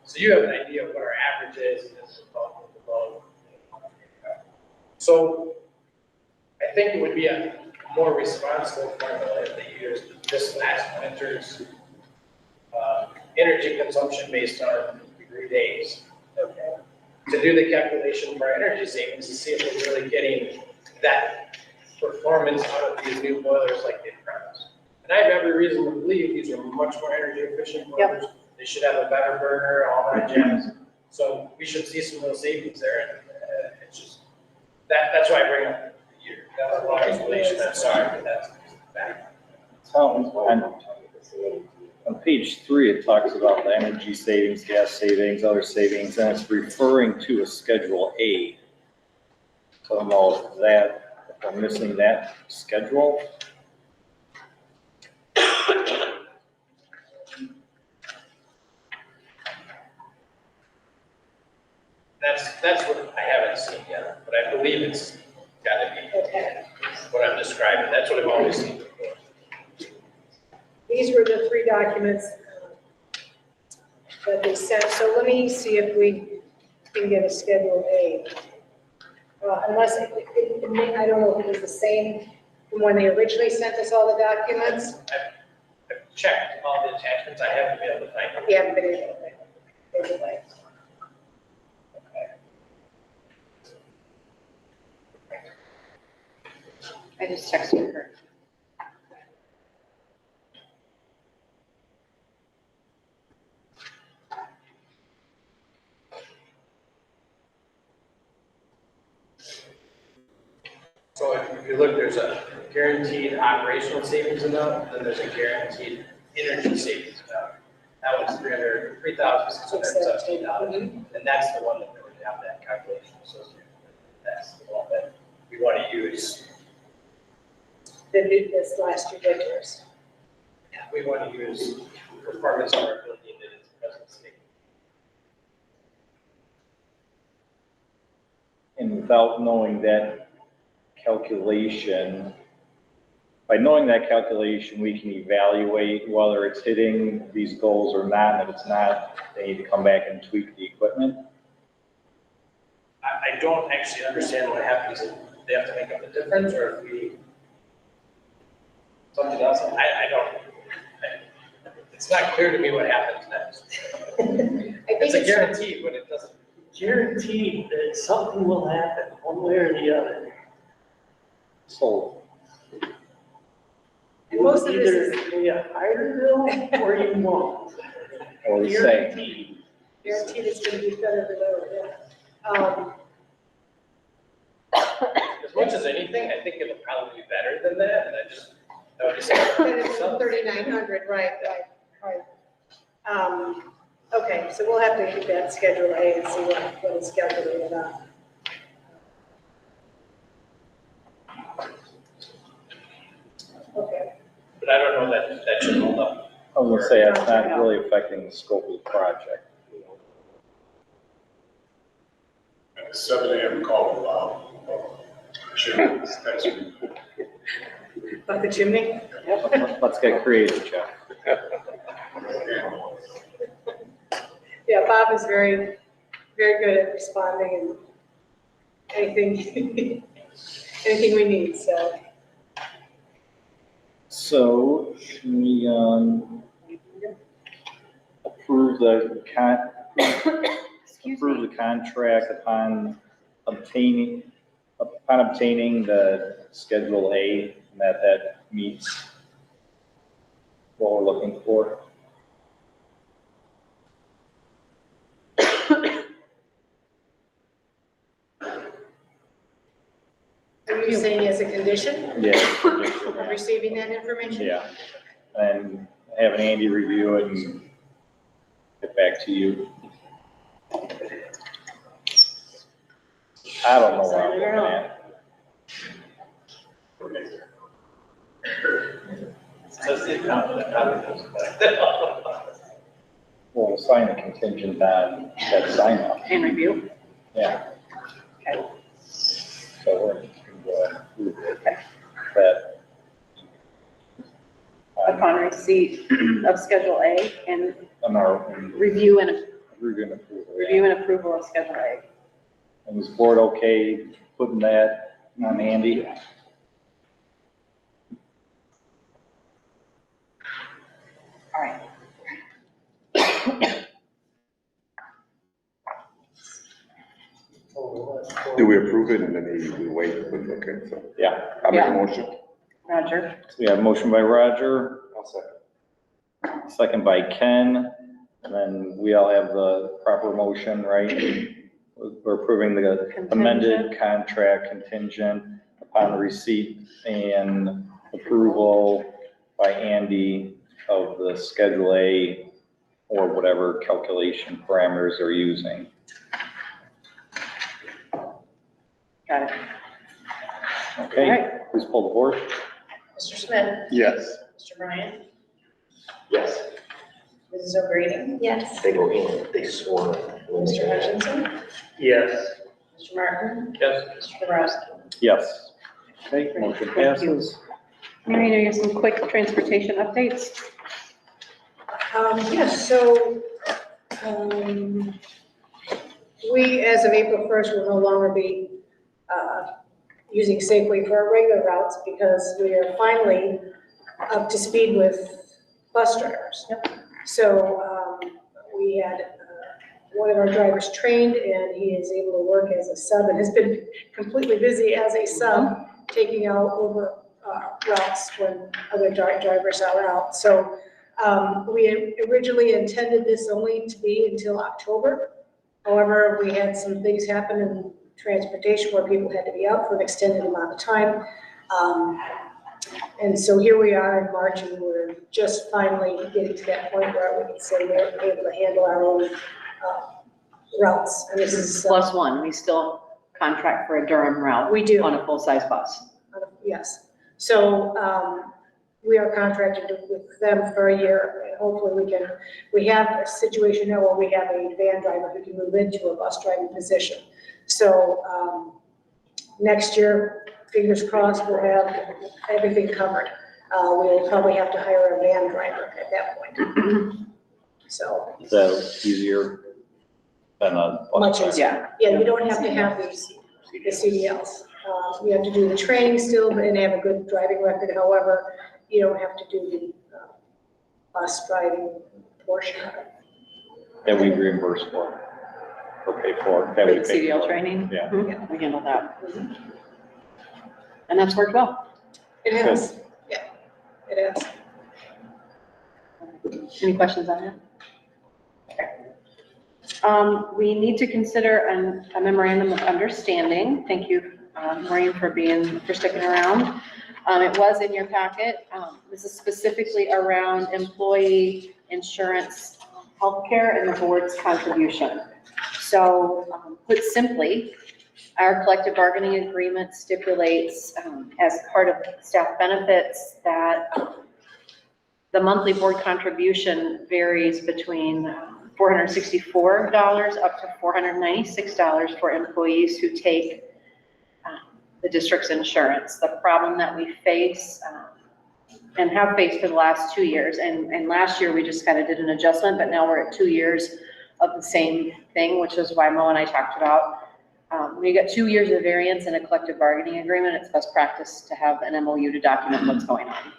So you have an idea of what our average is, and this is above and below. So I think it would be a more responsible formula if they used this last winter's energy consumption based on degree days. Okay. To do the calculation for our energy savings to see if we're really getting that performance out of these new boilers like they've promised. And I have every reason to believe these are much more energy efficient boilers. They should have a better burner, all that jazz. So we should see some of those savings there. And it's just, that's why I bring up the year. That was a long explanation. I'm sorry, but that's back. On page 3, it talks about the energy savings, gas savings, other savings, and it's referring to a Schedule A. So I don't know if I'm missing that schedule. That's what I haven't seen yet, but I believe it's gotta be what I'm describing. That's what I've always seen before. These were the 3 documents that they sent. So let me see if we can get a Schedule A. Unless, I don't know if it was the same from when they originally sent us all the documents. I've checked all the attachments. I haven't been able to find them. You haven't been able to find them. Okay. I just texted her. So if you look, there's a guaranteed operational savings amount, and then there's a guaranteed energy savings amount. That one's $3,617, and that's the one that would have that calculation associated with it. That's the one that we want to use. They did this last year, did yours. Yeah, we want to use performance of our building in its present state. And without knowing that calculation, by knowing that calculation, we can evaluate whether it's hitting these goals or not, and if it's not, they need to come back and tweak the equipment. I don't actually understand what happens if they have to make up the difference, or if we, something else, I don't, it's not clear to me what happens next. It's a guarantee, but it doesn't. Guaranteed that something will happen, one way or the other. So. Most of this is either pay a higher bill or you won't. Or the same. guaranteed it's going to be better than lower. As much as anything, I think it'll probably be better than that, and I would just. Then it's 3,900, right. Okay, so we'll have to get that Schedule A and see what it's calculated on. Okay. But I don't know that should hold up. I was gonna say, it's not really affecting the scope of the project. At the 7 a.m. call next week. About the chimney? Let's get creative, Jeff. Yeah, Bob is very, very good at responding and anything we need, so. So, should we, approve the contract upon obtaining the Schedule A, and that meets what we're looking for? Are you saying as a condition? Yeah. Of receiving that information? Yeah, and have Andy review it and get back to you. I don't know what I'm looking at. Well, we'll sign a contingent on that sign off. And review? Yeah. Okay. So we're, Okay. that. Upon receipt of Schedule A and On our. review and Review and approval. yeah. review and approval of Schedule A. And was board okay putting that on Andy? All right. Do we approve it and then we wait? Okay, so Yeah. I'll make a Yeah. motion. Roger. So we have a motion by Roger, I'll second. second by Ken, and then we all have the proper motion, right? We're approving the amended contract contingent upon receipt and approval by Andy of the Schedule A or whatever calculation parameters they're using. Got it. Okay, Alright. please pull the board. Mr. Smith? Yes. Mr. Bryant? Yes, Mrs. O'Grady? Yes. they go in, they swore. Mr. Hutchinson? Yes. Mr. Martin? Yes. Mr. Bobrowski? Yes. Okay, motion Thank you. passes. Mary, do you have some quick transportation updates? Yes, so, we, as of April 1st, will no longer be using Safeway for our regular routes because we are finally up to speed with bus drivers. So we had one of our drivers trained and he is able to work as a sub and has been completely busy as a sub, taking out over routes when other drivers are out. So we originally intended this only to be until October. However, we had some things happen in transportation where people had to be out for an extended amount of time. And so here we are in March and we're just finally getting to that point where we can say we're able to handle our own routes. And this is. Plus one, we still contract for a Durham route. We do. On a full-size bus. Yes. So we are contracted with them for a year. And hopefully we have a situation now where we have a van driver who can move into a bus driving position. So next year, fingers crossed, we'll have everything covered. We'll probably have to hire a van driver at that point. So. Is that easier than a? Much easier. Yeah, you don't have to have the CDLs. You have to do the training still and have a good driving record. However, you don't have to do the bus driving portion of it. That we reimburse for, or pay for. That we With pay CDL for. training? Yeah. Mhm, we handle that. And that's worked well. It has, yeah, it has. Any questions on that? We need to consider a memorandum of understanding. Thank you, Maureen, for sticking around. It was in your packet. This is specifically around employee insurance, healthcare, and the board's contribution. So, put simply, our collective bargaining agreement stipulates, as part of staff benefits, that the monthly board contribution varies between $464 up to $496 for employees who take the district's insurance. The problem that we face and have faced for the last 2 years, and last year we just kind of did an adjustment, but now we're at 2 years of the same thing, which is why Mo and I talked about. When you got 2 years of variance in a collective bargaining agreement, it's best practice to have an MOU to document what's going on.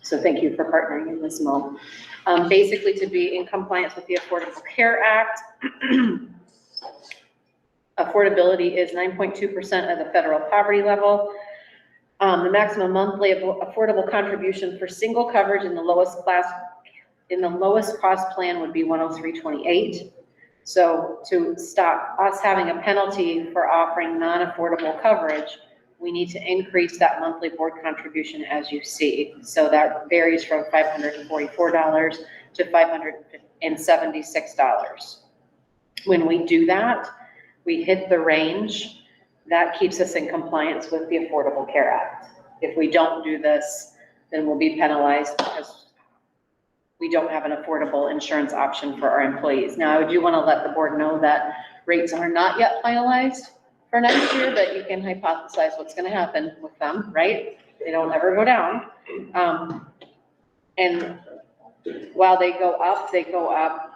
So thank you for partnering in this, Mo. Basically, to be in compliance with the Affordable Care Act, affordability is 9.2% of the federal poverty level. The maximum monthly affordable contribution for single coverage in the lowest cost plan would be $103.28. So to stop us having a penalty for offering non-affordable coverage, we need to increase that monthly board contribution as you see. So that varies from $544 to $576. When we do that, we hit the range. That keeps us in compliance with the Affordable Care Act. If we don't do this, then we'll be penalized because we don't have an affordable insurance option for our employees. Now, I do want to let the board know that rates are not yet finalized for next year, but you can hypothesize what's going to happen with them, right? They don't ever go down. And while they go up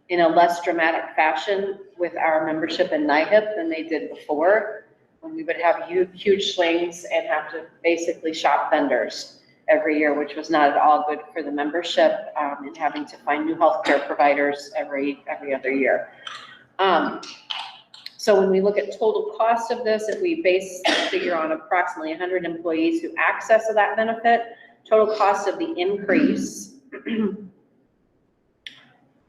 in a less dramatic fashion with our membership in NIHIP than they did before, when we would have huge swings and have to basically shop vendors every year, which was not at all good for the membership, and having to find new healthcare providers every other year. So when we look at total cost of this, if we base the figure on approximately 100 employees who access that benefit, total cost of the increase,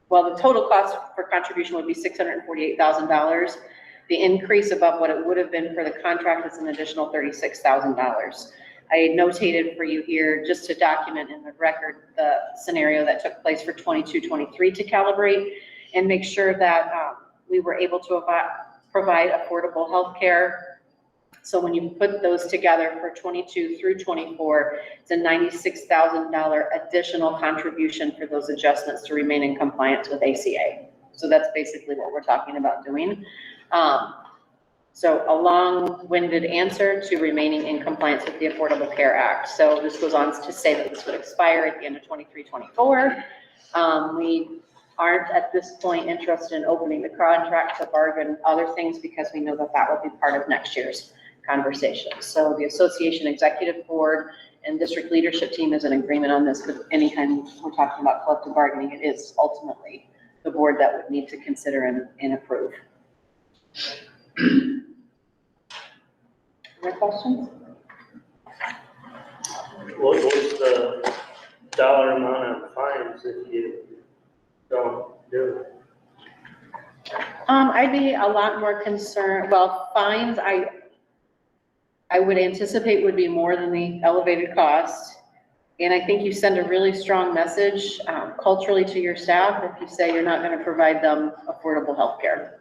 well, the total cost for contribution would be $648,000. The increase above what it would have been for the contract is an additional $36,000. I notated for you here, just to document in the record, the scenario that took place for 22-23 to calibrate and make sure that we were able to provide affordable health care. So when you put those together for 22 through 24, it's a $96,000 additional contribution for those adjustments to remain in compliance with ACA. So that's basically what we're talking about doing. So a long-winded answer to remaining in compliance with the Affordable Care Act. So this goes on to say that this would expire at the end of 23-24. We aren't at this point interested in opening the contract to bargain other things because we know that that will be part of next year's conversation. So the association executive board and district leadership team is in agreement on this, but anytime we're talking about collective bargaining, it is ultimately the board that would need to consider and approve. Other questions? What was the dollar amount on fines if you don't do it? I'd be a lot more concerned, well, fines, I would anticipate would be more than the elevated cost. And I think you send a really strong message culturally to your staff if you say you're not going to provide them affordable health care.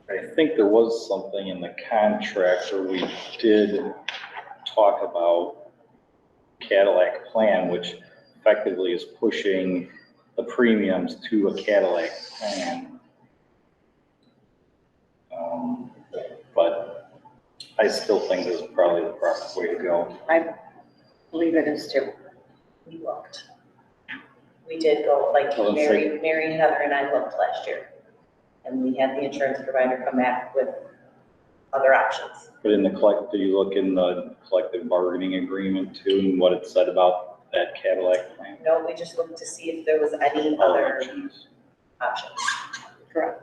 I think there was something in the contract where we did talk about Cadillac plan, which effectively is pushing the premiums to a Cadillac plan. But I still think this is probably the proper way to go. I believe it is too. We looked. We did go, like Mary, Heather, and I looked last year. And we had the insurance provider come back with other options. But in the did you look in the collective bargaining agreement too, and what it said about that Cadillac plan? No, we just looked to see if there was any other options. Correct.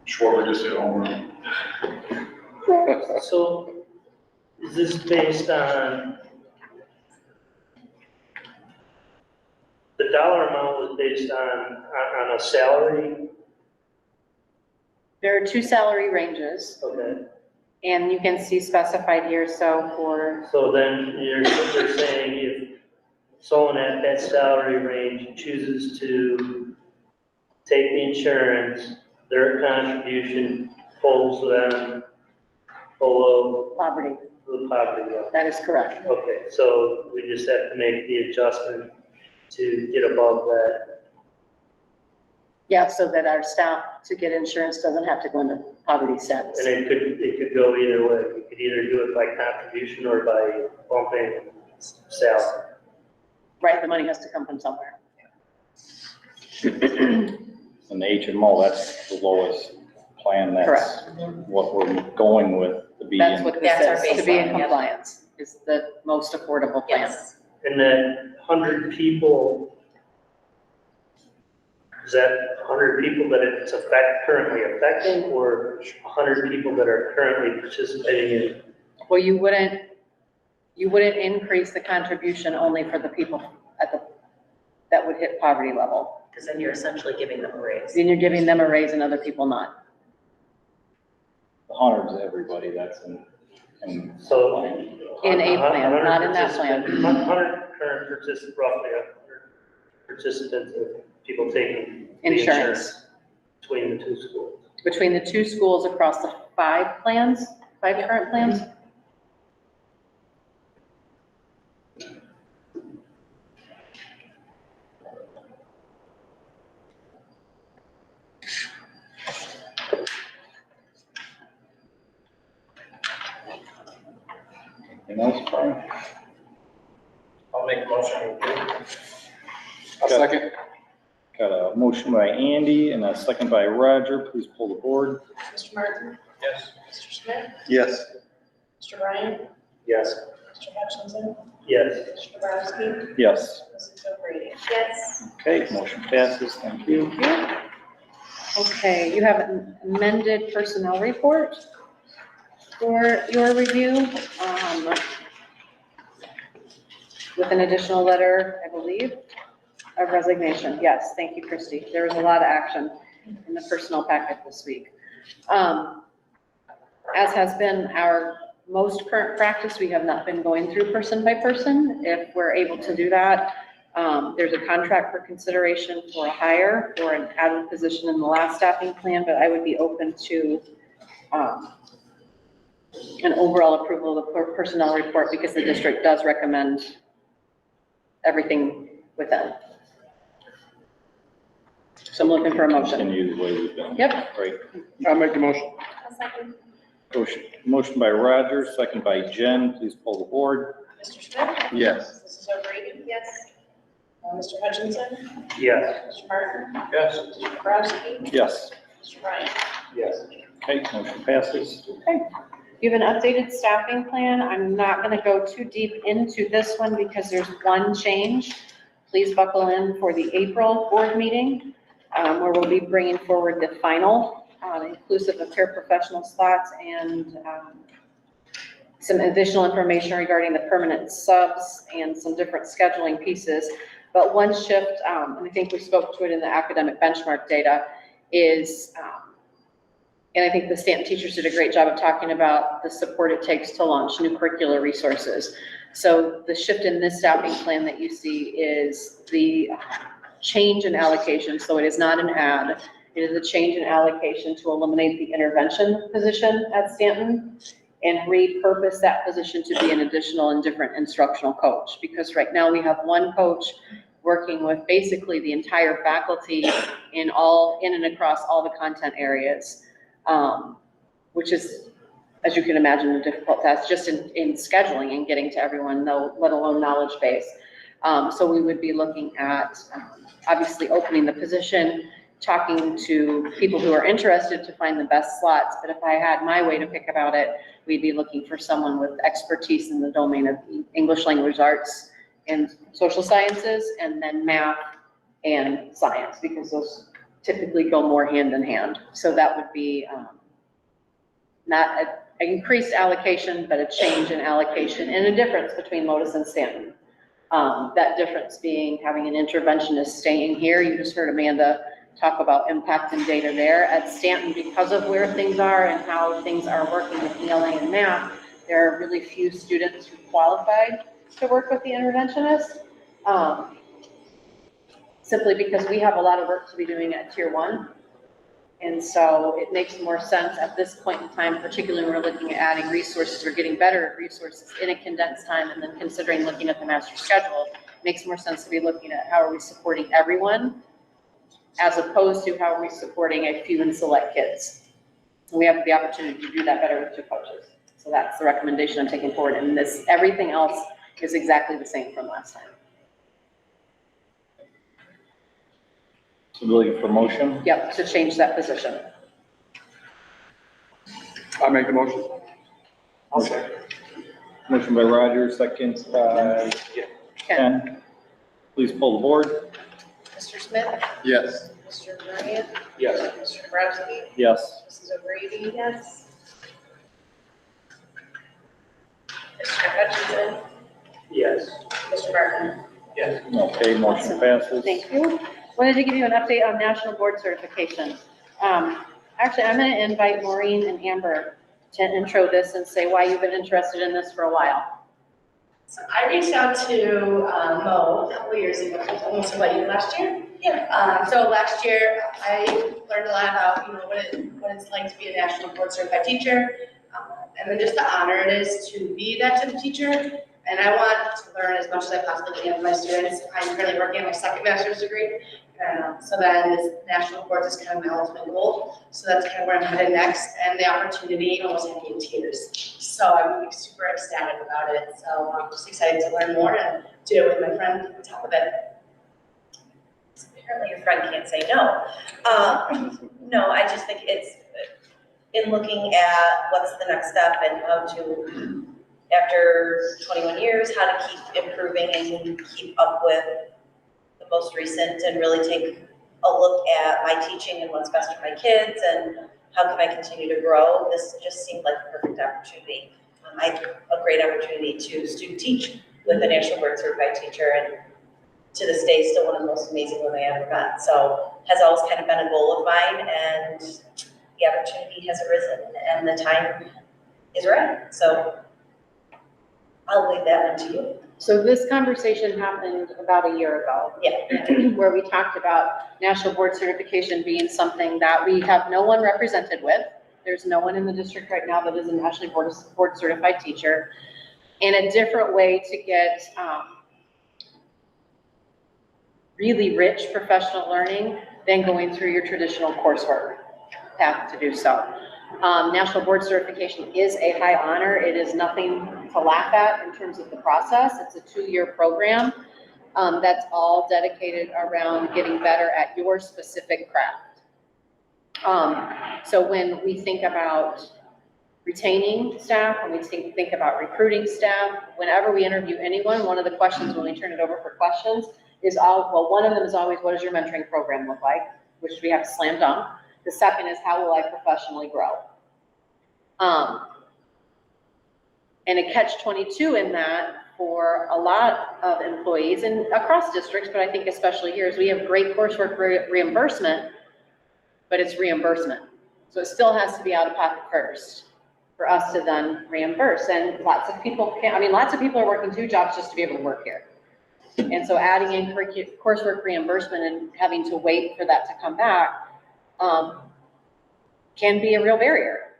Schwarber just hit home run. So is this based on, the dollar amount was based on a salary? There are two salary ranges. Okay. And you can see specified here, So then you're saying if someone at that salary range chooses to take the insurance, their contribution pulls them below poverty. The poverty level. That is correct. Okay, so we just have to make the adjustment to get above that. Yeah, so that our staff to get insurance doesn't have to go into poverty status. And it could go either way. You could either do it by contribution or by bumping salary. Right, the money has to come from somewhere. And the HMO, that's the lowest plan. That's Correct. what we're going with to be That's in. what this is, to be in compliance, is the most affordable plan. Yes. And then 100 people, is that 100 people that it's currently affecting, or 100 people that are currently participating in? Well, you wouldn't increase the contribution only for the people that would hit poverty level. Because then you're essentially giving them a raise. Then you're giving them a raise and other people not. The 100's everybody that's in So in a plan, not in that plan. 100 current participants, roughly 100 participants of people taking the Insurance. between the two schools. Between the two schools across the five current plans? Anything else, Brian? I'll make a motion. I'll second. Got a motion by Andy and a second by Roger. Please pull the board. Mr. Martin? Yes. Mr. Smith? Yes. Mr. Ryan? Yes. Mr. Hutchinson? Yes. Mr. Bobrowski? Yes. Mrs. O'Brady? Yes. Okay, motion passes. Thank you. Okay, you have an amended personnel report for your review, with an additional letter, I believe, of resignation. Yes, thank you, Christy. There was a lot of action in the personnel packet this week. As has been our most current practice, we have not been going through person by person. If we're able to do that, there's a contract for consideration for a hire for an added position in the last staffing plan, but I would be open to an overall approval of the personnel report because the district does recommend everything within. So I'm looking for a motion. Continue the way we've been. Yep. Great. I'll make the motion. A second. Motion by Roger, second by Jen. Please pull the board. Mr. Smith? Yes. Mrs. O'Brady? Yes. Mr. Hutchinson? Yes. Mr. Martin? Yes. Mr. Bobrowski? Yes. Mr. Ryan? Yes. Okay, motion passes. Okay. You have an updated staffing plan. I'm not going to go too deep into this one because there's one change. Please buckle in for the April board meeting, where we'll be bringing forward the final, inclusive of paraprofessional slots and some additional information regarding the permanent subs and some different scheduling pieces. But one shift, and I think we spoke to it in the academic benchmark data, is, and I think the Stanton teachers did a great job of talking about the support it takes to launch new curricular resources. So the shift in this staffing plan that you see is the change in allocation. So it is not an add, it is a change in allocation to eliminate the intervention position at Stanton and repurpose that position to be an additional and different instructional coach. Because right now we have one coach working with basically the entire faculty in and across all the content areas, which is, as you can imagine, a difficult task just in scheduling and getting to everyone, let alone knowledge base. So we would be looking at obviously opening the position, talking to people who are interested to find the best slots. But if I had my way to pick about it, we'd be looking for someone with expertise in the domain of English language arts and social sciences, and then math and science, because those typically go more hand in hand. So that would be not an increased allocation, but a change in allocation and a difference between Lotus and Stanton. That difference being having an interventionist staying here. You just heard Amanda talk about impact and data there. At Stanton, because of where things are and how things are working with ELA and math, there are really few students who qualified to work with the interventionist, simply because we have a lot of work to be doing at Tier 1. And so it makes more sense at this point in time, particularly when we're looking at adding resources or getting better at resources in a condensed time, and then considering looking at the master schedule, it makes more sense to be looking at how are we supporting everyone as opposed to how are we supporting a few and select kids. And we have the opportunity to do that better with 2 coaches. So that's the recommendation I'm taking forward. And this, everything else is exactly the same from last time. So we're looking for motion. Yep, to change that position. I'll make the motion. Motion by Roger, second by Ken. Please pull the board. Mr. Smith? Yes. Mr. Ryan? Yes. Mr. Bobrowski? Yes. Mrs. O'Brady? Yes. Mr. Hutchinson? Yes. Mr. Martin? Yes. Okay, motion passes. Thank you. Wanted to give you an update on national board certification. Actually, I'm going to invite Maureen and Amber to intro this and say why you've been interested in this for a while. So I reached out to Mo a couple of years ago, almost about you last year. Yeah. So last year I learned a lot about what it's like to be a national board certified teacher, and then just the honor it is to be that type of teacher. And I want to learn as much as I possibly can with my students. I'm currently working on my second master's degree So then this national boards is kind of my ultimate goal. So that's kind of where I'm headed next, and the opportunity almost had me in tears. So I'm like, super ecstatic about it. So I'm just excited to learn more and do it with my friend on top of it. Apparently your friend can't say no. No, I just think it's, in looking at what's the next step and how to, after 21 years, how to keep improving and keep up with the most recent and really take a look at my teaching and what's best for my kids and how can I continue to grow. This just seemed like a perfect opportunity. A great opportunity to student teach with a national board certified teacher, and to this day, still one of the most amazing women I ever met. So has always kind of been a goal of mine, and the opportunity has arisen and the time is right. So I'll leave that one to you. So this conversation happened about a year ago. Yeah. Where we talked about national board certification being something that we have no one represented with. There's no one in the district right now that is a nationally board certified teacher. And a different way to get really rich professional learning than going through your traditional coursework path to do so. National board certification is a high honor. It is nothing to laugh at in terms of the process. It's a 2-year program that's all dedicated around getting better at your specific craft. So when we think about retaining staff, when we think about recruiting staff, whenever we interview anyone, one of the questions when we turn it over for questions is one of them is always, what does your mentoring program look like? Which we have to slam dunk. The second is, how will I professionally grow? And a catch-22 in that for a lot of employees and across districts, but I think especially here, is we have great coursework reimbursement, but it's reimbursement. So it still has to be out of pocket first for us to then reimburse. And lots of people are working 2 jobs just to be able to work here. And so adding in coursework reimbursement and having to wait for that to come back can be a real barrier.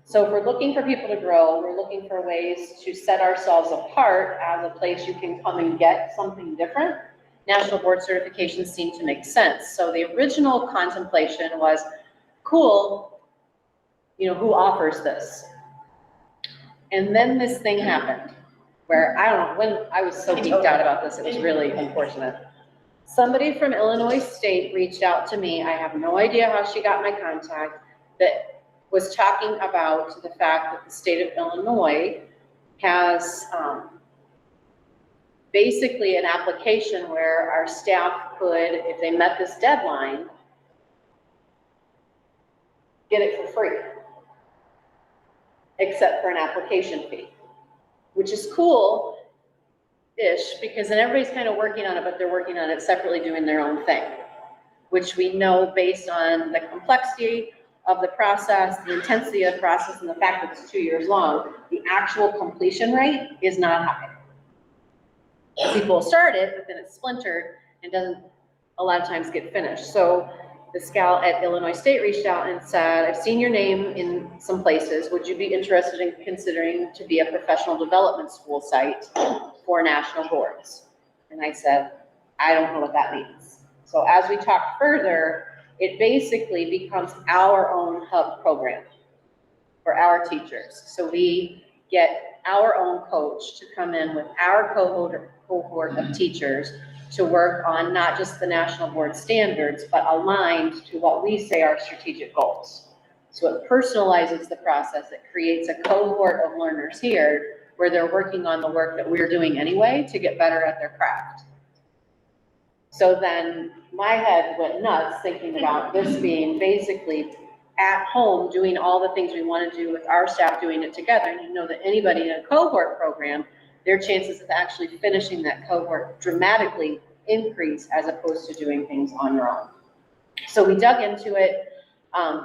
So if we're looking for people to grow, we're looking for ways to set ourselves apart as a place you can come and get something different. National board certifications seem to make sense. So the original contemplation was, cool, who offers this? And then this thing happened where, I don't know, when I was so geeked out about this, it was really unfortunate. Somebody from Illinois State reached out to me. I have no idea how she got my contact, that was talking about the fact that the state of Illinois has basically an application where our staff could, if they met this deadline, get it for free, except for an application fee, which is cool-ish, because then everybody's kind of working on it, but they're working on it separately, doing their own thing, which we know based on the complexity of the process, the intensity of the process, and the fact that it's 2 years long, the actual completion rate is not high. People start it, but then it's splintered and doesn't a lot of times get finished. So this gal at Illinois State reached out and said, I've seen your name in some places. Would you be interested in considering to be a professional development school site for national boards? And I said, I don't know what that means. So as we talk further, it basically becomes our own hub program for our teachers. So we get our own coach to come in with our cohort of teachers to work on not just the national board standards, but aligned to what we say are strategic goals. So it personalizes the process. It creates a cohort of learners here where they're working on the work that we're doing anyway to get better at their craft. So then my head went nuts thinking about this being basically at home doing all the things we want to do with our staff, doing it together. And you know that anybody in a cohort program, their chances of actually finishing that cohort dramatically increase as opposed to doing things on your own. So we dug into it.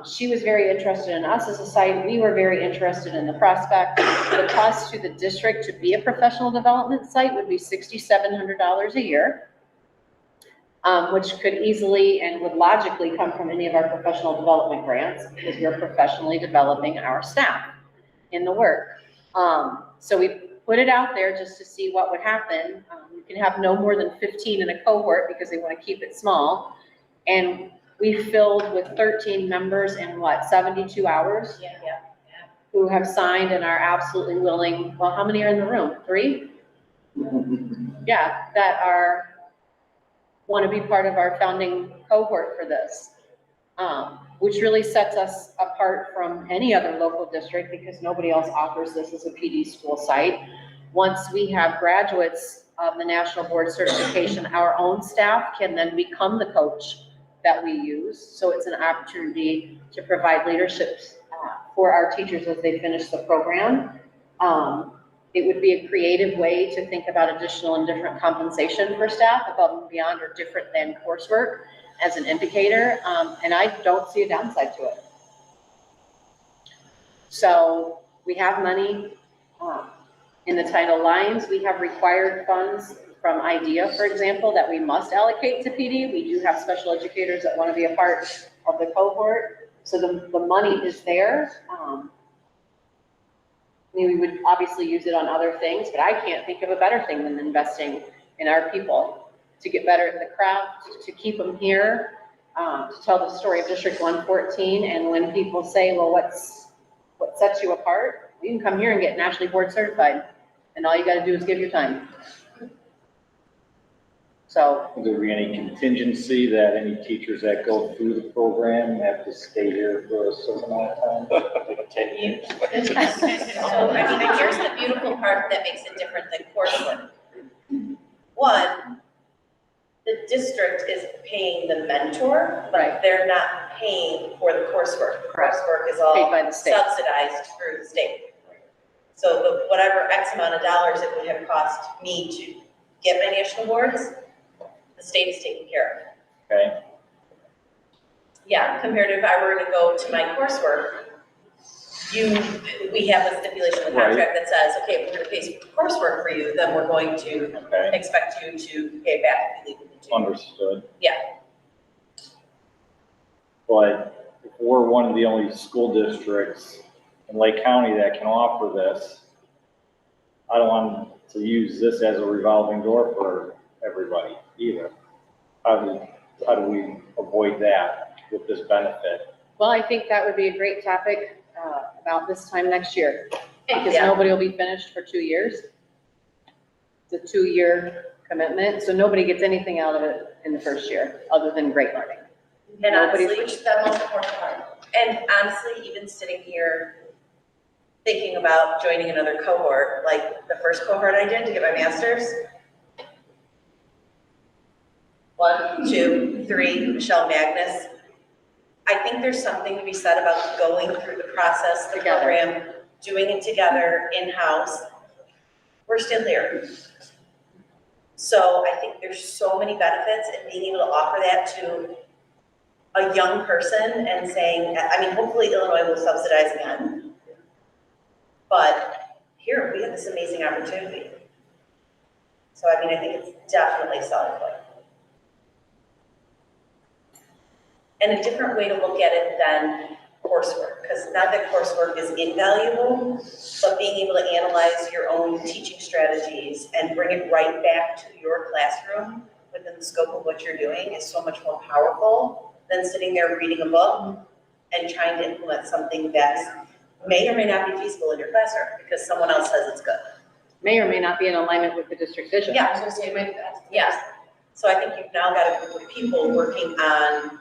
She was very interested in us as a site. We were very interested in the prospect. The cost to the district to be a professional development site would be $6,700 a year. Which could easily and would logically come from any of our professional development grants, because we're professionally developing our staff in the work. So we put it out there just to see what would happen. You can have no more than 15 in a cohort because they want to keep it small. And we filled with 13 members in what, 72 hours? Yeah. Who have signed and are absolutely willing, well, how many are in the room? 3? Yeah, that want to be part of our founding cohort for this. Which really sets us apart from any other local district because nobody else offers this as a PD school site. Once we have graduates of the National Board Certification, our own staff can then become the coach that we use. So it's an opportunity to provide leadership for our teachers as they finish the program. It would be a creative way to think about additional and different compensation for staff above and beyond or different than coursework as an indicator, and I don't see a downside to it. So we have money in the title lines. We have required funds from IDEA, for example, that we must allocate to PD. We do have special educators that want to be a part of the cohort. So the money is there. I mean, we would obviously use it on other things, but I can't think of a better thing than investing in our people to get better at the craft, to keep them here, to tell the story of District 114. And when people say, well, what sets you apart? You can come here and get nationally board certified. And all you got to do is give your time. So. Will there be any contingency that any teachers that go through the program have to stay here for a certain amount of time? Like 10 years? So, I mean, here's the beautiful part that makes it different than coursework. One, the district is paying the mentor, but they're not paying for the coursework. Coursework is all paid by the state, subsidized through the state. So the whatever X amount of dollars it would have cost me to get my national boards, the state is taking care of. Okay. Yeah, compared to if I were to go to my coursework, we have a stipulation in the contract that says, okay, if we're gonna pay coursework for you, then we're going to expect you to pay back if you leave. Understood. Yeah. But if we're one of the only school districts in Lake County that can offer this, I don't want to use this as a revolving door for everybody either. How do we avoid that with this benefit? Well, I think that would be a great topic about this time next year, because nobody will be finished for 2 years. It's a 2-year commitment, so nobody gets anything out of it in the first year, other than great learning. And honestly, which is the most important part. And honestly, even sitting here thinking about joining another cohort, like the first cohort I did to get my master's. 1, 2, 3, Michelle Magnus. I think there's something to be said about going through the process, the program, doing it together in-house. We're still here. So I think there's so many benefits in being able to offer that to a young person and saying, I mean, hopefully Illinois will subsidize again. But here, we have this amazing opportunity. So I mean, I think it's definitely a selling point. And a different way to look at it than coursework, because not that coursework is invaluable, but being able to analyze your own teaching strategies and bring it right back to your classroom within the scope of what you're doing is so much more powerful than sitting there reading a book and trying to implement something that may or may not be feasible in your classroom because someone else says it's good. May or may not be in alignment with the district vision. Yeah, I was gonna say, maybe that's, yes. So I think you've now got a group of people working on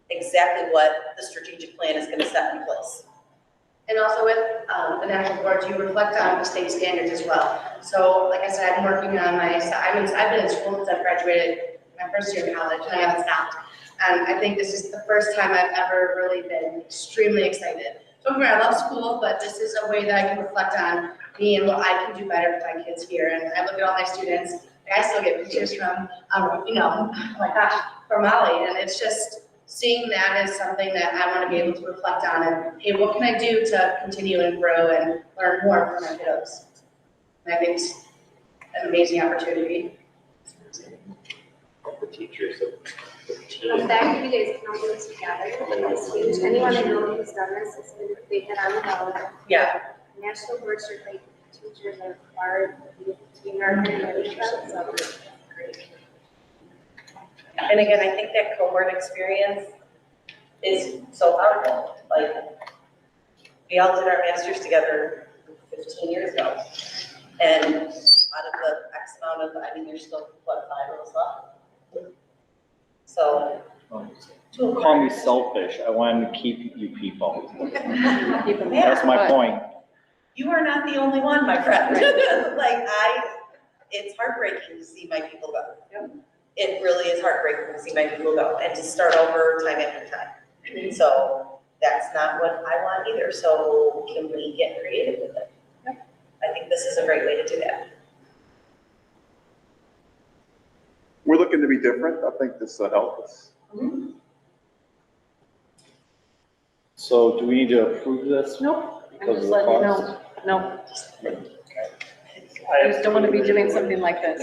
exactly what the strategic plan is gonna set in place. And also with the national boards, you reflect on the state standards as well. So like I said, I'm working on I've been in school since I graduated my first year of college and I haven't stopped. And I think this is the first time I've ever really been extremely excited. Don't get me wrong, I love school, but this is a way that I can reflect on me and what I can do better with my kids here. And I look at all my students, I still get pictures from, oh my gosh, from Molly. And it's just, seeing that is something that I want to be able to reflect on and, hey, what can I do to continue and grow and learn more from my kiddos? And I think it's an amazing opportunity. The teachers of the The fact that you guys can all do this together is huge. Anyone I know who's done this has been, they've been on the road. Yeah. National board certified teachers are being our great. And again, I think that cohort experience is so powerful. Like, we all did our masters together 15 years ago. And out of the X amount of, I mean, there's still, what, 5 of us left? So. Don't call me selfish. I wanted to keep you people. Keep them That's my point. You are not the only one, my friend. Like, it's heartbreaking to see my people go. It really is heartbreaking to see my people go and to start over time after time. So that's not what I want either. So can we get creative with it? I think this is a great way to do that. We're looking to be different. I think this will help us. So do we need to approve this? Nope. I'm Because just of the letting you cost? know. No. I just don't want to be doing something like this.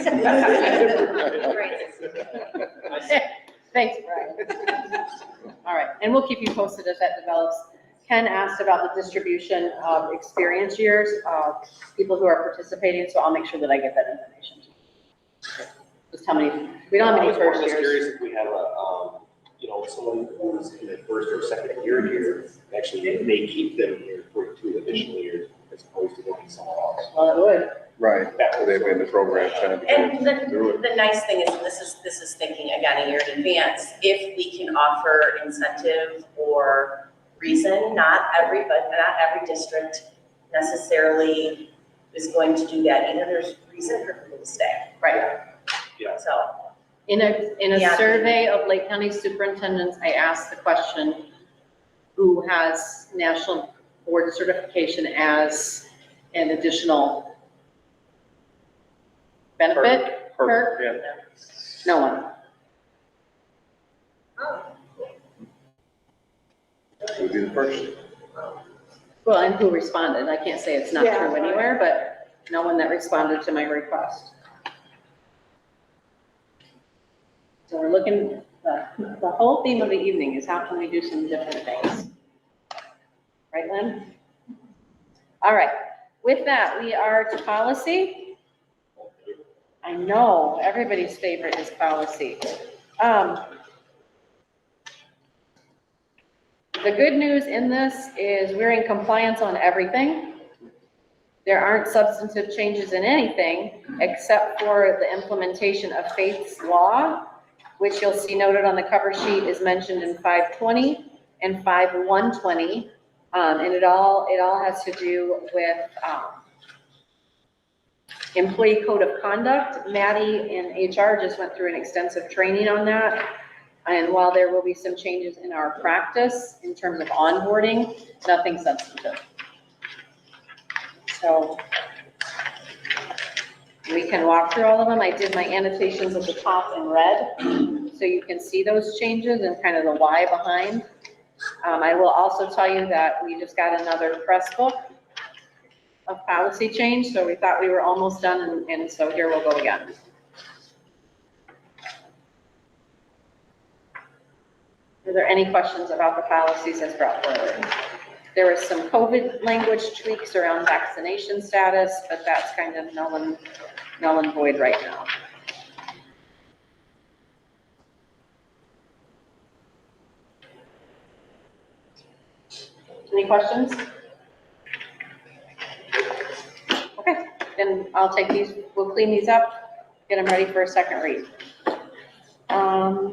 Thanks, Brian. All right, and we'll keep you posted as that develops. Ken asked about the distribution of experience years of people who are participating, so I'll make sure that I get that information. Just how many, we don't have any first I was years. curious if we have a, someone who's in their first or second year here, actually, they keep them here for 2 additional years as opposed to going somewhere else. Well, it would. Right, so they've been in the program trying to And get through it. the nice thing is, this is thinking again a year in advance. If we can offer incentive or reason, not every district necessarily is going to do that. Either there's reason for people to stay. Right. Yeah. So. In a Yeah. survey of Lake County superintendents, I asked the question, who has national board certification as an additional benefit? Perk, yeah. No one. We'll be the first. Well, and who responded? I can't say it's not Yeah. true anywhere, but no one that responded to my request. So we're looking, the whole theme of the evening is how can we do some different things? Right, Lynn? All right, with that, we are to policy. I know, everybody's favorite is policy. The good news in this is we're in compliance on everything. There aren't substantive changes in anything except for the implementation of Faith's law, which you'll see noted on the cover sheet is mentioned in 520 and 5120. And it all has to do with employee code of conduct. Maddie and HR just went through an extensive training on that. And while there will be some changes in our practice in terms of onboarding, nothing substantive. So we can walk through all of them. I did my annotations at the top in red, so you can see those changes and kind of the why behind. I will also tell you that we just got another press book of policy change, so we thought we were almost done, and so here we'll go again. Are there any questions about the policies as brought forward? There was some COVID language tweaks around vaccination status, but that's kind of null and void right now. Any questions? Okay, then I'll take these, we'll clean these up, get them ready for a second read.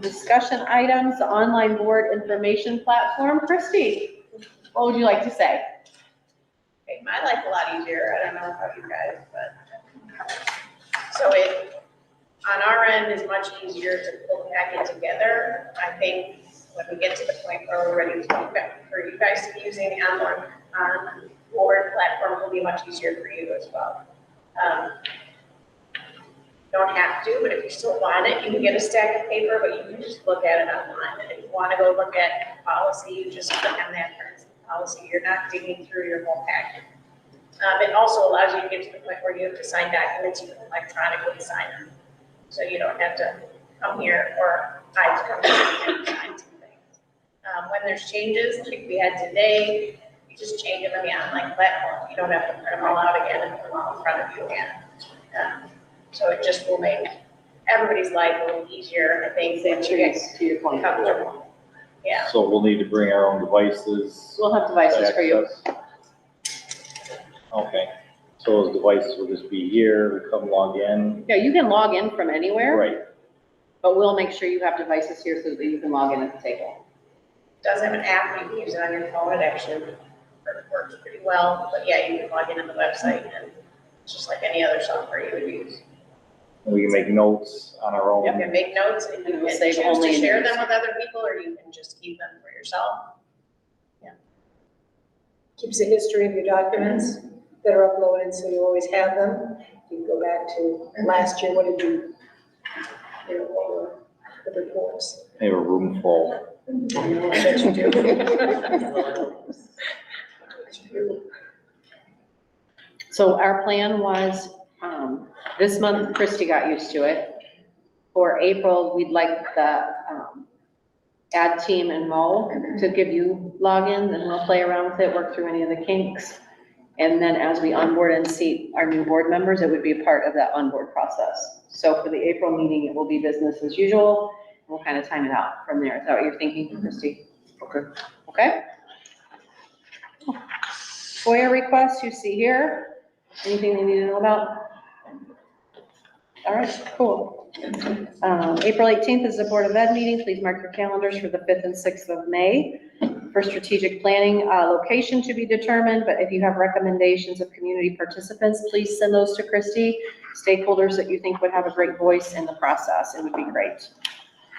Discussion items, the online board information platform. Christy, what would you like to say? Okay, my life a lot easier. I don't know about you guys, but. So it, on our end, is much easier to pull the packet together. I think when we get to the point where we're ready for you guys to be using the on board platform, will be much easier for you as well. Don't have to, but if you still want it, you can get a stack of paper, but you can just look at it online. And if you want to go look at policy, you just click on that policy. You're not digging through your whole packet. It also allows you to get to the point where you have to sign documents, you can electronically sign them. So you don't have to come here, or I have to come here and sign some things. When there's changes, like we had today, You just change them in the online platform. You don't have to print them all out again and put them all in front of you again. So it just will make everybody's life a little easier, I think, Same to get to your point. comfortable. Yeah. So we'll need to bring our own devices. We'll have devices for you. Okay, so those devices will just be here, we come log in. Yeah, you can log in from anywhere. Right. But we'll make sure you have devices here so that you can log in at the table. Does have an app, you can use it on your phone, it actually works pretty well, but yeah, you can log in on the website and it's just like any other software you would use. And we can make notes on our own. You can make notes and you And it will can save choose only to in share yours. them with other people, or you can just keep them for yourself. Keeps a history of your documents that are uploaded, so you always have them. You can go back to last year, what did you know, all the reports. They have a room full. That you do. So our plan was, this month, Christy got used to it. For April, we'd like the, ad team and Mo to give you logins and we'll play around with it, work through any of the kinks. And then as we onboard and seat our new board members, it would be a part of that onboard process. So for the April meeting, it will be business as usual. We'll kind of time it out from there. Is that what you're thinking, Christy? Okay. Okay? FOIA requests you see here. Anything you need to know about? All right, cool. April 18th is the Board of Ed meeting. Please mark your calendars for the 5th and 6th of May. For strategic planning, location to be determined, but if you have recommendations of community participants, please send those to Christy. Stakeholders that you think would have a great voice in the process, it would be great.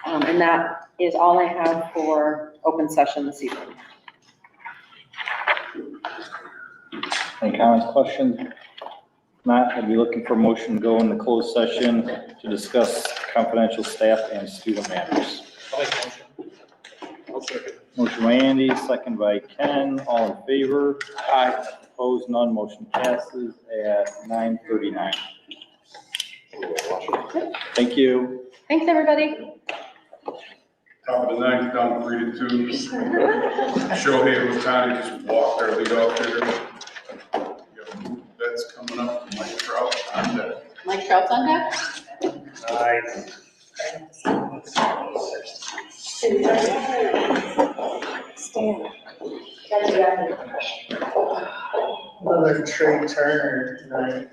And that is all I have for open session this evening. Any comments, questions? Not, I'd be looking for a motion to go into closed session to discuss confidential staff and student matters. Motion by Andy, second by Ken, all in favor? Aye. Opposed, none, motion passes at 9:39. Thank you. Thanks, everybody. Top of the ninth, down 3-2. Shohei Ohtani just walked our lead off hitter. That's coming up, Mike Trout on deck. Mike Trout's on deck? Nice. Another Trey Turner night.